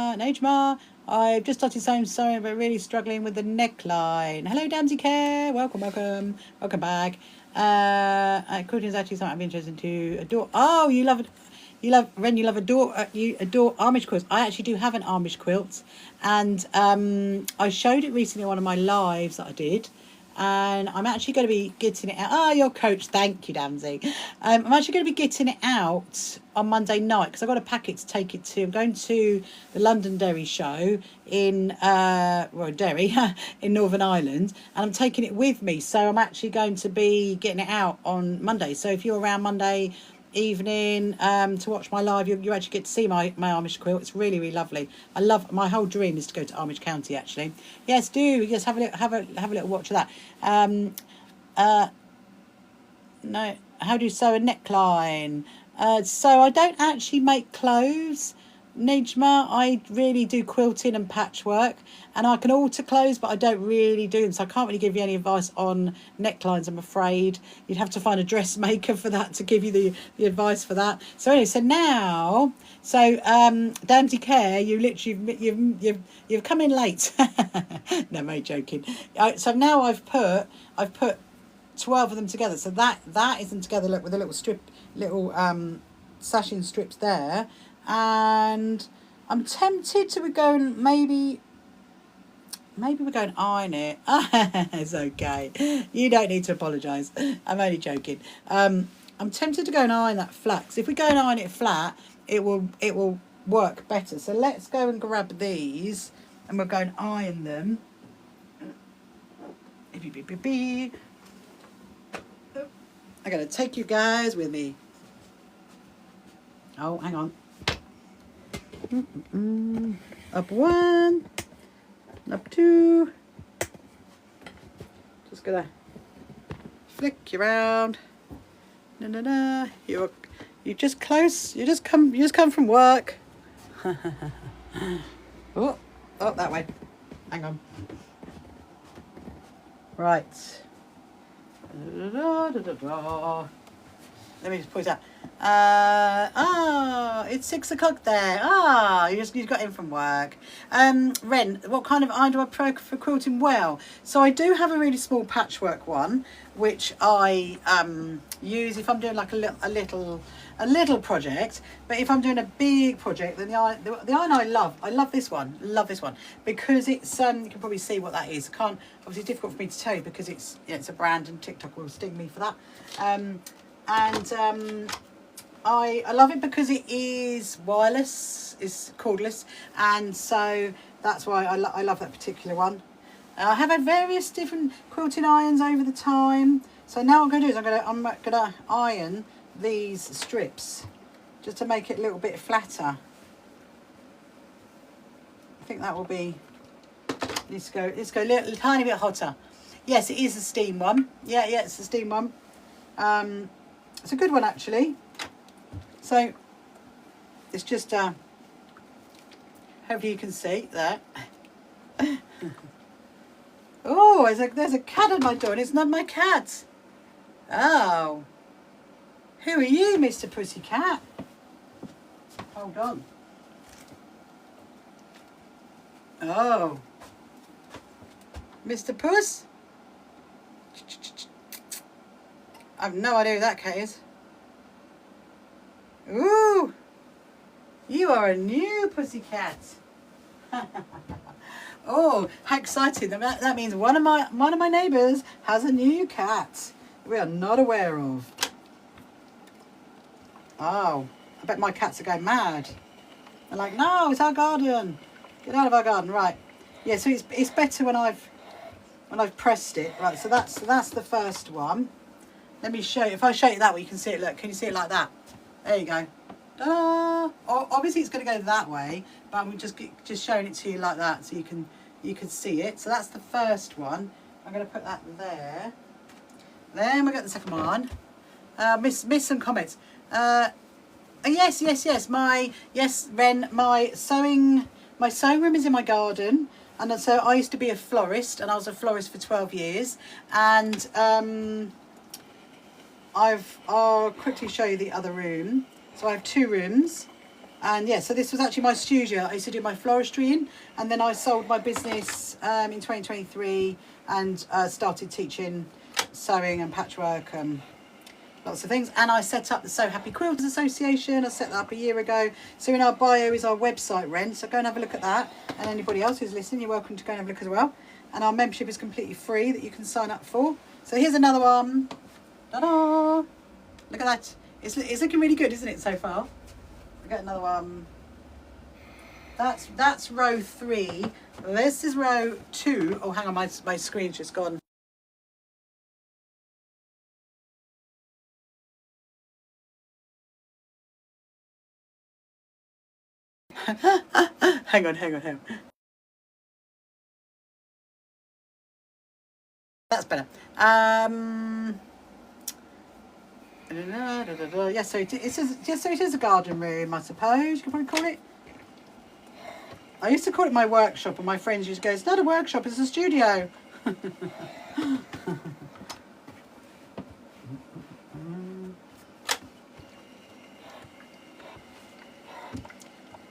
Najma, I've just started sewing, but really struggling with the neckline. Hello, Damsy Care. Welcome back. Quilting is actually something I'm interested to adore. Oh, you love Amish quilts. I actually do have an Amish quilt, and I showed it recently on one of my lives that I did. And I'm actually going to be getting it out. Oh, your coach. Thank you, Damsy. I'm actually going to be getting it out on Monday night because I've got a packet to take it to. I'm going to the Londonderry show in Derry in Northern Ireland, and I'm taking it with me. So I'm actually going to be getting it out on Monday. So if you're around Monday evening to watch my live, you actually get to see my Amish quilt. It's really, really lovely. My whole dream is to go to Amish County, actually. Yes, have a little watch of that. No, how do you sew a neckline? So I don't actually make clothes, Nejma. I really do quilting and patchwork, and I can alter clothes, but I don't really do them, so I can't really give you any advice on necklines, I'm afraid. You'd have to find a dressmaker for that to give you the advice for that. So anyway, Damsy Care, you've come in late. No, I'm only joking. So now I've put 12 of them together, so that isn't together. Look, with a little sashing strips there. And I'm tempted to go and maybe we're going to iron it. It's okay. You don't need to apologise. I'm only joking. I'm tempted to go and iron that flat. 'Cause if we go and iron it flat, it will work better. So let's go and grab these, and we'll go and iron them. I'm going to take you guys with me. Oh, hang on. Up one, up two. Just gonna flick you around. No. You just close. You just come from work. oh, that way. Hang on. Right. Let me just put it out. It's 6 o'clock there. You got in from work. Ren, what kind of iron do I prefer for quilting? Well, so I do have a really small patchwork one, which I use if I'm doing like a little project. But if I'm doing a big project, then the iron I love this one. Love this one because it's you can probably see what that is. Obviously it's difficult for me to tell you because it's a brand and TikTok will sting me for that. I love it because it is wireless, it's cordless, and so that's why I love that particular one. I have had various different quilting irons over the time. So now what I'm going to do is I'm going to iron these strips just to make it a little bit flatter. I think that will be. Let's go a little tiny bit hotter. Yes, it is a steam one. Yeah, it's a steam one. It's a good one actually. So it's just hopefully you can see that. Oh, there's a cat at my door and it's not my cat. Oh. Who are you, Mr. Pussycat? Hold on. Oh. Mr. Puss? I have no idea who that cat is. Ooh. You are a new pussycat. Oh, how exciting. That means one of my neighbours has a new cat we are not aware of. Oh, I bet my cats are going mad. They're like, no, it's our garden. Get out of our garden. Right. Yeah, so it's better when I've pressed it. Right, so that's the first one. Let me show you. If I show you that way, you can see it. Look, can you see it like that? There you go. Ta-da! Obviously, it's going to go that way, but I'm just showing it to you like that, so you can see it. So that's the first one. I'm going to put that there. Then we got the second one. Miss some comments. Yes. Ren, my sewing room is in my garden, and so I used to be a florist, and I was a florist for 12 years, and I'll quickly show you the other room. So I have 2 rooms, and yeah, so this was actually my studio. I used to do my floristry in, and then I sold my business in 2023 and started teaching sewing and patchwork and lots of things. And I set up the So Happy Quilters Association. I set that up a year ago. So in our bio is our website, Ren, so go and have a look at that. And anybody else who's listening, you're welcome to go and have a look as well. And our membership is completely free that you can sign up for. So here's another one. Ta-da! Look at that. It's looking really good, isn't it, so far? We got another one. That's row 3. This is row 2. Oh, hang on, my screen's just gone. hang on. That's better. Yes, so it is a garden room, I suppose you could probably call it. I used to call it my workshop, and my friends used to go, it's not a workshop, it's a studio.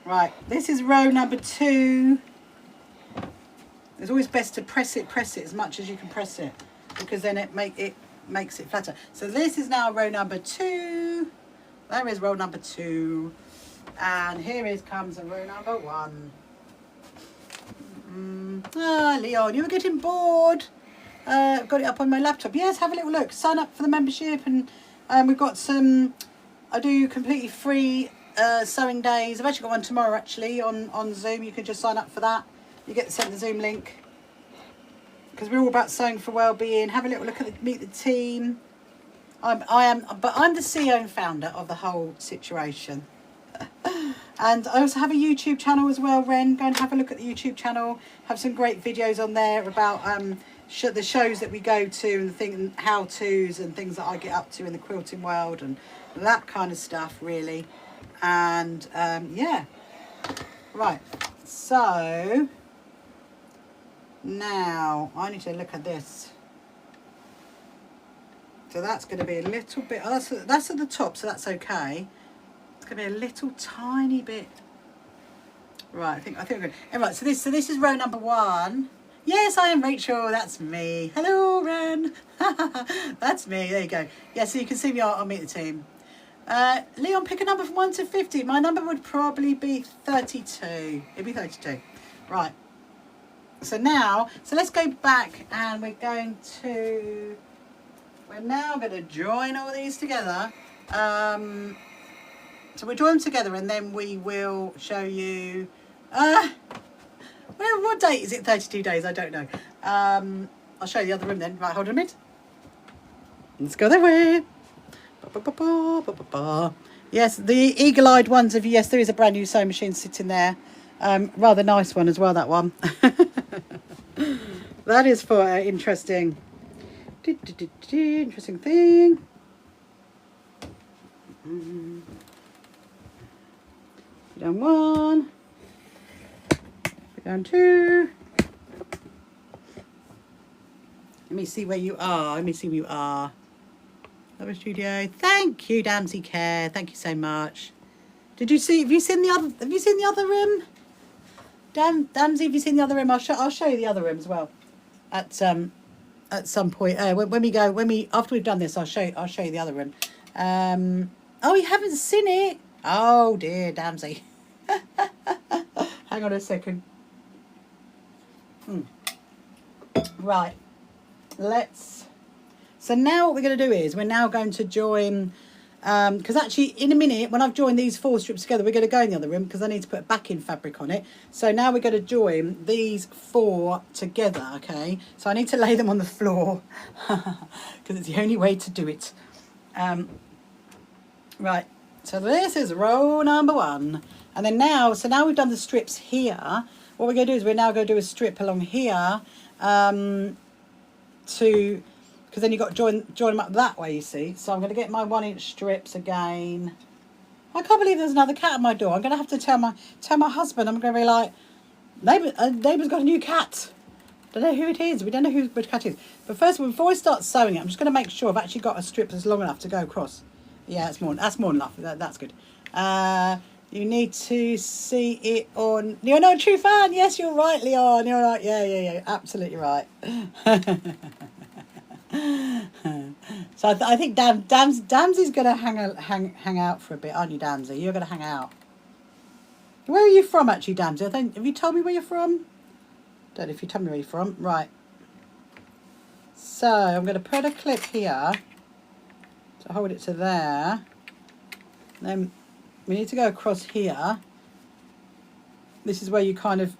Right, this is row number 2. It's always best to press it as much as you can press it, because then it makes it flatter. So this is now row number 2. There is row number 2, and here comes row number 1. Leon, you were getting bored. I've got it up on my laptop. Yes, have a little look. Sign up for the membership, and we've got some. I do completely free sewing days. I've actually got one tomorrow actually on Zoom. You can just sign up for that. You get sent the Zoom link, because we're all about sewing for well-being. Have a little look at meet the team. I'm the CEO and founder of the whole situation. And I also have a YouTube channel as well, Ren. Go and have a look at the YouTube channel. Have some great videos on there about the shows that we go to, and how-tos and things that I get up to in the quilting world and that kind of stuff, really. And yeah, right. So now I need to look at this. So that's going to be a little bit, oh, that's at the top, so that's okay. It's going to be a little tiny bit. Right, I think we're good. Right, so this is row number 1. Yes, I am Rachel. That's me. Hello, Ren. That's me. There you go. Yeah, so you can see me. I'll meet the team. Leon, pick a number from 1 to 50. My number would probably be 32. It'd be 32. Right. So now, let's go back, and we're now going to join all these together. So we'll join them together, and then we will show you. What date is it? 32 days. I don't know. I'll show you the other room then. Right, hold on a minute. Let's go that way. Yes, the eagle-eyed ones of yes, there is a brand new sewing machine sitting there. Rather nice one as well, that one. That is for interesting thing. Down 1. Down 2. Let me see where you are. Love Studio. Thank you, Damsey Care. Thank you so much. Have you seen the other room? Damsey, have you seen the other room? I'll show you the other room as well. At some point. After we've done this, I'll show you the other room. Oh, you haven't seen it? Oh dear, Damsey. Hang on a second. Right. So now what we're going to do is we're now going to join, because actually in a minute when I've joined these 4 strips together, we're going to go in the other room because I need to put backing fabric on it. So now we're going to join these 4 together, okay? So I need to lay them on the floor because it's the only way to do it. Right, so this is row number 1. And then now we've done the strips here. What we're going to do is we're now going to do a strip along here because then you've got to join them up that way, you see. So I'm going to get my 1-inch strips again. I can't believe there's another cat at my door. I'm going to have to tell my husband. I'm going to be like, neighbour's got a new cat. Don't know who it is. We don't know who the cat is. But first, before I start sewing it, I'm just going to make sure I've actually got a strip that's long enough to go across. Yeah, that's more than enough. That's good. You need to see it on. You're not a true fan. Yes, you're right, Leon. You're right. Yeah. Absolutely right. So I think Damsey's going to hang out for a bit, aren't you, Damsey? You're going to hang out. Where are you from, actually, Damsey? Have you told me where you're from? Don't know if you told me where you're from. Right. So I'm going to put a clip here to hold it to there. Then we need to go across here. This is where it's kind of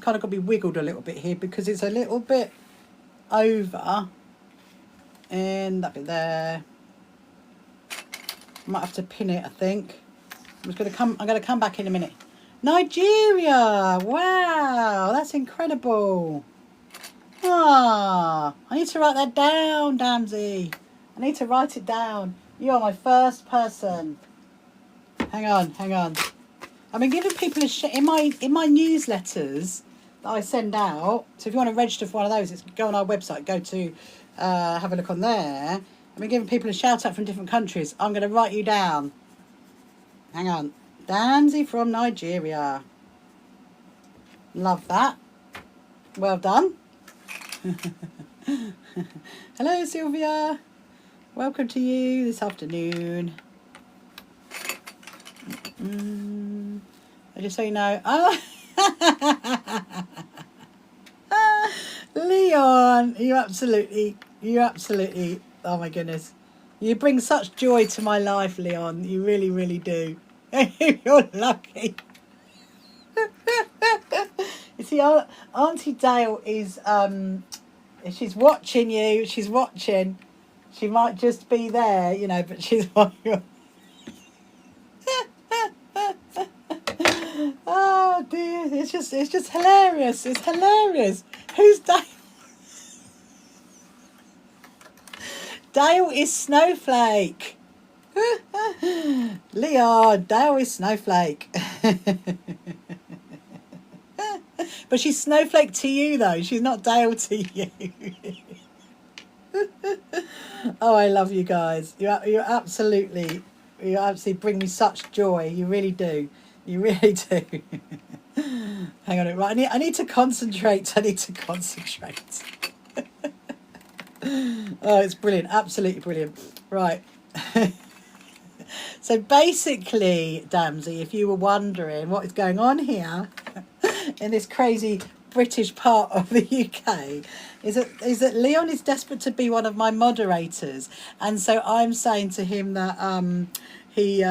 got to be wiggled a little bit here because it's a little bit over. And that bit there. Might have to pin it, I think. I'm going to come back in a minute. Nigeria! Wow, that's incredible. I need to write that down, Damsey. I need to write it down. You are my first person. Hang on. I've been giving people in my newsletters that I send out. So if you want to register for one of those, go on our website. Go to have a look on there. I've been giving people a shout out from different countries. I'm going to write you down. Hang on. Damsey from Nigeria. Love that. Well done. Hello, Sylvia. Welcome to you this afternoon. Just so you know. Oh. Leon, you absolutely, oh my goodness. You bring such joy to my life, Leon. You really, really do. You're lucky. You see, Auntie Dale is, she's watching you. She's watching. She might just be there, you know, but she's watching. Oh dear, it's just hilarious. It's hilarious. Who's Dale? Dale is Snowflake. Leon, Dale is Snowflake. But she's Snowflake to you though. She's not Dale to you. Oh, I love you guys. You absolutely bring me such joy. You really do. You really do. Hang on, right? I need to concentrate. I need to concentrate. Oh, it's brilliant. Absolutely brilliant. Right. So basically, Damsey, if you were wondering what is going on here in this crazy British part of the UK, is that Leon is desperate to be one of my moderators, and so I'm saying to him that he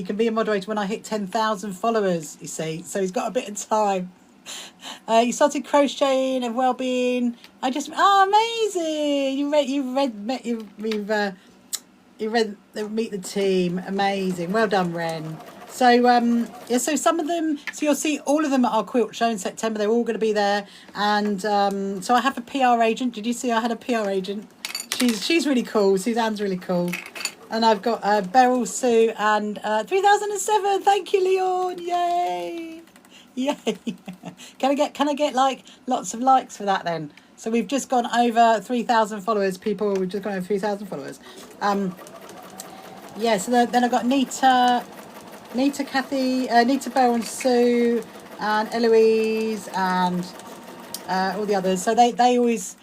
can be a moderator when I hit 10,000 followers. You see, so he's got a bit of time. You started crocheting and well-being. Amazing! You read the Meet the Team. Amazing. Well done, Ren. So yeah, so some of them, so you'll see all of them at our quilt show in September. They're all going to be there. And so I have a PR agent. Did you see I had a PR agent? She's really cool. Suzanne's really cool. And I've got Beryl, Sue, and 3007. Thank you, Leon. Yay. Yay. Can I get like lots of likes for that then? So we've just gone over 3,000 followers, people. We've just gone over 3,000 followers. Yeah, so then I've got Nita, Kathy, Nita, Beryl and Sue, and Eloise, and all the others. So they always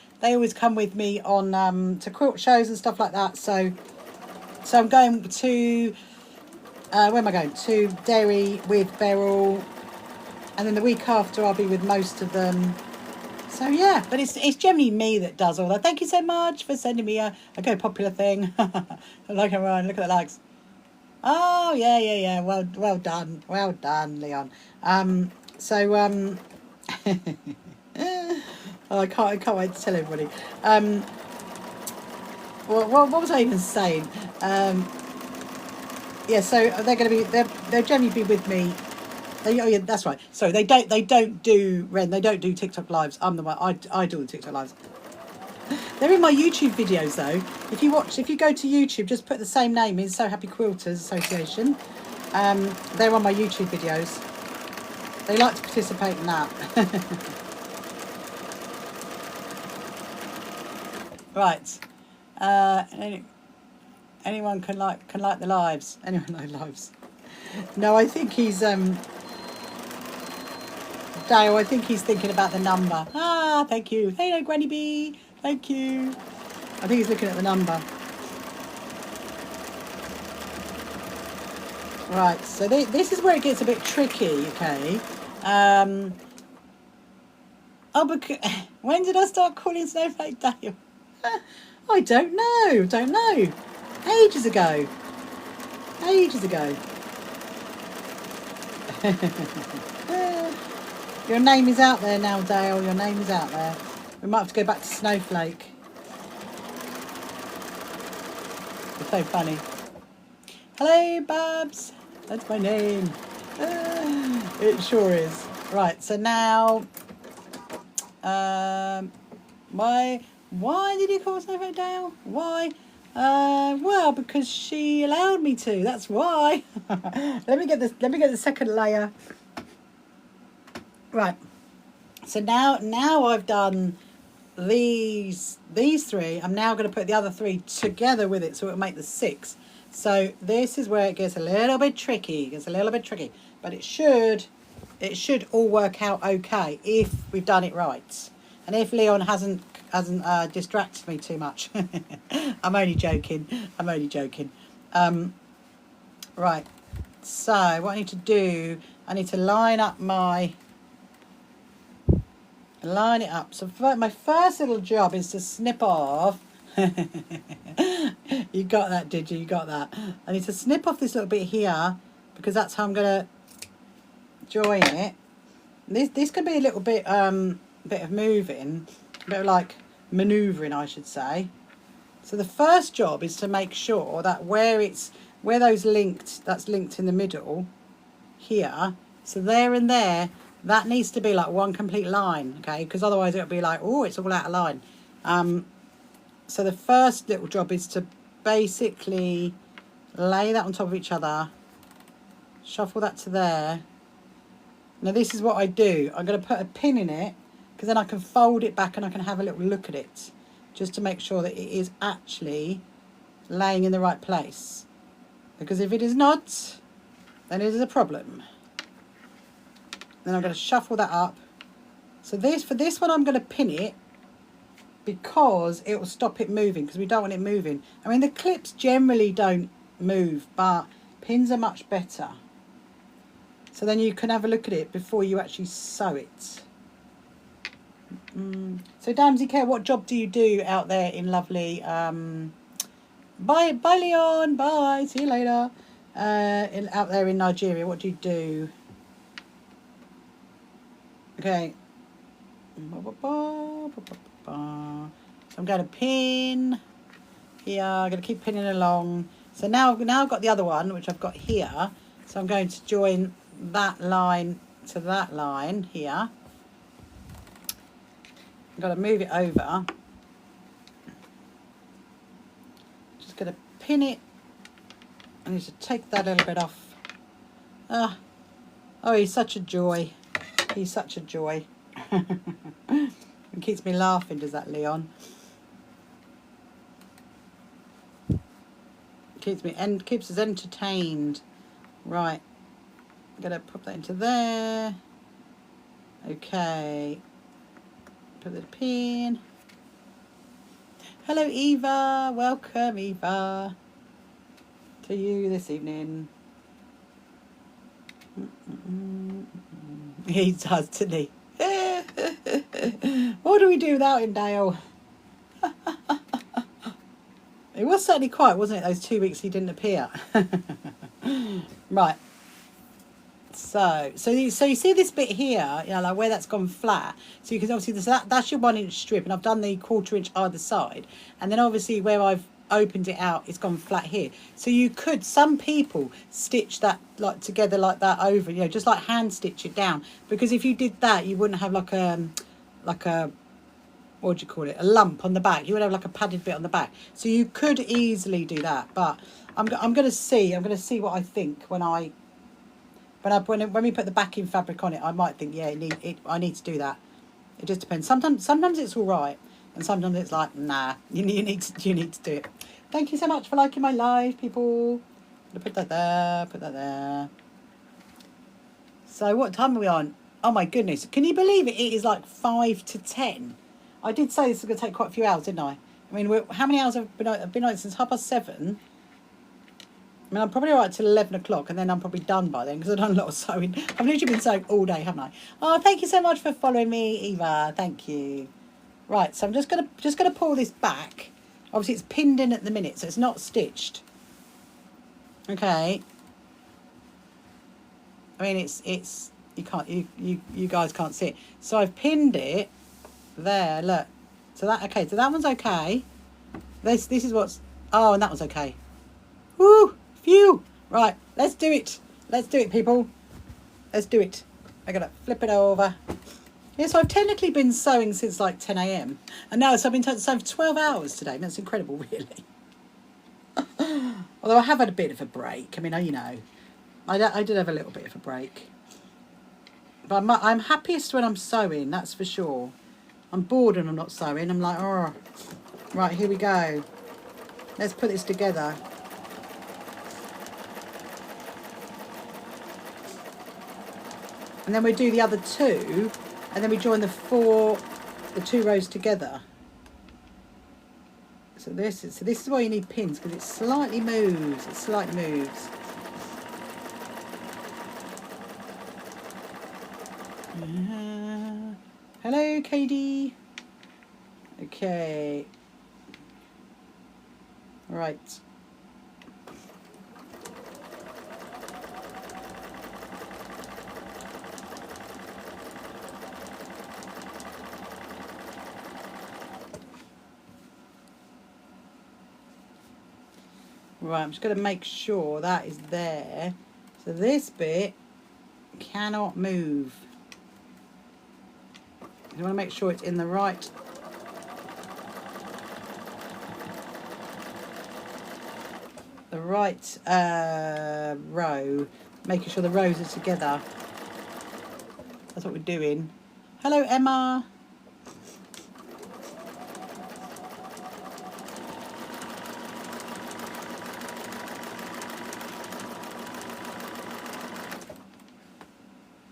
come with me on to quilt shows and stuff like that. So I'm going to where am I going? To Derry with Beryl, and then the week after I'll be with most of them. So yeah, but it's generally me that does all that. Thank you so much for sending me a Go Popular thing. Like everyone, look at the likes. Oh yeah. Well done, Leon. Oh, I can't wait to tell everybody. What was I even saying? Yeah, so they'll generally be with me. Oh yeah, that's right. So they don't do TikTok lives. I'm the one. I do the TikTok lives. They're in my YouTube videos though. If you go to YouTube, just put the same name in, So Happy Quilters Association. They're on my YouTube videos. They like to participate in that. Right. Anyone can like the lives. Anyone like lives? No, I think he's Dale, I think he's thinking about the number. Ah, thank you. Hello, Granny B. Thank you. I think he's looking at the number. Right, so this is where it gets a bit tricky, okay? Because when did I start calling Snowflake Dale? I don't know. Ages ago. Your name is out there now, Dale. Your name is out there. We might have to go back to Snowflake. It's so funny. Hello, Babs. That's my name. It sure is. Right, so now... why did you call Snowflake Dale? Why? Well, because she allowed me to. That's why. Let me get the second layer. Right. So now I've done these three. I'm now going to put the other three together with it, so it'll make the 6. So this is where it gets a little bit tricky. But it should all work out okay if we've done it right, and if Leon hasn't distracted me too much. I'm only joking. Right. So what I need to do, I need to line it up. So my first little job is to snip off. You got that, did you? You got that. I need to snip off this little bit here because that's how I'm gonna join it. This can be a little bit bit of moving, a bit of like manoeuvring, I should say. So the first job is to make sure that where those linked, that's linked in the middle here. So there and there, that needs to be like one complete line, okay? Because otherwise it'll be like, oh, it's all out of line. So the first little job is to basically lay that on top of each other, shuffle that to there. Now this is what I do. I'm going to put a pin in it because then I can fold it back and I can have a little look at it. just to make sure that it is actually laying in the right place. Because if it is not, then it is a problem. Then I'm going to shuffle that up. So for this one, I'm going to pin it because it will stop it moving, because we don't want it moving. I mean, the clips generally don't move, but pins are much better. So then you can have a look at it before you actually sew it. So Damsy Care, what job do you do out there in lovely... Bye Leon, bye, see you later. Out there in Nigeria, what do you do? Okay. So I'm going to pin here. I'm going to keep pinning along. So now I've got the other one, which I've got here. So I'm going to join that line to that line here. I've got to move it over. Just going to pin it. I need to take that a little bit off. Oh, he's such a joy. He's such a joy. It keeps me laughing, does that, Leon? Keeps us entertained. Right. I'm gonna pop that into there. Okay. Put the pin. Hello, Eva. Welcome, Eva, to you this evening. He does, doesn't he? What do we do without him, Dale? It was certainly quiet, wasn't it, those 2 weeks he didn't appear? Right. So you see this bit here, you know, like where that's gone flat. So you can obviously, that's your 1 inch strip, and I've done the 1/4 inch either side. And then obviously where I've opened it out, it's gone flat here. So you could, some people stitch that like together like that over, you know, just like hand stitch it down. Because if you did that, you wouldn't have like a what do you call it, a lump on the back. You would have like a padded bit on the back. So you could easily do that. But I'm going to see what I think when we put the backing fabric on it. I might think, yeah, I need to do that. It just depends. Sometimes it's all right, and sometimes it's like, nah, you need to do it. Thank you so much for liking my live, people. I'm gonna put that there. Put that there. So what time are we on? Oh my goodness! Can you believe it? It is like 5 to 10. I did say this was going to take quite a few hours, didn't I? I mean, how many hours have I been on it since 7:30? I mean, I'm probably all right till 11 o'clock, and then I'm probably done by then because I've done a lot of sewing. I've literally been sewing all day, haven't I? Oh, thank you so much for following me, Eva. Thank you. Right, so I'm just gonna pull this back. Obviously, it's pinned in at the minute, so it's not stitched. Okay. I mean, it's you guys can't see it. So I've pinned it there. Look. So that one's okay. This is what's. Oh, and that one's okay. Woo! Phew! Right, let's do it. Let's do it, people. Let's do it. I gotta flip it over. Yeah, so I've technically been sewing since like 10 a.m. And now, so I've been sewing for 12 hours today. And that's incredible, really. Although I have had a bit of a break. I mean, you know, I did have a little bit of a break. But I'm happiest when I'm sewing, that's for sure. I'm bored and I'm not sewing. I'm like, oh, right, here we go. Let's put this together. And then we do the other two, and then we join the 2 rows together. So this is why you need pins, because it slightly moves. It slightly moves. Hello, Katie. Okay. Right. Right, I'm just going to make sure that is there. So this bit cannot move. You want to make sure it's in the right row, making sure the rows are together. That's what we're doing. Hello, Emma.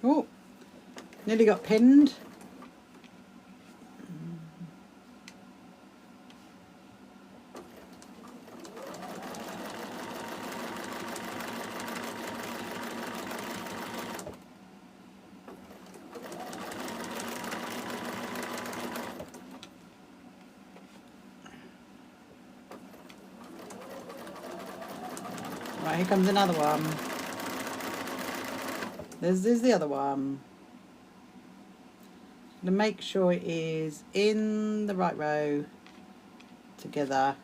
Oh, nearly got pinned. Right, here comes another one. There's the other one. I'm going to make sure it is in the right row together.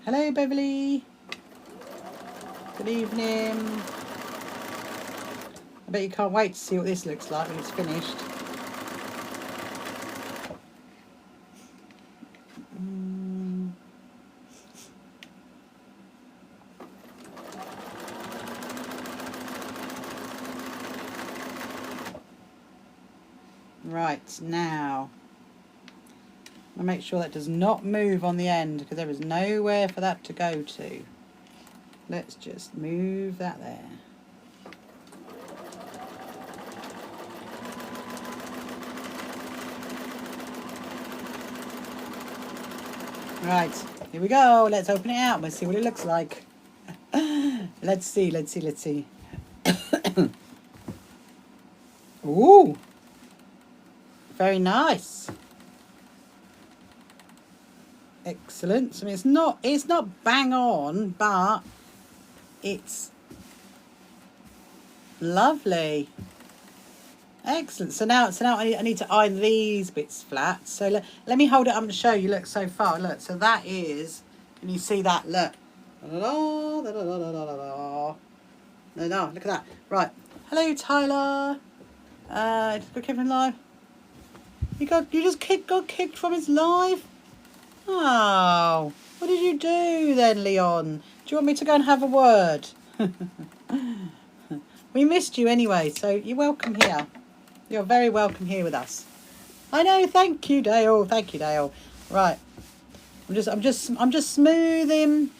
Hello, Beverly. Good evening. I bet you can't wait to see what this looks like when it's finished. Right, now I'll make sure that does not move on the end because there is nowhere for that to go to. Let's just move that there. Right, here we go. Let's open it out. Let's see what it looks like. Let's see. Ooh, very nice. Excellent. I mean, it's not bang on, but it's lovely. Excellent. So now I need to iron these bits flat. So let me hold it up and show you. Look, so far, look. So that is, can you see that? Look. No, look at that. Right. Hello, Tyler. Just got kicked from live. You just got kicked from his live? Oh, what did you do then, Leon? Do you want me to go and have a word? We missed you anyway, so you're welcome here. You're very welcome here with us. I know. Thank you, Dale. Thank you, Dale. Right. I'm just smoothing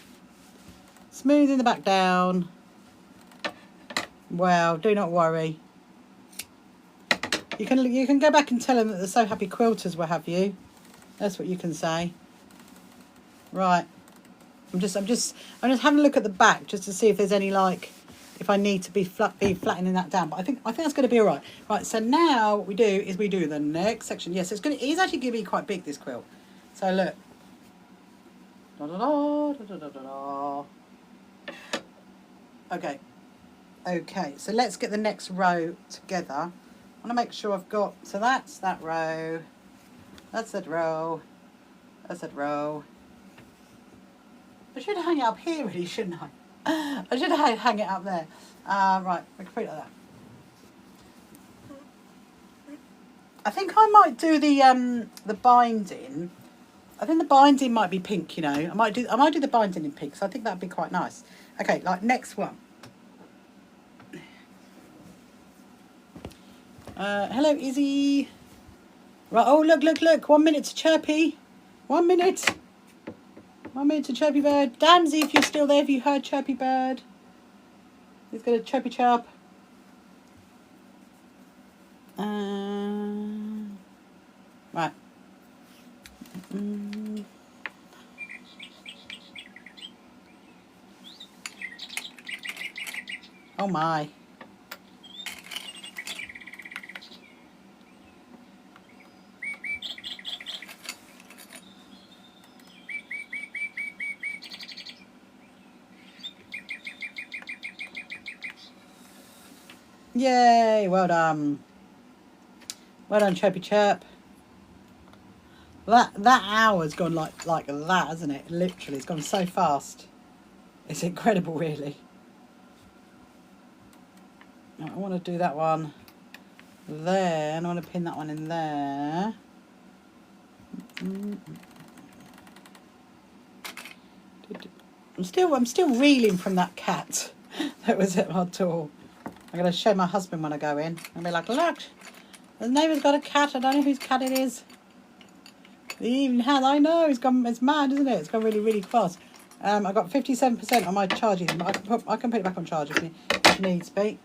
the back down. Well, do not worry. You can go back and tell them that the So Happy Quilters will have you. That's what you can say. Right. I'm just having a look at the back just to see if there's any, like, if I need to be flattening that down. But I think that's going to be all right. Right. So now what we do is we do the next section. Yes, it's actually going to be quite big, this quilt. So look. Da, da, da, da, da, da, da. Okay. Okay. So let's get the next row together. I want to make sure I've got. So that's that row. That's that row. That's that row. I should hang it up here, really, shouldn't I? I should hang it up there. Right, we can put it like that. I think I might do the binding. I think the binding might be pink. You know, I might do the binding in pink. So I think that'd be quite nice. Okay, like next one. Hello, Izzy. Right. Oh, look. 1 minute to Chirpy. 1 minute. 1 minute to Chirpy Bird. Damsy, if you're still there, have you heard Chirpy Bird? He's got a chirpy chirp. Right. Oh my. Yay, well done. Well done, Chirpy Chirp. That hour's gone like that, hasn't it? Literally, it's gone so fast. It's incredible, really. I want to do that one there, and I want to pin that one in there. I'm still reeling from that cat that was at my door. I'm going to show my husband when I go in. I'll be like, look, the neighbour's got a cat. I don't know whose cat it is. The evening hand, I know, it's mad, isn't it? It's gone really, really fast. I got 57% on my charging, but I can put it back on charge if needs be.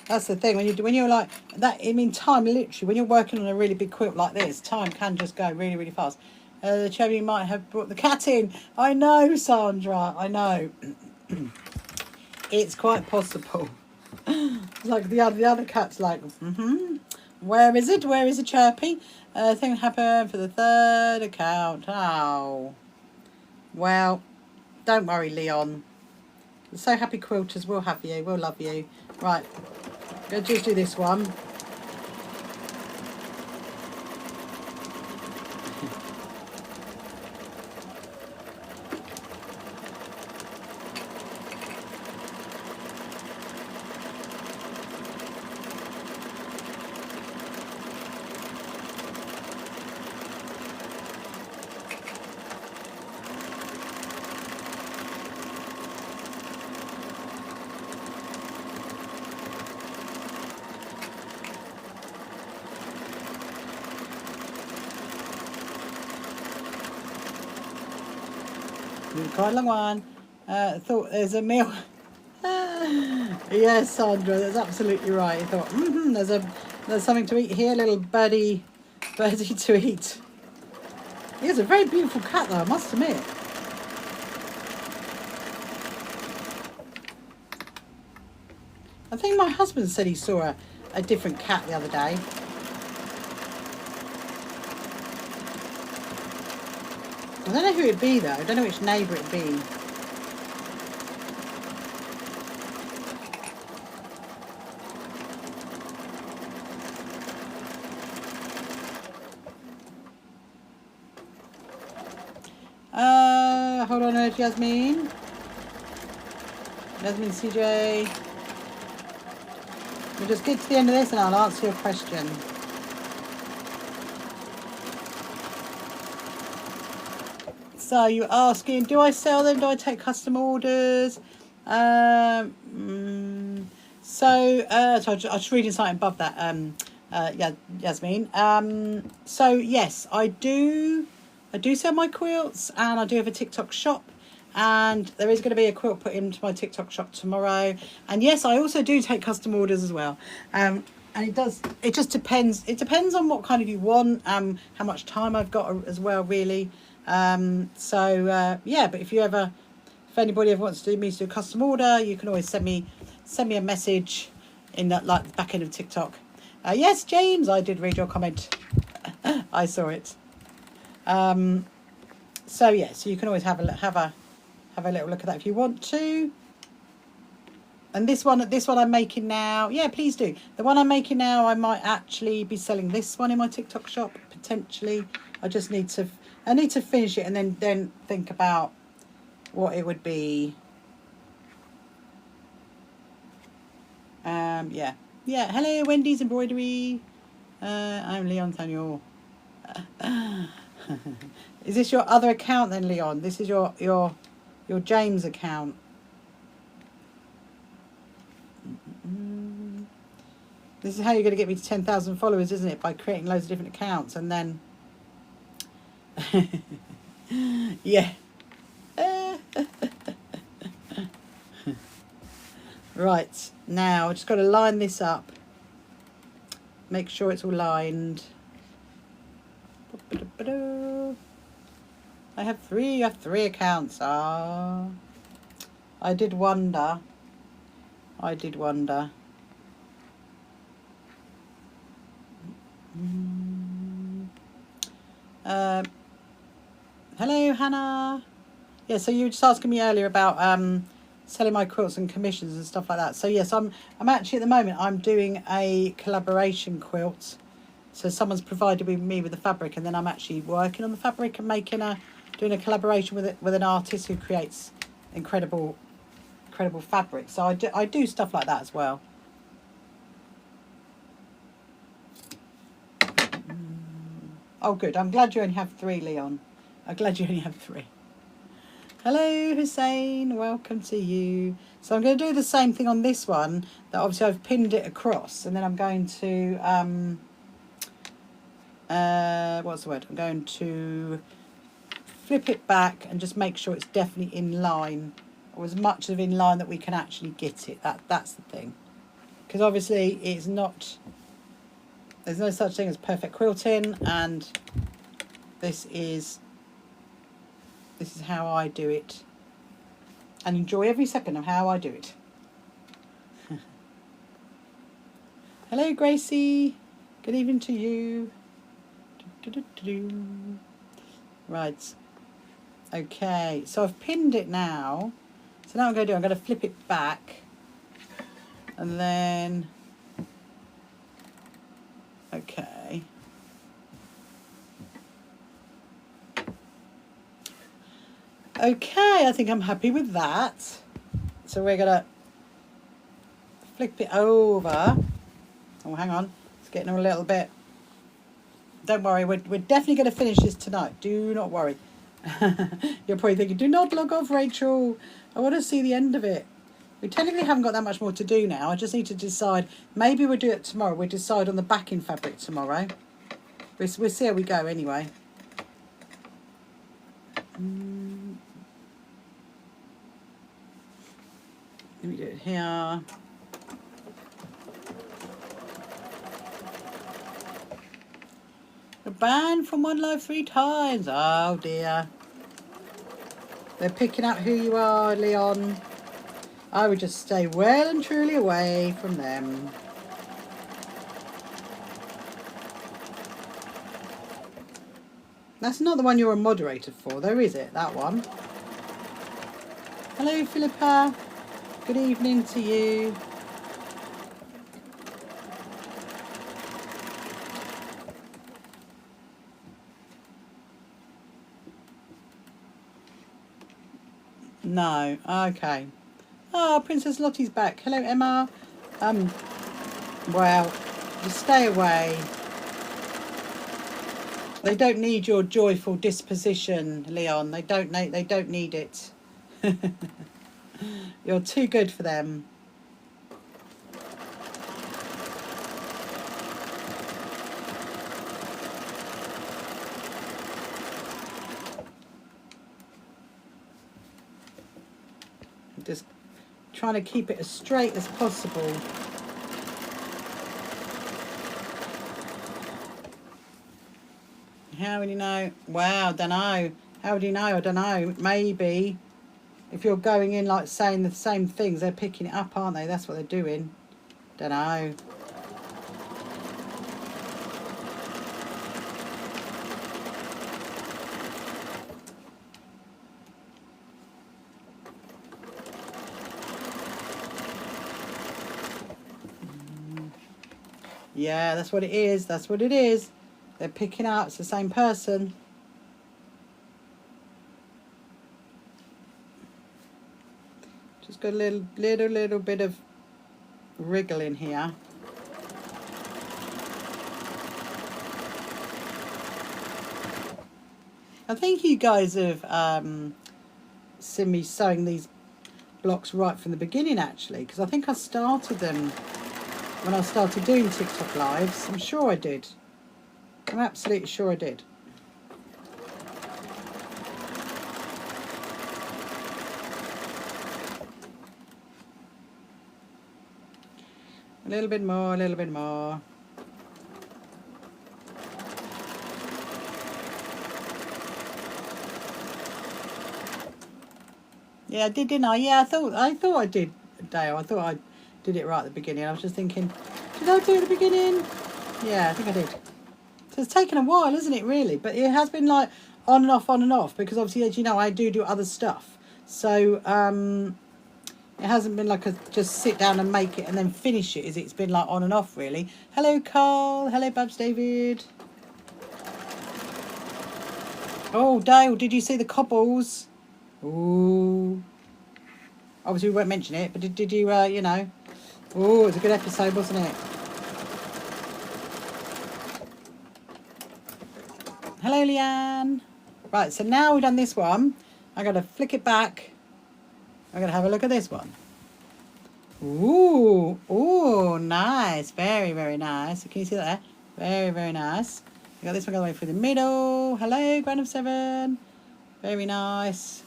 That's the thing, when you're like that, I mean, time, literally, when you're working on a really big quilt like this, time can just go really, really fast. The cherry might have brought the cat in. I know, Sandra, I know. It's quite possible. It's like the other cat's like, where is it? Where is the Chirpy? Thing happened for the third account. Oh. Well, don't worry, Leon. The So Happy Quilters will have you. We'll love you. Right. Go just do this one. Quite a long one. Thought there's a meal. Yes, Sandra, that's absolutely right. I thought, there's something to eat here, little birdie to eat. He is a very beautiful cat, though, I must admit. I think my husband said he saw a different cat the other day. I don't know who it'd be, though. I don't know which neighbour it'd be. Hold on, Jasmine. Jasmine CJ. We'll just get to the end of this and I'll answer your question. So you're asking, do I sell them? Do I take custom orders? So I was just reading something above that. Yasmin. So yes, I do sell my quilts, and I do have a TikTok shop, and there is going to be a quilt put into my TikTok shop tomorrow. And yes, I also do take custom orders as well. And it just depends. It depends on what kind of you want, how much time I've got as well, really. Yeah, but if anybody ever wants me to do a custom order, you can always send me a message in that, like, the back end of TikTok. Yes, James, I did read your comment. I saw it. So yeah, so you can always have a little look at that if you want to. And this one I'm making now, yeah, please do. The one I'm making now, I might actually be selling this one in my TikTok shop potentially. I need to finish it and then think about what it would be. Yeah. Hello, Wendy's Embroidery. I'm Leon Thaniel. Is this your other account then, Leon? This is your James account. This is how you're going to get me to 10,000 followers, isn't it? By creating loads of different accounts and then... yeah. Right, now I've just got to line this up. Make sure it's all lined. I have three accounts. I did wonder. Hello, Hannah. Yeah, so you were just asking me earlier about selling my quilts and commissions and stuff like that. So yes, I'm actually at the moment I'm doing a collaboration quilt. So someone's provided me with the fabric, and then I'm actually working on the fabric and doing a collaboration with an artist who creates incredible fabric. So I do stuff like that as well. Oh, good. I'm glad you only have 3, Leon. I'm glad you only have 3. Hello, Hussein. Welcome to you. So I'm going to do the same thing on this one. That obviously I've pinned it across, and then I'm going to what's the word? I'm going to flip it back and just make sure it's definitely in line, or as much of in line that we can actually get it. That's the thing, because obviously it's not. There's no such thing as perfect quilting, and this is how I do it, and enjoy every second of how I do it. Hello, Gracie. Good evening to you. Right. Okay, so I've pinned it now. So now I'm going to flip it back. And then... Okay. Okay, I think I'm happy with that. So we're going to flip it over. Oh, hang on. It's getting a little bit... Don't worry, we're definitely going to finish this tonight. Do not worry. You're probably thinking, do not log off, Rachel. I want to see the end of it. We technically haven't got that much more to do now. I just need to decide. Maybe we'll do it tomorrow. We'll decide on the backing fabric tomorrow. We'll see how we go anyway. Let me do it here. We're banned from One Live 3 times. Oh dear. They're picking out who you are, Leon. I would just stay well and truly away from them. That's not the one you're a moderator for, though, is it? That one. Hello, Philippa. Good evening to you. No. Okay. Oh, Princess Lottie's back. Hello, Emma. Well, just stay away. They don't need your joyful disposition, Leon. They don't need it. You're too good for them. Just trying to keep it as straight as possible. How would you know? Wow, don't know. How would you know? I don't know. Maybe if you're going in like saying the same things, they're picking it up, aren't they? That's what they're doing. Don't know. Yeah, that's what it is. That's what it is. They're picking up. It's the same person. Just got a little bit of wriggle in here. I think you guys have seen me sewing these blocks right from the beginning, actually, because I think I started them when I started doing TikTok lives. I'm sure I did. I'm absolutely sure I did. A little bit more, a little bit more. Yeah, I did, didn't I? Yeah, I thought I did, Dale. I thought I did it right at the beginning. I was just thinking, did I do it at the beginning? Yeah, I think I did. So it's taken a while, isn't it, really? But it has been like on and off, because obviously, as you know, I do other stuff. So it hasn't been like a just sit down and make it and then finish it, is it? It's been like on and off, really. Hello, Carl. Hello, Babs David. Oh, Dale, did you see the cobbles? Ooh. Obviously, we won't mention it, but did you, you know? Oh, it was a good episode, wasn't it? Hello, Leanne. Right, so now we've done this one. I'm going to flick it back. I'm going to have a look at this one. Ooh, ooh, nice. Very, very nice. Can you see that there? Very, very nice. We got this one going through the middle. Hello, Grand of 7. Very nice.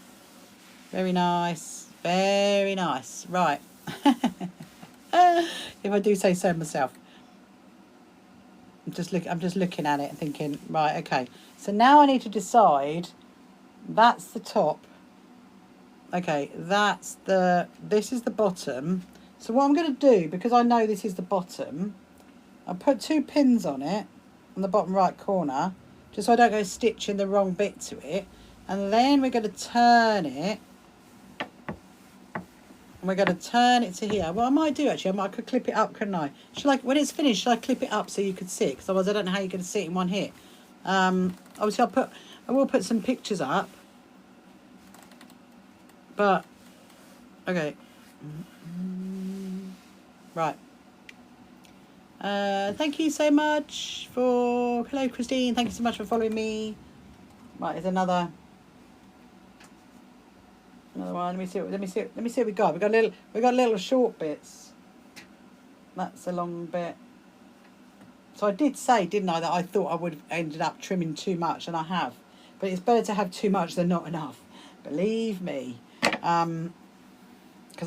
Very nice. Very nice. Right. If I do say so myself. I'm just looking at it and thinking, right, okay. So now I need to decide. That's the top. Okay, this is the bottom. So what I'm going to do, because I know this is the bottom, I'll put 2 pins on it on the bottom right corner, just so I don't go stitching the wrong bit to it. And then we're going to turn it. And we're going to turn it to here. What I might do actually, I could clip it up, couldn't I? When it's finished, should I clip it up so you could see it? Because otherwise I don't know how you're going to see it in one hit. Obviously I will put some pictures up. But, okay. Right. Thank you so much for... Hello, Christine. Thank you so much for following me. Right, there's another one. Let me see what we got. We got little short bits. That's a long bit. So I did say, didn't I, that I thought I would have ended up trimming too much, and I have. But it's better to have too much than not enough. Believe me. Because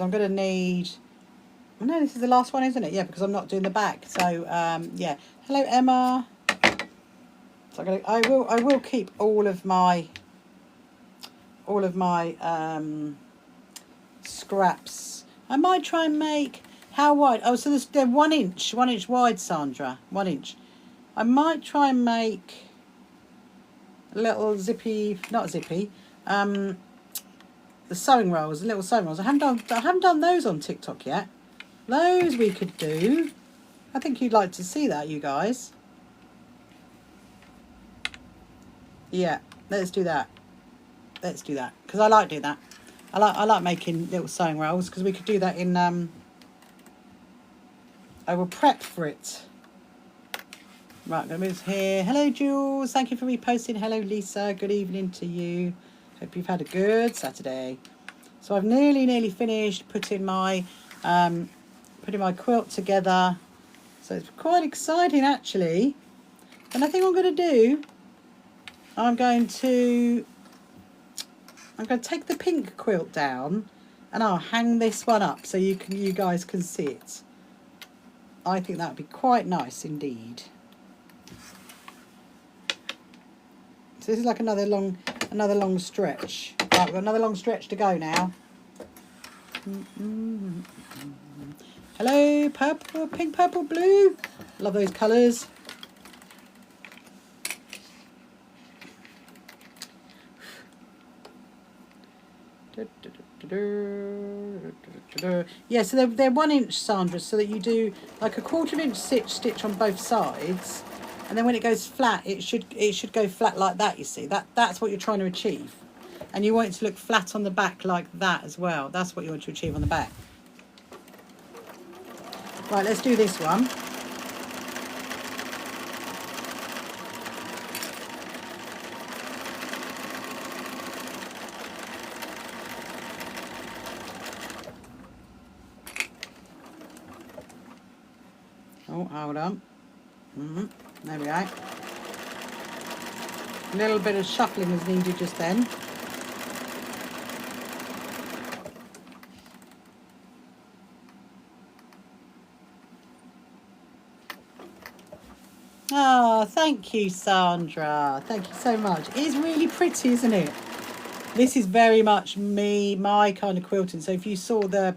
I'm going to need... Oh, no, this is the last one, isn't it? Yeah, because I'm not doing the back. So, yeah. Hello, Emma. So I will keep all of my scraps. I might try and make... How wide? Oh, so they're 1 inch. 1 inch wide, Sandra. 1 inch. I might try and make a little zippy... Not zippy. The sewing rolls, the little sewing rolls. I haven't done those on TikTok yet. Those we could do. I think you'd like to see that, you guys. Yeah, let's do that. Let's do that, because I like doing that. I like making little sewing rolls, because we could do that in. I will prep for it. Right, I'm going to move here. Hello, Jules. Thank you for reposting. Hello, Lisa. Good evening to you. Hope you've had a good Saturday. So I've nearly finished putting my quilt together. So it's quite exciting, actually. And I think I'm going to do, I'm going to take the pink quilt down, and I'll hang this one up so you guys can see it. I think that would be quite nice indeed. So this is like another long stretch. Right, we've got another long stretch to go now. Hello, purple, pink, purple, blue. Love those colours. Yeah, so they're 1 inch, Sandra, so that you do like a 1/4 inch stitch on both sides, and then when it goes flat, it should go flat like that. You see, that's what you're trying to achieve, and you want it to look flat on the back like that as well. That's what you want to achieve on the back. Right, let's do this one. Oh, hold on. There we go. A little bit of shuffling is needed just then. Oh, thank you, Sandra. Thank you so much. It's really pretty, isn't it? This is very much my kind of quilting. So if you saw the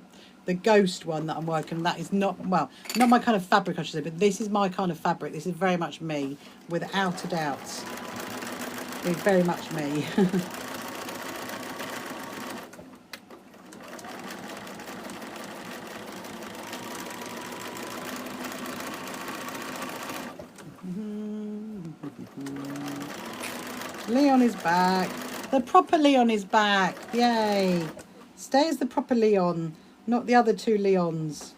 ghost one that I'm working on, that is not my kind of fabric, I should say, but this is my kind of fabric. This is very much me, without a doubt. It's very much me. Leon is back. The proper Leon is back. Yay. Stay as the proper Leon, not the other 2 Leons.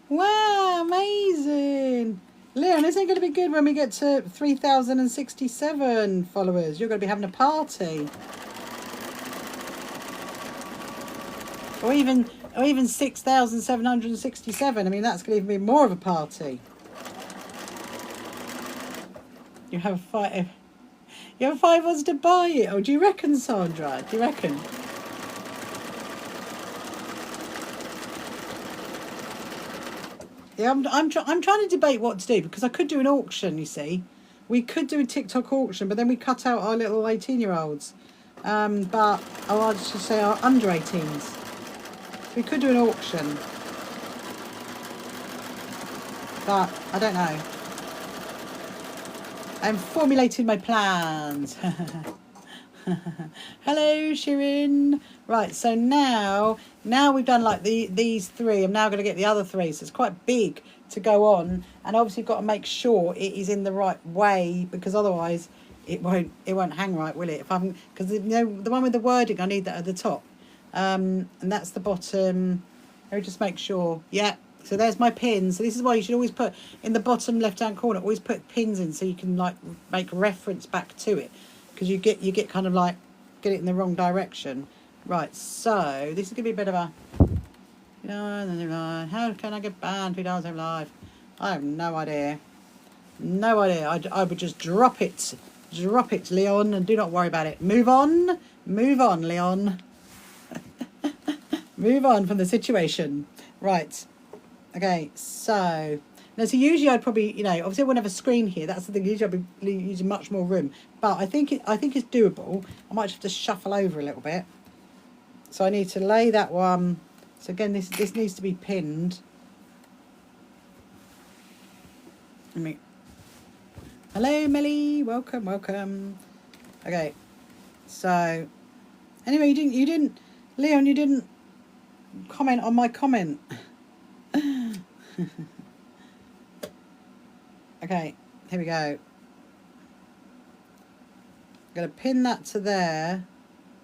Wow, amazing. Leon, isn't it going to be good when we get to 3,067 followers? You're going to be having a party. Or even 6,767. I mean, that's going to even be more of a party. You have five wants to buy it. Oh, do you reckon, Sandra? Do you reckon? Yeah, I'm trying to debate what to do, because I could do an auction, you see. We could do a TikTok auction, but then we cut out our little 18-year-olds. But I should say our under 18s. We could do an auction. But I don't know. I'm formulating my plans. Hello, Shirin. Right, so now we've done like these three. I'm now going to get the other three. So it's quite big to go on, and obviously you've got to make sure it is in the right way, because otherwise it won't hang right, will it? Because you know the one with the wording, I need that at the top, and that's the bottom. Let me just make sure. Yeah. So there's my pins. So this is why you should always put in the bottom left-hand corner. Always put pins in so you can like make reference back to it, because you get kind of like get it in the wrong direction. Right. So this is gonna be a bit of a, how can I get banned 3 times in life? I have no idea. No idea. I would just drop it, Leon, and do not worry about it. Move on, Leon. Move on from the situation. Right. Okay, so now, so usually I'd probably, obviously I wouldn't have a screen here. That's the thing. Usually I'd be using much more room, but I think it's doable. I might have to shuffle over a little bit. So I need to lay that one. So again, this needs to be pinned. Hello, Melly. Welcome. Okay. So anyway, you didn't, Leon. You didn't comment on my comment. Okay, here we go. I'm going to pin that to there.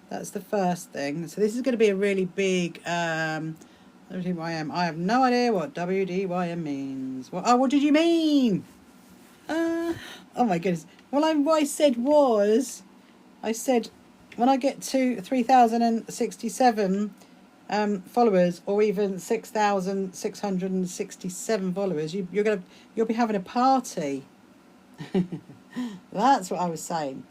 That's the first thing. So this is going to be a really big WDYM. I have no idea what WDYM means. What did you mean? Oh my goodness. Well, what I said was, when I get to 3,067 followers, or even 6,667 followers, you'll be having a party. That's what I was saying.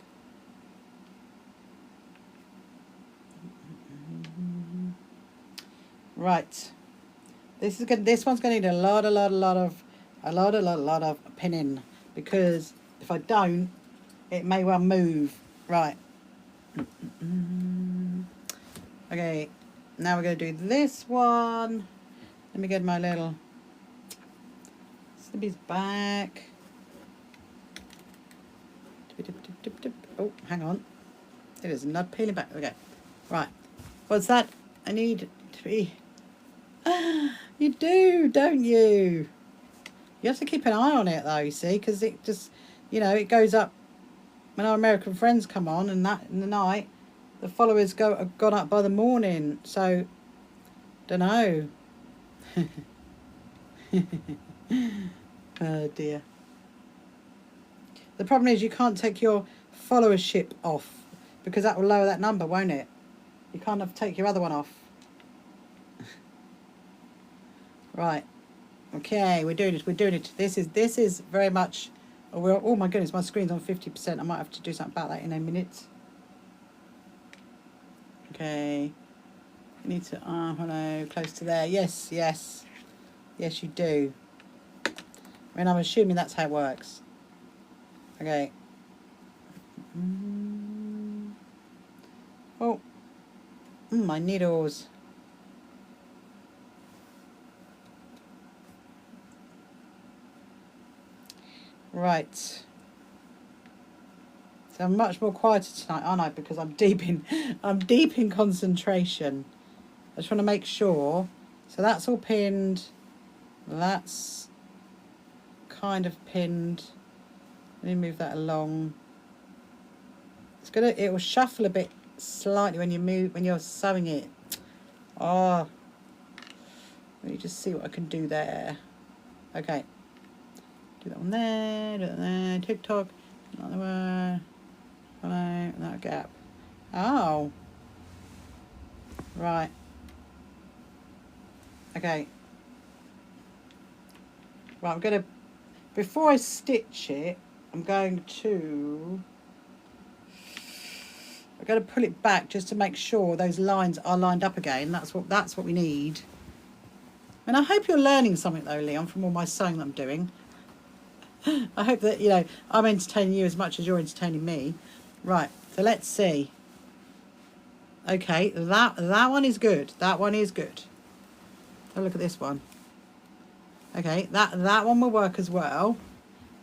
Right. This one's going to need a lot of pinning, because if I don't, it may well move. Right. Okay. Now we're going to do this one. Let me get my little snibbies back. Oh, hang on. It is not peeling back. Okay. Right. What's that? I need to be... You do, don't you? You have to keep an eye on it, though, you see, because it just, it goes up when our American friends come on, and that in the night. The followers have gone up by the morning, so don't know. Oh dear. The problem is you can't take your followership off, because that will lower that number, won't it? You can't take your other one off. Right. Okay, we're doing it. This is very much. Oh my goodness, my screen's on 50%. I might have to do something about that in a minute. Okay, you need to, hello, close to there. Yes, you do. I mean, I'm assuming that's how it works. Okay. Oh, my needles. Right. So I'm much more quieter tonight, aren't I? Because I'm deep in concentration. I just want to make sure. So that's all pinned. That's kind of pinned. Let me move that along. It will shuffle a bit slightly when you're sewing it. Oh. Let me just see what I can do there. Okay. Do that one there, do that there. TikTok, another one. Follow that gap. Oh. Right. Okay. Right, I'm going to, before I stitch it, I'm going to pull it back just to make sure those lines are lined up again. That's what we need. And I hope you're learning something though, Leon, from all my sewing that I'm doing. I hope that, you know, I'm entertaining you as much as you're entertaining me. Right, so let's see. Okay, that one is good. That one is good. Have a look at this one. Okay, that one will work as well.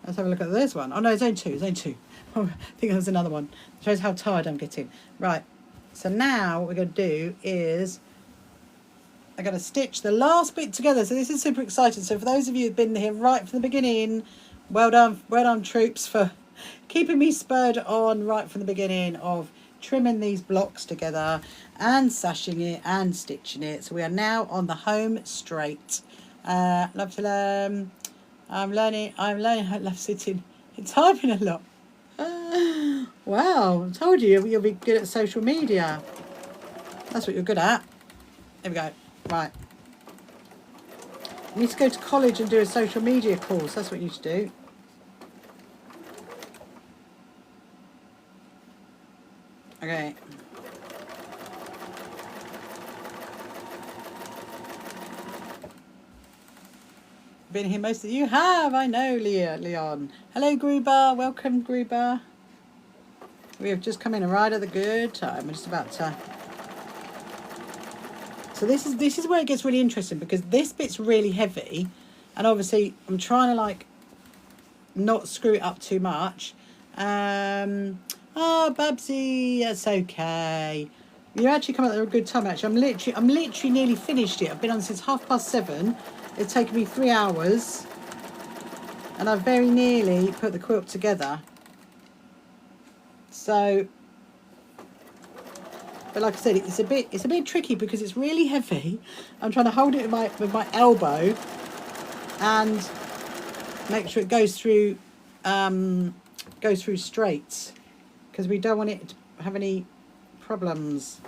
Let's have a look at this one. Oh no, it's only two. It's only two. I think there's another one. It shows how tired I'm getting. Right. So now what we're going to do is I'm going to stitch the last bit together. So this is super exciting. So for those of you who've been here right from the beginning, well done troops for keeping me spurred on right from the beginning of trimming these blocks together and sashing it and stitching it. So we are now on the home straight. Love to learn. I'm learning how to love sitting and typing a lot. Wow, I told you you'll be good at social media. That's what you're good at. There we go. Right. You need to go to college and do a social media course. That's what you need to do. Okay. Been here most of you have, I know, Leon. Hello, Gruber. Welcome, Gruber. We have just come in right at the good time. We're just about to. So this is where it gets really interesting because this bit's really heavy, and obviously I'm trying to like not screw it up too much. Oh, Babsy, that's okay. You actually come at a good time. Actually, I'm literally nearly finished it. I've been on since 7:30. It's taken me 3 hours, and I've very nearly put the quilt together. So, but like I said, it's a bit tricky because it's really heavy. I'm trying to hold it with my elbow and make sure it goes through straight because we don't want it to have any problems.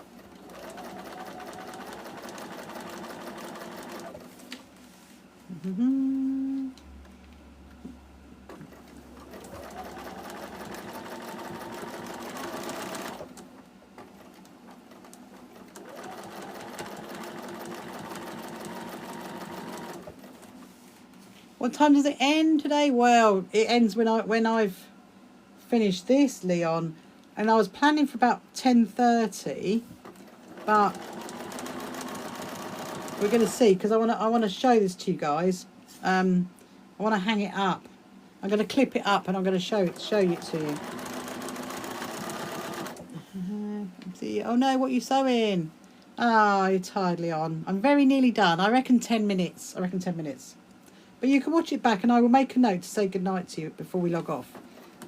What time does it end today? Well, it ends when I've finished this, Leon, and I was planning for about 10:30, but we're going to see because I want to show this to you guys. I want to hang it up. I'm going to clip it up and I'm going to show it to you. See, oh no, what are you sewing? Ah, you're tired, Leon. I'm very nearly done. I reckon 10 minutes. But you can watch it back and I will make a note to say goodnight to you before we log off.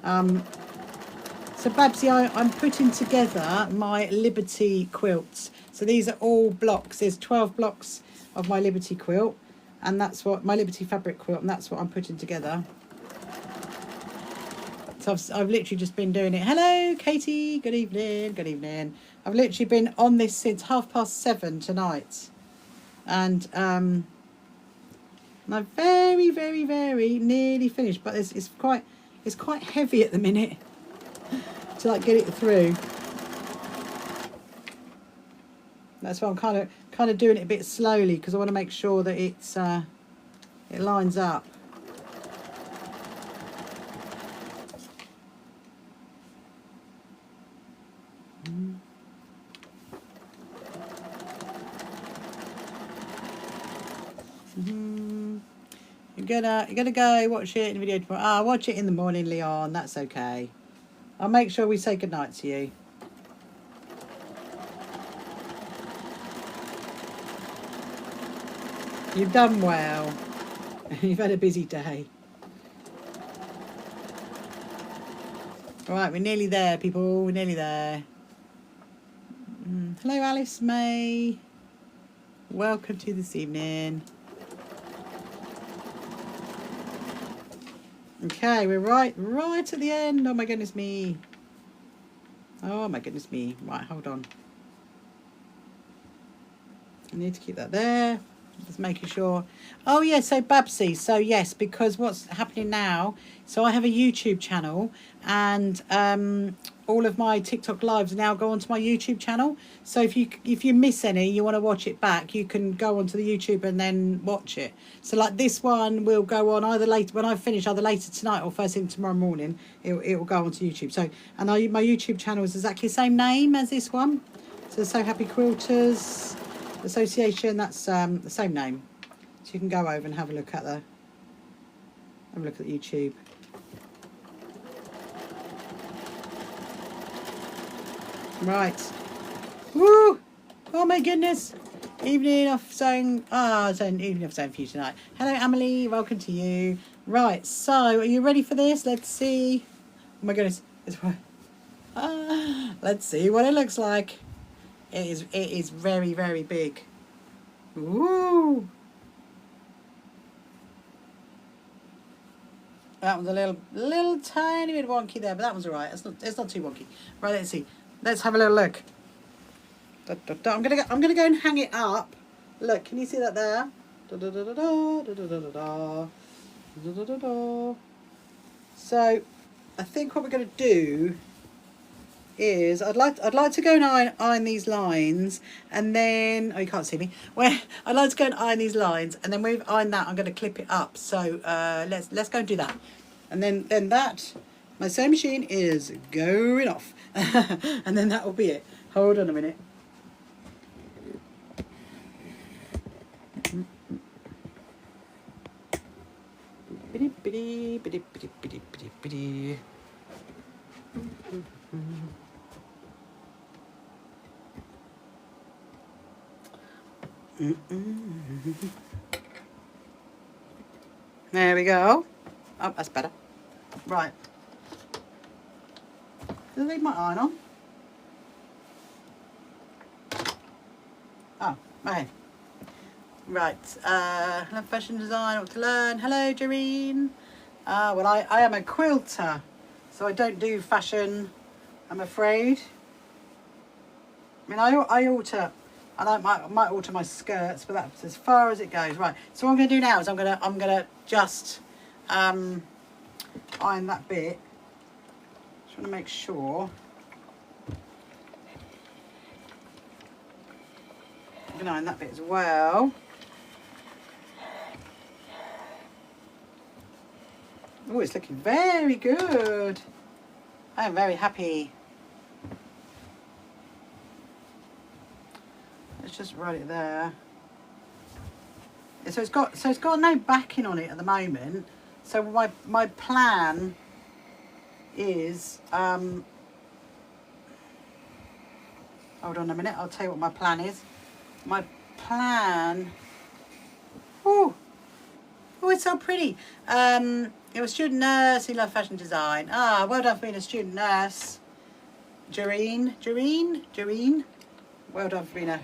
So Babsy, I'm putting together my Liberty quilts. So these are all blocks. There's 12 blocks of my Liberty quilt, and that's what my Liberty fabric quilt, and that's what I'm putting together. So I've literally just been doing it. Hello, Katie. Good evening. Good evening. I've literally been on this since 7:30 tonight, and I'm very, very, very nearly finished. But it's quite heavy at the minute to like get it through. That's why I'm kind of doing it a bit slowly because I want to make sure that it lines up. You're gonna go watch it in the video tomorrow. Ah, watch it in the morning, Leon. That's okay. I'll make sure we say goodnight to you. You've done well. You've had a busy day. All right, we're nearly there, people. We're nearly there. Hello, Alice May. Welcome to this evening. Okay, we're right at the end. Oh my goodness me. Oh my goodness me. Right, hold on. I need to keep that there. Just making sure. Oh yeah, so Babsy. So yes, because what's happening now, so I have a YouTube channel and all of my TikTok lives now go onto my YouTube channel. So if you miss any, you want to watch it back, you can go onto the YouTube and then watch it. So like this one will go on either later when I finish, either later tonight or first thing tomorrow morning. It will go onto YouTube. So my YouTube channel is exactly the same name as this one. So Happy Quilters Association, that's the same name. So you can go over and have a look at the YouTube. Right. Woo! Oh my goodness. Evening of sewing. Evening of sewing for you tonight. Hello Emily, welcome to you. Right, so are you ready for this? Let's see. Oh my goodness. Let's see what it looks like. It is very, very big. Ooh. That one's a little tiny bit wonky there, but that one's alright. It's not too wonky. Right, let's see. Let's have a little look. I'm gonna go and hang it up. Look, can you see that there? So, I think what we're gonna do is I'd like to go and iron these lines, and then you can't see me. Well, I'd like to go and iron these lines, and then when we've ironed that, I'm going to clip it up. So let's go and do that, and then that my sewing machine is going off, and then that will be it. Hold on a minute. There we go. Oh, that's better. Right. Did I leave my iron on? Oh, okay. Right. Love fashion design, what to learn. Hello, Doreen. Well, I am a quilter, so I don't do fashion, I'm afraid. I mean, I alter. I might alter my skirts, but that's as far as it goes. Right. So what I'm going to do now is I'm gonna just iron that bit. Just want to make sure. I'm going to iron that bit as well. Oh, it's looking very good. I am very happy. Let's just write it there. So it's got no backing on it at the moment. So my plan is hold on a minute, I'll tell you what my plan is. My plan oh, it's so pretty. You're a student nurse, you love fashion design. Ah, well done for being a student nurse. Jareen. Well done for being a...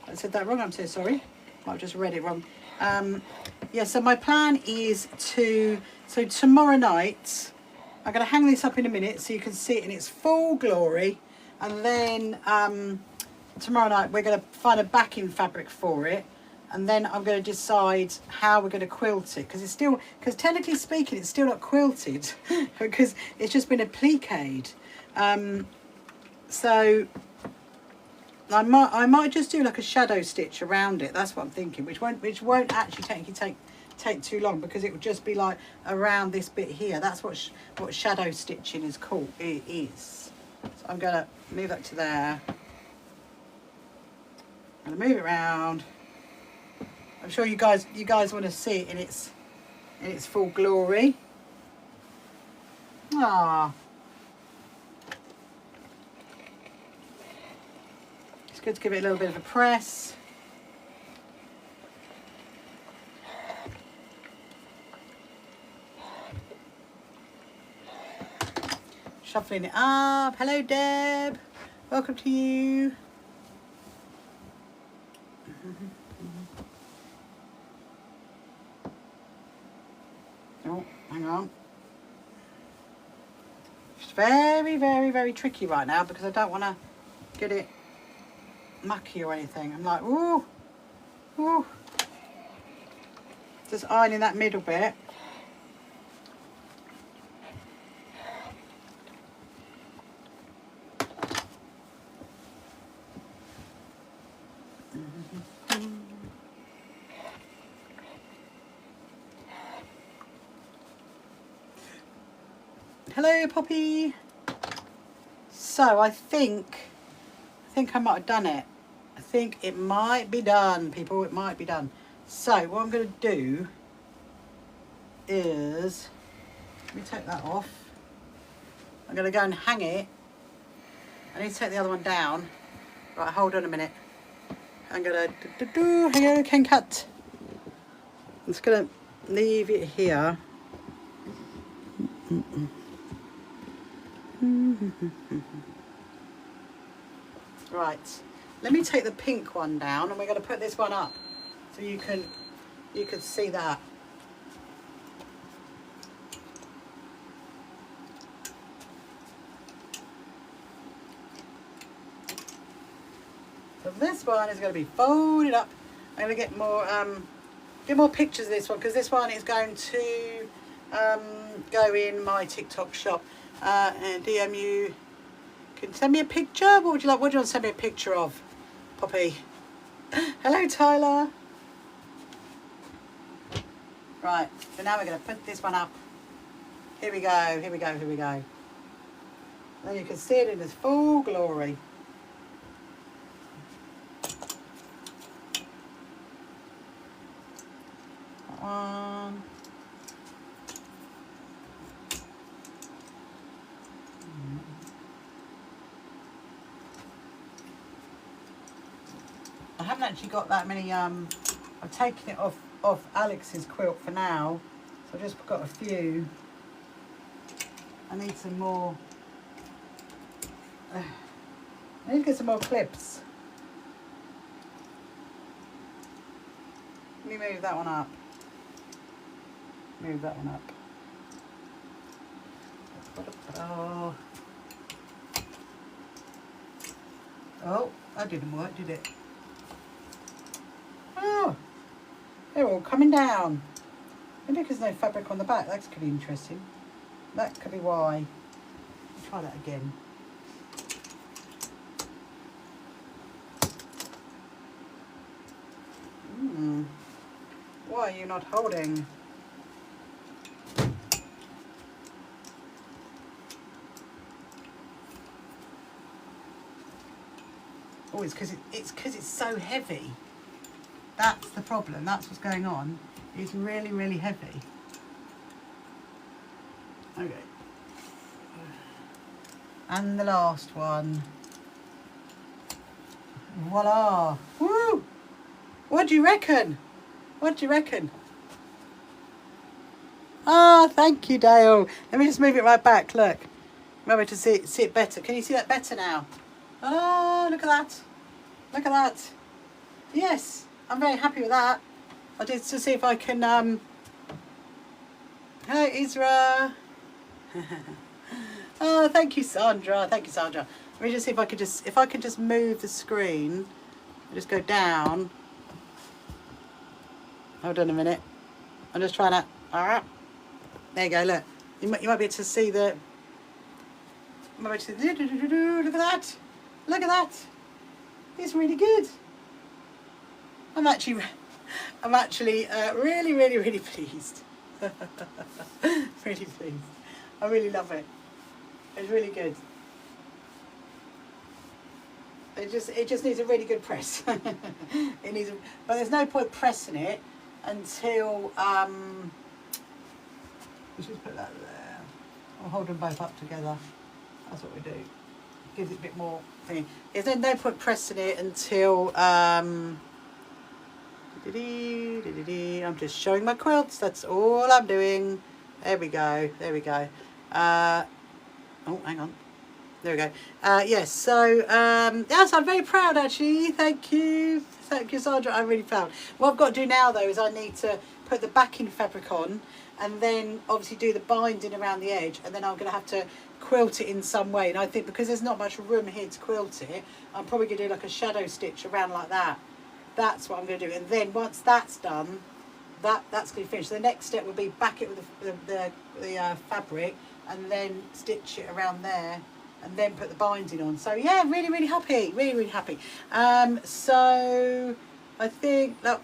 I said that wrong, I'm so sorry. Might have just read it wrong. Yeah, so my plan is to... So tomorrow night, I'm going to hang this up in a minute so you can see it in its full glory. And then tomorrow night, we're going to find a backing fabric for it. And then I'm going to decide how we're going to quilt it, because technically speaking, it's still not quilted because it's just been appliqued. So I might just do like a shadow stitch around it. That's what I'm thinking, which won't actually technically take too long, because it would just be like around this bit here. That's what shadow stitching is called. It is. So I'm going to move that to there. I'm going to move it around. I'm sure you guys want to see it in its full glory. Ah, it's good to give it a little bit of a press. Shuffling it up. Hello, Deb. Welcome to you. Oh, hang on. very, very, very tricky right now because I don't want to get it mucky or anything. I'm like, ooh, ooh. Just ironing that middle bit. Hello, Poppy. So I think I might have done it. I think it might be done, people. It might be done. So what I'm going to do is, let me take that off. I'm going to go and hang it. I need to take the other one down. Right, hold on a minute. I'm going to hang on, can cut. I'm just going to leave it here. Right, let me take the pink one down and we're going to put this one up so you can see that. So this one is going to be folded up. I'm going to get more pictures of this one because this one is going to go in my TikTok shop. And DM you. Can you send me a picture? What would you like? What do you want to send me a picture of, Poppy? Hello, Tyler. Right, so now we're going to put this one up. Here we go, here we go, here we go. Then you can see it in its full glory. That one. I haven't actually got that many, I've taken it off Alex's quilt for now, so I've just got a few. I need some more, I need to get some more clips. Let me move that one up. Move that one up. Oh, that didn't work, did it? Oh, they're all coming down. Maybe because there's no fabric on the back. That could be interesting. That could be why. I'll try that again. Why are you not holding? Oh, it's because it's so heavy. That's the problem. That's what's going on. It's really, really heavy. Okay. And the last one. Voila. Woo! What do you reckon? What do you reckon? Ah, thank you, Dale. Let me just move it right back. Look. Maybe to see it better. Can you see that better now? Oh, look at that. Look at that. Yes, I'm very happy with that. I'll just to see if I can hello, Isra. Oh, thank you, Sandra. Thank you, Sandra. Let me just see if I can just move the screen. Just go down. Hold on a minute. I'm just trying to. There you go. Look, you might be able to see the. Look at that. Look at that. It's really good. I'm actually really, really, really pleased. Really pleased. I really love it. It's really good. It just needs a really good press. It needs, but there's no point pressing it until let's just put that there. I'll hold them both up together. That's what we do. Gives it a bit more thing. There's no point pressing it until I'm just showing my quilts. That's all I'm doing. There we go. There we go. Oh, hang on. There we go. Yes, so yes, I'm very proud actually. Thank you, Sandra. I'm really proud. What I've got to do now though is I need to put the backing fabric on, and then obviously do the binding around the edge, and then I'm going to have to quilt it in some way. And I think because there's not much room here to quilt it, I'm probably going to do like a shadow stitch around like that. That's what I'm going to do. And then once that's done, that's going to finish. So the next step will be back it with the fabric, and then stitch it around there, and then put the binding on. So yeah, really happy, really happy. So I think that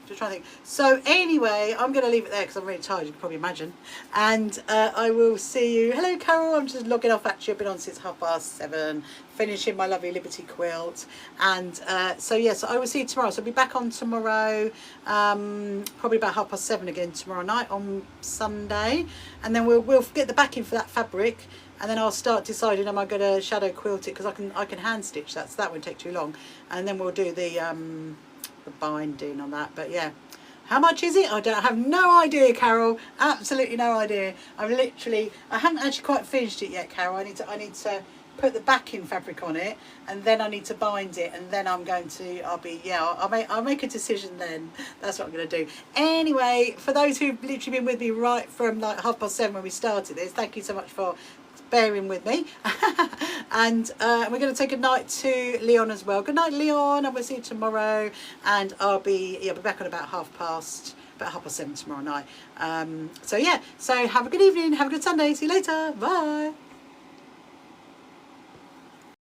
just trying to think. So anyway, I'm going to leave it there because I'm really tired, you can probably imagine. And I will see you. Hello, Carol. I'm just logging off actually. I've been on since 7:30, finishing my lovely Liberty quilt. And so yes, I will see you tomorrow. So I'll be back on tomorrow, probably about 7:30 again tomorrow night on Sunday. And then we'll get the backing for that fabric. And then I'll start deciding, am I going to shadow quilt it, because I can hand stitch that, so that won't take too long. And then we'll do the binding on that. But yeah, how much is it? I have no idea, Carol. Absolutely no idea. I haven't actually quite finished it yet, Carol. I need to put the backing fabric on it, and then I need to bind it, and then I'll make a decision then. That's what I'm going to do. Anyway, for those who've literally been with me right from like 7:30 when we started this, thank you so much for bearing with me. And we're going to say good night to Leon as well. Good night, Leon, and we'll see you tomorrow. And I'll be back on about 7:30 tomorrow night. So yeah, so have a good evening, have a good Sunday, see you later, bye.